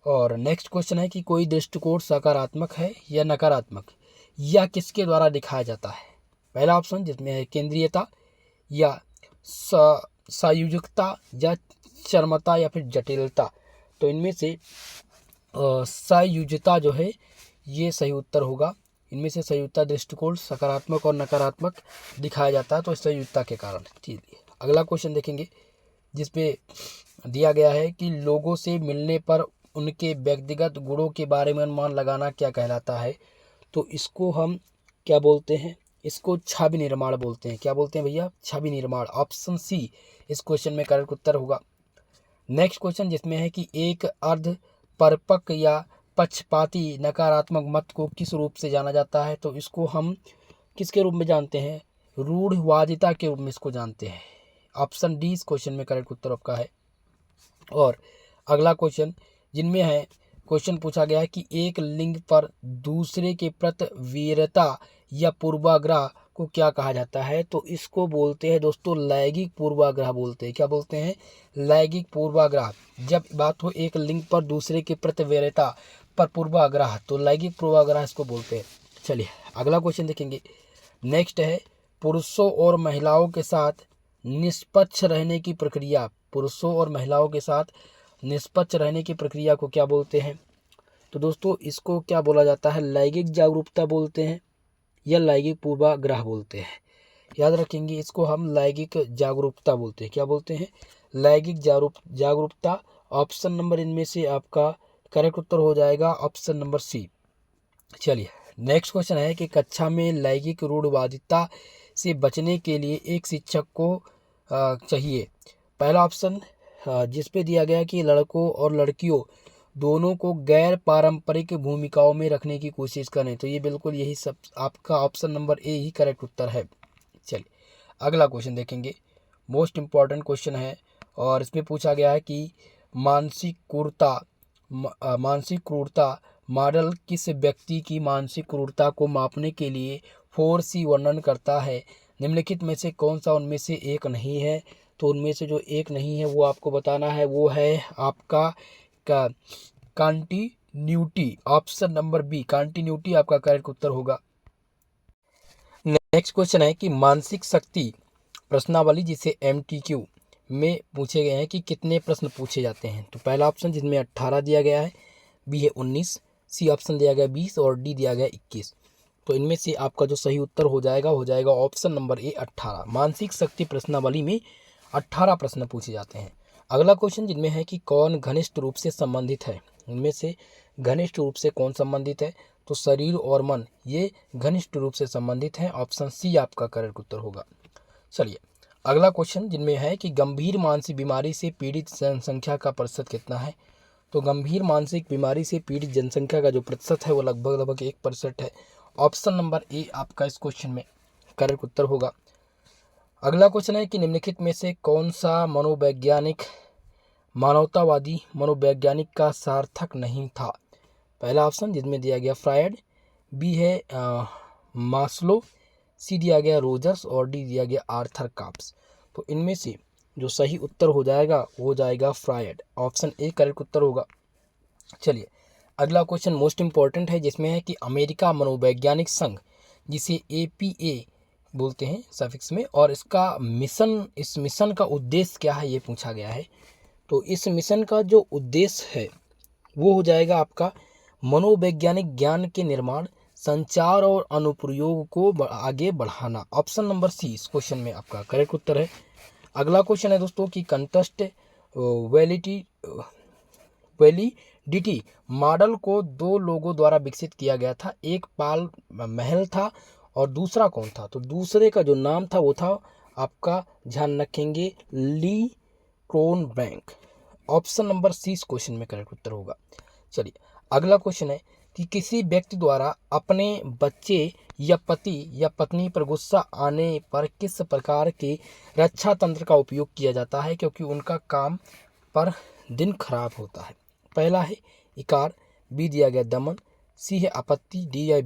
और नेक्स्ट क्वेश्चन है कि कोई दृष्टिकोण सकारात्मक है या नकारात्मक, या किसके द्वारा दिखाया जाता है। पहला ऑप्शन जिसमें है केंद्रीयता या संयोजकता या चरमता या फिर जटिलता। तो इनमें से संयोजकता जो है ये सही उत्तर होगा। इनमें से संयोजकता दृष्टिकोण सकारात्मक और नकारात्मक दिखाया जाता है, तो संयोजकता के कारण। ठीक है, अगला क्वेश्चन देखेंगे जिसपे दिया गया है कि लोगों से मिलने पर उनके व्यक्तिगत गुणों के बारे में अनुमान लगाना क्या कहलाता है। तो इसको हम क्या बोलते हैं, इसको छवि निर्माण बोलते हैं। क्या बोलते हैं भैया, छवि निर्माण। ऑप्शन सी इस क्वेश्चन में करेक्ट उत्तर होगा। नेक्स्ट क्वेश्चन जिसमें है कि एक अर्ध परिपक्व या पक्षपाती नकारात्मक मत को किस रूप से जाना जाता है। तो इसको हम किसके रूप में जानते हैं, रूढ़वादिता के रूप में इसको जानते हैं। ऑप्शन डी इस क्वेश्चन में करेक्ट उत्तर आपका है। और अगला क्वेश्चन जिनमें है, क्वेश्चन पूछा गया है कि एक लिंग पर दूसरे के प्रति वीरता या पूर्वाग्रह को क्या कहा जाता है। तो इसको बोलते हैं दोस्तों लैंगिक पूर्वाग्रह बोलते हैं। क्या बोलते हैं, लैंगिक पूर्वाग्रह। जब बात हो एक लिंग पर दूसरे के प्रति वीरता पर पूर्वाग्रह, तो लैंगिक पूर्वाग्रह इसको बोलते हैं। चलिए अगला क्वेश्चन देखेंगे। नेक्स्ट है पुरुषों और महिलाओं के साथ निष्पक्ष रहने की प्रक्रिया। पुरुषों और महिलाओं के साथ निष्पक्ष रहने की प्रक्रिया को क्या बोलते हैं। तो दोस्तों इसको क्या बोला जाता है, लैंगिक जागरूकता बोलते हैं या लैंगिक पूर्वाग्रह बोलते हैं। याद रखेंगे, इसको हम लैंगिक जागरूकता बोलते हैं। क्या बोलते हैं, लैंगिक जागरूकता। ऑप्शन नंबर इनमें से आपका करेक्ट उत्तर हो जाएगा ऑप्शन नंबर सी। चलिए नेक्स्ट क्वेश्चन है कि कक्षा में लैंगिक रूढ़वादिता से बचने के लिए एक शिक्षक को चाहिए। पहला ऑप्शन जिस पे दिया गया कि लड़कों और लड़कियों दोनों को गैर पारंपरिक भूमिकाओं में रखने की कोशिश करें। तो ये बिल्कुल यही सब आपका ऑप्शन नंबर ए ही करेक्ट उत्तर है। चलिए अगला क्वेश्चन देखेंगे, मोस्ट इम्पॉर्टेंट क्वेश्चन है और इसमें पूछा गया है कि मानसिक क्रूरता मॉडल किस व्यक्ति की मानसिक क्रूरता को मापने के लिए 4C वर्णन करता है। निम्नलिखित में से कौन सा उनमें से एक नहीं है। तो उनमें से जो एक नहीं है वो आपको बताना है, वो है आपका continuity. Option number B continuity आपका करेक्ट उत्तर होगा। नेक्स्ट क्वेश्चन है कि मानसिक शक्ति प्रश्नावली जिसे MTQ में पूछे गए हैं कि कितने प्रश्न पूछे जाते हैं। तो पहला ऑप्शन जिसमें 18 दिया गया है, बी है 19, सी ऑप्शन दिया गया 20 और डी दिया गया 21। तो इनमें से आपका जो सही उत्तर हो जाएगा ऑप्शन नंबर ए 18। मानसिक शक्ति प्रश्नावली में 18 प्रश्न पूछे जाते हैं। अगला क्वेश्चन जिनमें है कि कौन घनिष्ठ रूप से संबंधित है। इनमें से घनिष्ठ रूप से कौन संबंधित है। तो शरीर और मन ये घनिष्ठ रूप से संबंधित हैं। ऑप्शन सी आपका करेक्ट उत्तर होगा। चलिए अगला क्वेश्चन जिनमें है कि गंभीर मानसिक बीमारी से पीड़ित जनसंख्या का प्रतिशत कितना है। तो गंभीर मानसिक बीमारी से पीड़ित जनसंख्या का जो प्रतिशत है वो लगभग 1% है। ऑप्शन नंबर ए आपका इस क्वेश्चन में करेक्ट उत्तर होगा। अगला क्वेश्चन है कि निम्नलिखित में से कौन सा मनोवैज्ञानिक मानवतावादी मनोवैज्ञानिक का सार्थक नहीं था। पहला ऑप्शन जिसमें दिया गया फ्रायड, बी है मास्लो, सी दिया गया रोजर्स और डी दिया गया आर्थर काप्स। तो इनमें से जो सही उत्तर हो जाएगा वो जाएगा फ्रायड। ऑप्शन ए करेक्ट उत्तर होगा। चलिए अगला क्वेश्चन मोस्ट इम्पॉर्टेंट है जिसमें है कि अमेरिका मनोवैज्ञानिक संघ जिसे APA बोलते हैं सफिक्स में, और इसका मिशन, इस मिशन का उद्देश्य क्या है ये पूछा गया है। तो इस मिशन का जो उद्देश्य है वो हो जाएगा आपका मनोवैज्ञानिक ज्ञान के निर्माण, संचार और अनुप्रयोग को आगे बढ़ाना। ऑप्शन नंबर सी इस क्वेश्चन में आपका करेक्ट उत्तर है। अगला क्वेश्चन है दोस्तों कि कंटेस्ट वैलिडिटी मॉडल को दो लोगों द्वारा विकसित किया गया था। एक पाल महल था और दूसरा कौन था। तो दूसरे का जो नाम था वो था आपका, ध्यान रखेंगे, ली क्रोनबैंक। ऑप्शन नंबर सी इस क्वेश्चन में करेक्ट उत्तर होगा। चलिए अगला क्वेश्चन है कि किसी व्यक्ति द्वारा अपने बच्चे या पति या पत्नी पर गुस्सा आने पर किस प्रकार के रक्षा तंत्र का उपयोग किया जाता है क्योंकि उनका काम पर दिन खराब होता है। पहला है इकार, बी दिया गया दमन, सी है आपत्ति, डी है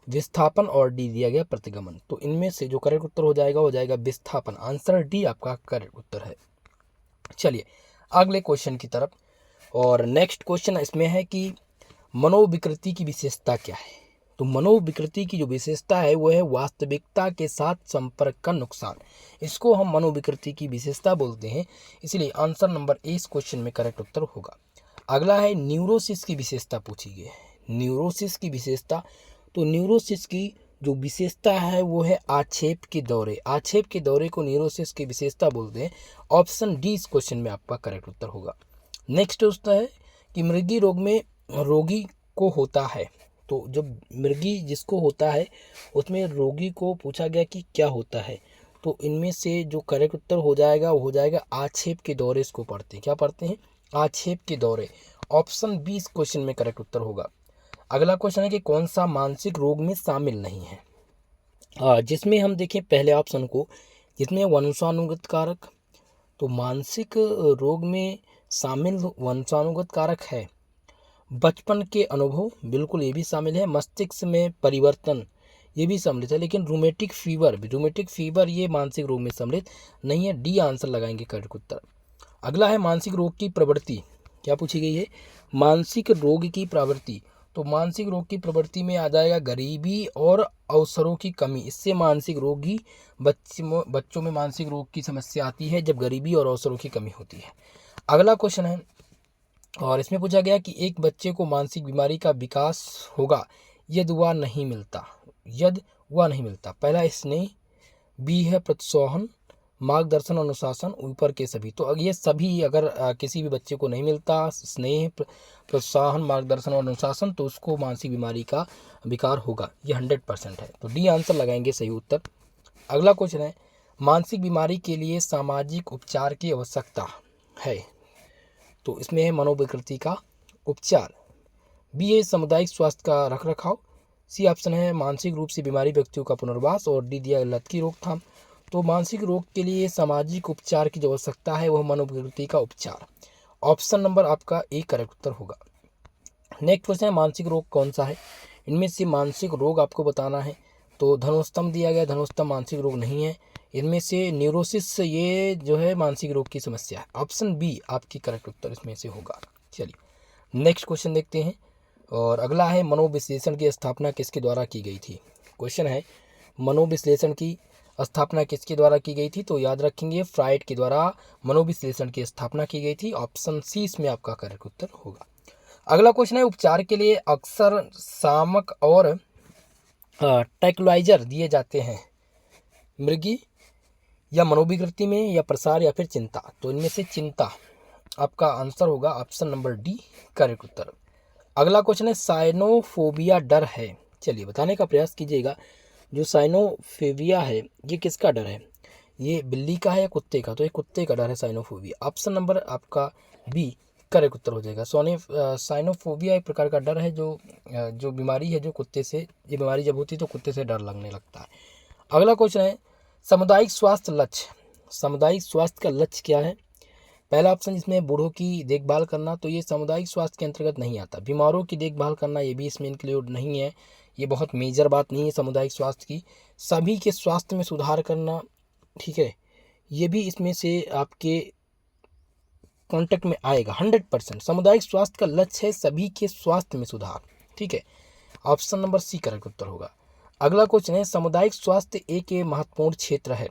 विस्थापन और डी दिया गया प्रतिगमन। तो इनमें से जो करेक्ट उत्तर हो जाएगा विस्थापन। आंसर डी आपका करेक्ट उत्तर है। चलिए अगले क्वेश्चन की तरफ। और नेक्स्ट क्वेश्चन इसमें है कि मनोविकृति की विशेषता क्या है। तो मनोविकृति की जो विशेषता है वो है वास्तविकता के साथ संपर्क का नुकसान। इसको हम मनोविकृति की विशेषता बोलते हैं, इसलिए आंसर नंबर ए इस क्वेश्चन में करेक्ट उत्तर होगा। अगला है न्यूरोसिस की विशेषता पूछी गई है। न्यूरोसिस की विशेषता, तो न्यूरोसिस की जो विशेषता है वो है आक्षेप के दौरे। आक्षेप के दौरे को न्यूरोसिस की विशेषता बोलते हैं। ऑप्शन डी इस क्वेश्चन में आपका करेक्ट उत्तर होगा। नेक्स्ट होता है कि मृगी रोग में रोगी को होता है। तो जब मृगी जिसको होता है उसमें रोगी को पूछा गया कि क्या होता है, तो इनमें से जो करेक्ट उत्तर हो जाएगा वो हो जाएगा आक्षेप के दौरे। इसको पढ़ते हैं, क्या पढ़ते हैं, आक्षेप के दौरे। ऑप्शन बी इस क्वेश्चन में करेक्ट उत्तर होगा। अगला क्वेश्चन है कि कौन सा मानसिक रोग में शामिल नहीं है। जिसमें हम देखें पहले ऑप्शन को, जिसमें वंशानुगत कारक, तो मानसिक रोग में शामिल वंशानुगत कारक है। बचपन के अनुभव, बिल्कुल ये भी शामिल है। मस्तिष्क में परिवर्तन, ये भी सम्मिलित है। लेकिन रूमेटिक फीवर ये मानसिक रोग में सम्मिलित नहीं है। डी आंसर लगाएंगे करेक्ट उत्तर। अगला है मानसिक रोग की प्रवृत्ति। क्या पूछी गई है, मानसिक रोग की प्रवृत्ति। तो मानसिक रोग की प्रवृत्ति में आ जाएगा गरीबी और अवसरों की कमी। इससे मानसिक रोगी बच्चों में मानसिक रोग की समस्या आती है जब गरीबी और अवसरों की कमी होती है। अगला क्वेश्चन है, और इसमें पूछा गया कि एक बच्चे को मानसिक बीमारी का विकास होगा यदि वह नहीं मिलता। पहला स्नेह, बी है प्रोत्साहन, मार्गदर्शन, अनुशासन, ऊपर के सभी। तो ये सभी अगर किसी भी बच्चे को नहीं मिलता, स्नेह, प्रोत्साहन, मार्गदर्शन और अनुशासन, तो उसको मानसिक बीमारी का विकार होगा। ये 100% है। तो डी आंसर लगाएंगे सही उत्तर। अगला क्वेश्चन है, मानसिक बीमारी के लिए सामाजिक उपचार की आवश्यकता है। तो इसमें है मनोविकृति का उपचार। बी है सामुदायिक स्वास्थ्य का रखरखाव, सी ऑप्शन है मानसिक रूप से बीमारी व्यक्तियों का पुनर्वास, और डी दिया लत की रोकथाम। तो मानसिक रोग के लिए सामाजिक उपचार की जो आवश्यकता है वह मनोविकृति का उपचार। ऑप्शन नंबर आपका ए करेक्ट उत्तर होगा। नेक्स्ट क्वेश्चन है, मानसिक रोग कौन सा है। इनमें से मानसिक रोग आपको बताना है। तो धनुस्तंभ दिया गया, धनुस्तंभ मानसिक रोग नहीं है। इनमें से न्यूरोसिस ये जो है मानसिक रोग की समस्या है। ऑप्शन बी आपकी करेक्ट उत्तर इसमें से होगा। चलिए नेक्स्ट क्वेश्चन देखते हैं। और अगला है, मनोविश्लेषण की स्थापना किसके द्वारा की गई थी। क्वेश्चन है, मनोविश्लेषण की स्थापना किसके द्वारा की गई थी। तो याद रखेंगे फ्राइड के द्वारा मनोविश्लेषण की स्थापना की गई थी। ऑप्शन सी इसमें आपका करेक्ट उत्तर होगा। अगला क्वेश्चन है, उपचार के लिए अक्सर शामक और ट्रैंक्विलाइजर दिए जाते हैं मृगी या मनोविकृति में, या प्रसार, या फिर चिंता। तो इनमें से चिंता आपका आंसर होगा। ऑप्शन नंबर डी करेक्ट उत्तर। अगला क्वेश्चन है, साइनोफोबिया डर है। चलिए बताने का प्रयास कीजिएगा। जो साइनोफोबिया है ये किसका डर है, ये बिल्ली का है या कुत्ते का। तो ये कुत्ते का डर है साइनोफोबिया। ऑप्शन नंबर आपका बी करेक्ट उत्तर हो जाएगा। साइनोफोबिया एक प्रकार का डर है जो बीमारी है, जो कुत्ते से, ये बीमारी जब होती है तो कुत्ते से डर लगने लगता है। अगला क्वेश्चन है, सामुदायिक स्वास्थ्य लक्ष्य। सामुदायिक स्वास्थ्य का लक्ष्य क्या है। पहला ऑप्शन जिसमें बूढ़ों की देखभाल करना, तो ये सामुदायिक स्वास्थ्य के अंतर्गत नहीं आता। बीमारों की देखभाल करना ये भी इसमें इंक्लूड नहीं है। ये बहुत मेजर बात नहीं है सामुदायिक स्वास्थ्य की। सभी के स्वास्थ्य में सुधार करना, ठीक है, ये भी इसमें से आपके कॉन्टेक्ट में आएगा 100%। सामुदायिक स्वास्थ्य का लक्ष्य है सभी के स्वास्थ्य में सुधार, ठीक है। ऑप्शन नंबर सी करेक्ट उत्तर होगा। अगला क्वेश्चन है, सामुदायिक स्वास्थ्य एक महत्वपूर्ण क्षेत्र है।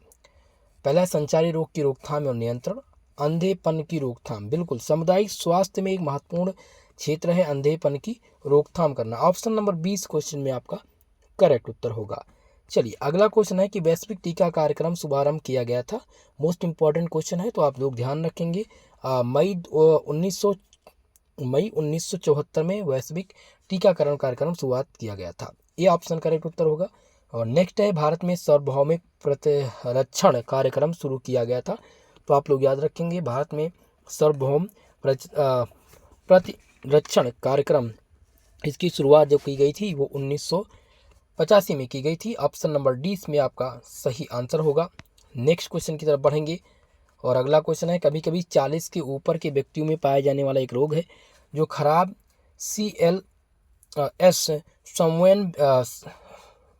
पहला संचारी रोग की रोकथाम और नियंत्रण, अंधेपन की रोकथाम। बिल्कुल सामुदायिक स्वास्थ्य में एक महत्वपूर्ण क्षेत्र है अंधेपन की रोकथाम करना। ऑप्शन नंबर 20 क्वेश्चन में आपका करेक्ट उत्तर होगा। चलिए अगला क्वेश्चन है कि वैश्विक टीका कार्यक्रम शुभारंभ किया गया था। मोस्ट इंपॉर्टेंट क्वेश्चन है, तो आप लोग ध्यान रखेंगे। मई 1974 में वैश्विक टीकाकरण कार्यक्रम शुरुआत किया गया था। ये ऑप्शन करेक्ट उत्तर होगा। और नेक्स्ट है, भारत में सार्वभौमिक प्रतिरक्षण कार्यक्रम शुरू किया गया था। तो आप लोग याद रखेंगे, भारत में सार्वभौम प्रतिरक्षण कार्यक्रम, इसकी शुरुआत जो की गई थी वो 1985 में की गई थी। ऑप्शन नंबर डी इसमें आपका सही आंसर होगा। नेक्स्ट क्वेश्चन की तरफ बढ़ेंगे और अगला क्वेश्चन है, कभी कभी 40 के ऊपर के व्यक्तियों में पाया जाने वाला एक रोग है जो खराब CLS संवेदन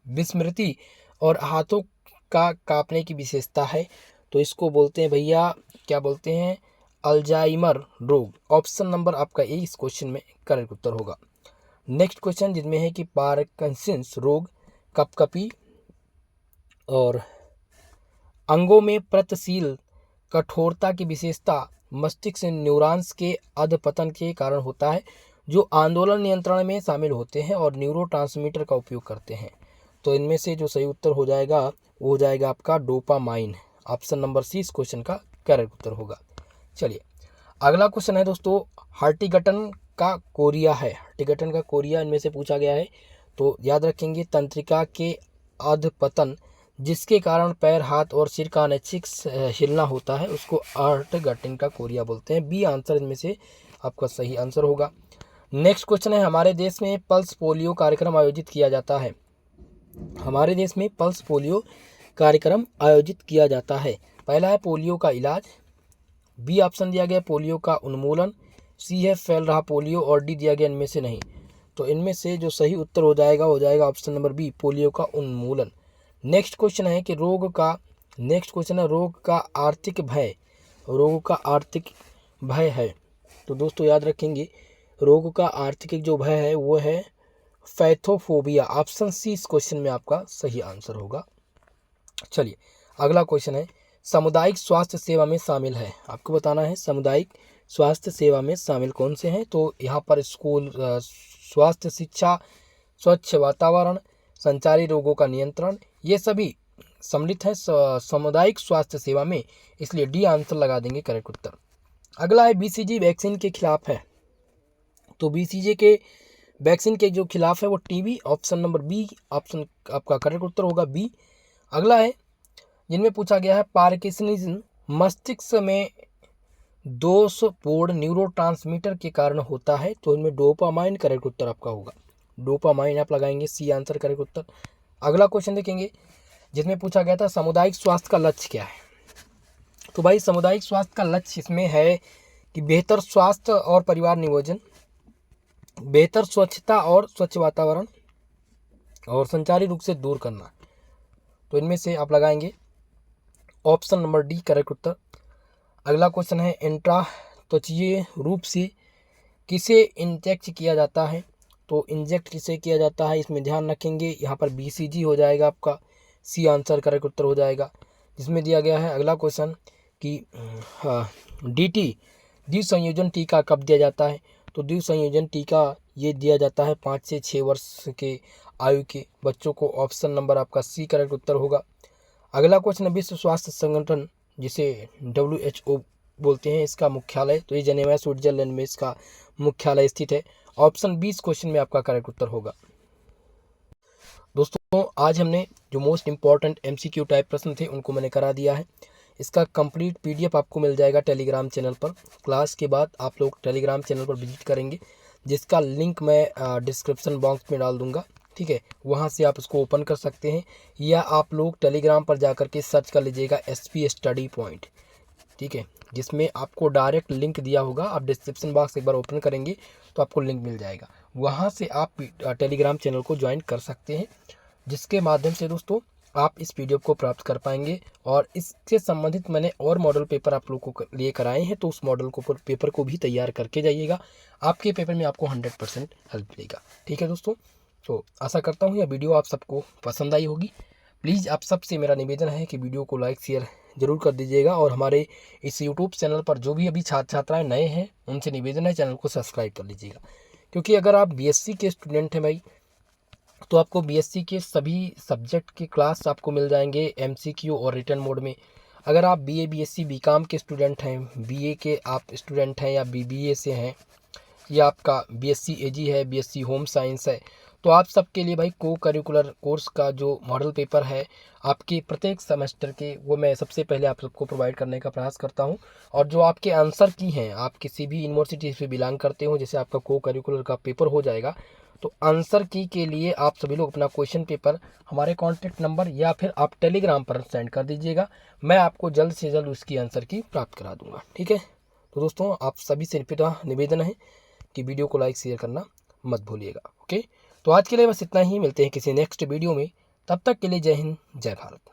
विस्मृति और हाथों का कांपने की विशेषता है। तो इसको बोलते हैं भैया, क्या बोलते हैं, अल्जाइमर रोग। ऑप्शन नंबर आपका ए इस क्वेश्चन में करेक्ट उत्तर होगा। नेक्स्ट क्वेश्चन जिसमें है कि पार्किंसंस रोग, कपकपी और अंगों में प्रगतिशील कठोरता की विशेषता मस्तिष्क न्यूरॉन्स के अधपतन के कारण होता है जो आंदोलन नियंत्रण में शामिल होते हैं और न्यूरोट्रांसमीटर का उपयोग करते हैं। तो इनमें से जो सही उत्तर हो जाएगा वो हो जाएगा आपका डोपामाइन। ऑप्शन नंबर सी इस क्वेश्चन का करेक्ट उत्तर होगा। चलिए अगला क्वेश्चन है दोस्तों, हर्टिगटन का कोरिया है। हर्टिगटन का कोरिया इनमें से पूछा गया है। तो याद रखेंगे, तंत्रिका के अधपतन जिसके कारण पैर, हाथ और सिर का अनैच्छिक हिलना होता है उसको हर्टिगटन का कोरिया बोलते हैं। बी आंसर इनमें से आपका सही आंसर होगा। नेक्स्ट क्वेश्चन है, हमारे देश में पल्स पोलियो कार्यक्रम आयोजित किया जाता है। हमारे देश में पल्स पोलियो कार्यक्रम आयोजित किया जाता है। पहला है पोलियो का इलाज, बी ऑप्शन दिया गया पोलियो का उन्मूलन, सी है फैल रहा पोलियो और डी दिया गया इनमें से नहीं। तो इनमें से जो सही उत्तर हो जाएगा ऑप्शन नंबर बी पोलियो का उन्मूलन। नेक्स्ट क्वेश्चन है कि रोग का आर्थिक भय, रोग का आर्थिक भय है। तो दोस्तों याद रखेंगे, रोग का आर्थिक जो भय है वो है फैथोफोबिया। ऑप्शन सी इस क्वेश्चन में आपका सही आंसर होगा। चलिए अगला क्वेश्चन है, सामुदायिक स्वास्थ्य सेवा में शामिल है। आपको बताना है सामुदायिक स्वास्थ्य सेवा में शामिल कौन से हैं। तो यहाँ पर स्कूल, स्वास्थ्य शिक्षा, स्वच्छ वातावरण, संचारी रोगों का नियंत्रण, ये सभी सम्मिलित हैं सामुदायिक स्वास्थ्य सेवा में, इसलिए डी आंसर लगा देंगे करेक्ट उत्तर। अगला है BCG वैक्सीन के खिलाफ है। तो BCG के वैक्सीन के जो खिलाफ है वो TB. Option number B option आपका करेक्ट उत्तर होगा बी। अगला है जिनमें पूछा गया है पार्किंसनिज्म मस्तिष्क में दोषपूर्ण न्यूरोट्रांसमीटर के कारण होता है। तो इनमें डोपामाइन करेक्ट उत्तर आपका होगा। डोपामाइन आप लगाएंगे, सी आंसर करेक्ट उत्तर। अगला क्वेश्चन देखेंगे जिसमें पूछा गया था सामुदायिक स्वास्थ्य का लक्ष्य क्या है। तो भाई सामुदायिक स्वास्थ्य का लक्ष्य इसमें है कि बेहतर स्वास्थ्य और परिवार नियोजन, बेहतर स्वच्छता और स्वच्छ वातावरण और संचारी रोग से दूर करना। तो इनमें से आप लगाएंगे ऑप्शन नंबर डी करेक्ट उत्तर। अगला क्वेश्चन है, इंट्रा त्वचीय रूप से किसे इंजेक्ट किया जाता है। तो इंजेक्ट किसे किया जाता है इसमें ध्यान रखेंगे, यहाँ पर BCG हो जाएगा आपका, सी आंसर करेक्ट उत्तर हो जाएगा। जिसमें दिया गया है अगला क्वेश्चन कि DT द्विसंयोजन टीका कब दिया जाता है। तो द्विसंयोजन टीका ये दिया जाता है 5 से 6 वर्ष के आयु के बच्चों को। ऑप्शन नंबर आपका सी करेक्ट उत्तर होगा। अगला क्वेश्चन है, विश्व स्वास्थ्य संगठन जिसे WHO बोलते हैं, इसका मुख्यालय, तो ये जेनेवा स्विट्जरलैंड में इसका मुख्यालय स्थित है। ऑप्शन 20 क्वेश्चन में आपका करेक्ट उत्तर होगा। दोस्तों आज हमने जो मोस्ट इंपॉर्टेंट MCQ टाइप प्रश्न थे उनको मैंने करा दिया है। इसका कंप्लीट PDF आपको मिल जाएगा टेलीग्राम चैनल पर। क्लास के बाद आप लोग टेलीग्राम चैनल पर विजिट करेंगे, जिसका लिंक मैं डिस्क्रिप्शन बॉक्स में डाल दूंगा, ठीक है। वहाँ से आप उसको ओपन कर सकते हैं, या आप लोग टेलीग्राम पर जा कर के सर्च कर लीजिएगा SP स्टडी पॉइंट, ठीक है, जिसमें आपको डायरेक्ट लिंक दिया होगा। आप डिस्क्रिप्शन बॉक्स एक बार ओपन करेंगे तो आपको लिंक मिल जाएगा, वहाँ से आप टेलीग्राम चैनल को ज्वाइन कर सकते हैं, जिसके माध्यम से दोस्तों आप इस PDF को प्राप्त कर पाएंगे। और इससे संबंधित मैंने और मॉडल पेपर आप लोगों को लिए कराए हैं, तो उस मॉडल को पेपर को भी तैयार करके जाइएगा। आपके पेपर में आपको 100% हेल्प मिलेगा, ठीक है दोस्तों। तो आशा करता हूँ यह वीडियो आप सबको पसंद आई होगी। प्लीज़ आप सबसे मेरा निवेदन है कि वीडियो को लाइक शेयर ज़रूर कर दीजिएगा, और हमारे इस YouTube चैनल पर जो भी अभी छात्र छात्राएँ नए हैं उनसे निवेदन है चैनल को सब्सक्राइब कर लीजिएगा। क्योंकि अगर आप BSc के स्टूडेंट हैं भाई, तो आपको BSc के सभी सब्जेक्ट के क्लास आपको मिल जाएंगे MCQ और रिटर्न मोड में। अगर आप BA BSc BCom के स्टूडेंट हैं, BA के आप स्टूडेंट हैं, या BBA से हैं, या आपका BSc AG है, BSc होम साइंस है, तो आप सबके लिए भाई को करिकुलर कोर्स का जो मॉडल पेपर है आपके प्रत्येक सेमेस्टर के, वो मैं सबसे पहले आप सबको प्रोवाइड करने का प्रयास करता हूँ। और जो आपके आंसर की हैं, आप किसी भी यूनिवर्सिटी से बिलोंग करते हो, जैसे आपका को करिकुलर का पेपर हो जाएगा तो आंसर की के लिए आप सभी लोग अपना क्वेश्चन पेपर हमारे कॉन्टैक्ट नंबर या फिर आप टेलीग्राम पर सेंड कर दीजिएगा। मैं आपको जल्द से जल्द उसकी आंसर की प्राप्त करा दूंगा। ठीक है, तो दोस्तों आप सभी से निवेदन है कि वीडियो को लाइक शेयर करना मत भूलिएगा। ओके, तो आज के लिए बस इतना ही। मिलते हैं किसी नेक्स्ट वीडियो में, तब तक के लिए जय हिंद जय भारत।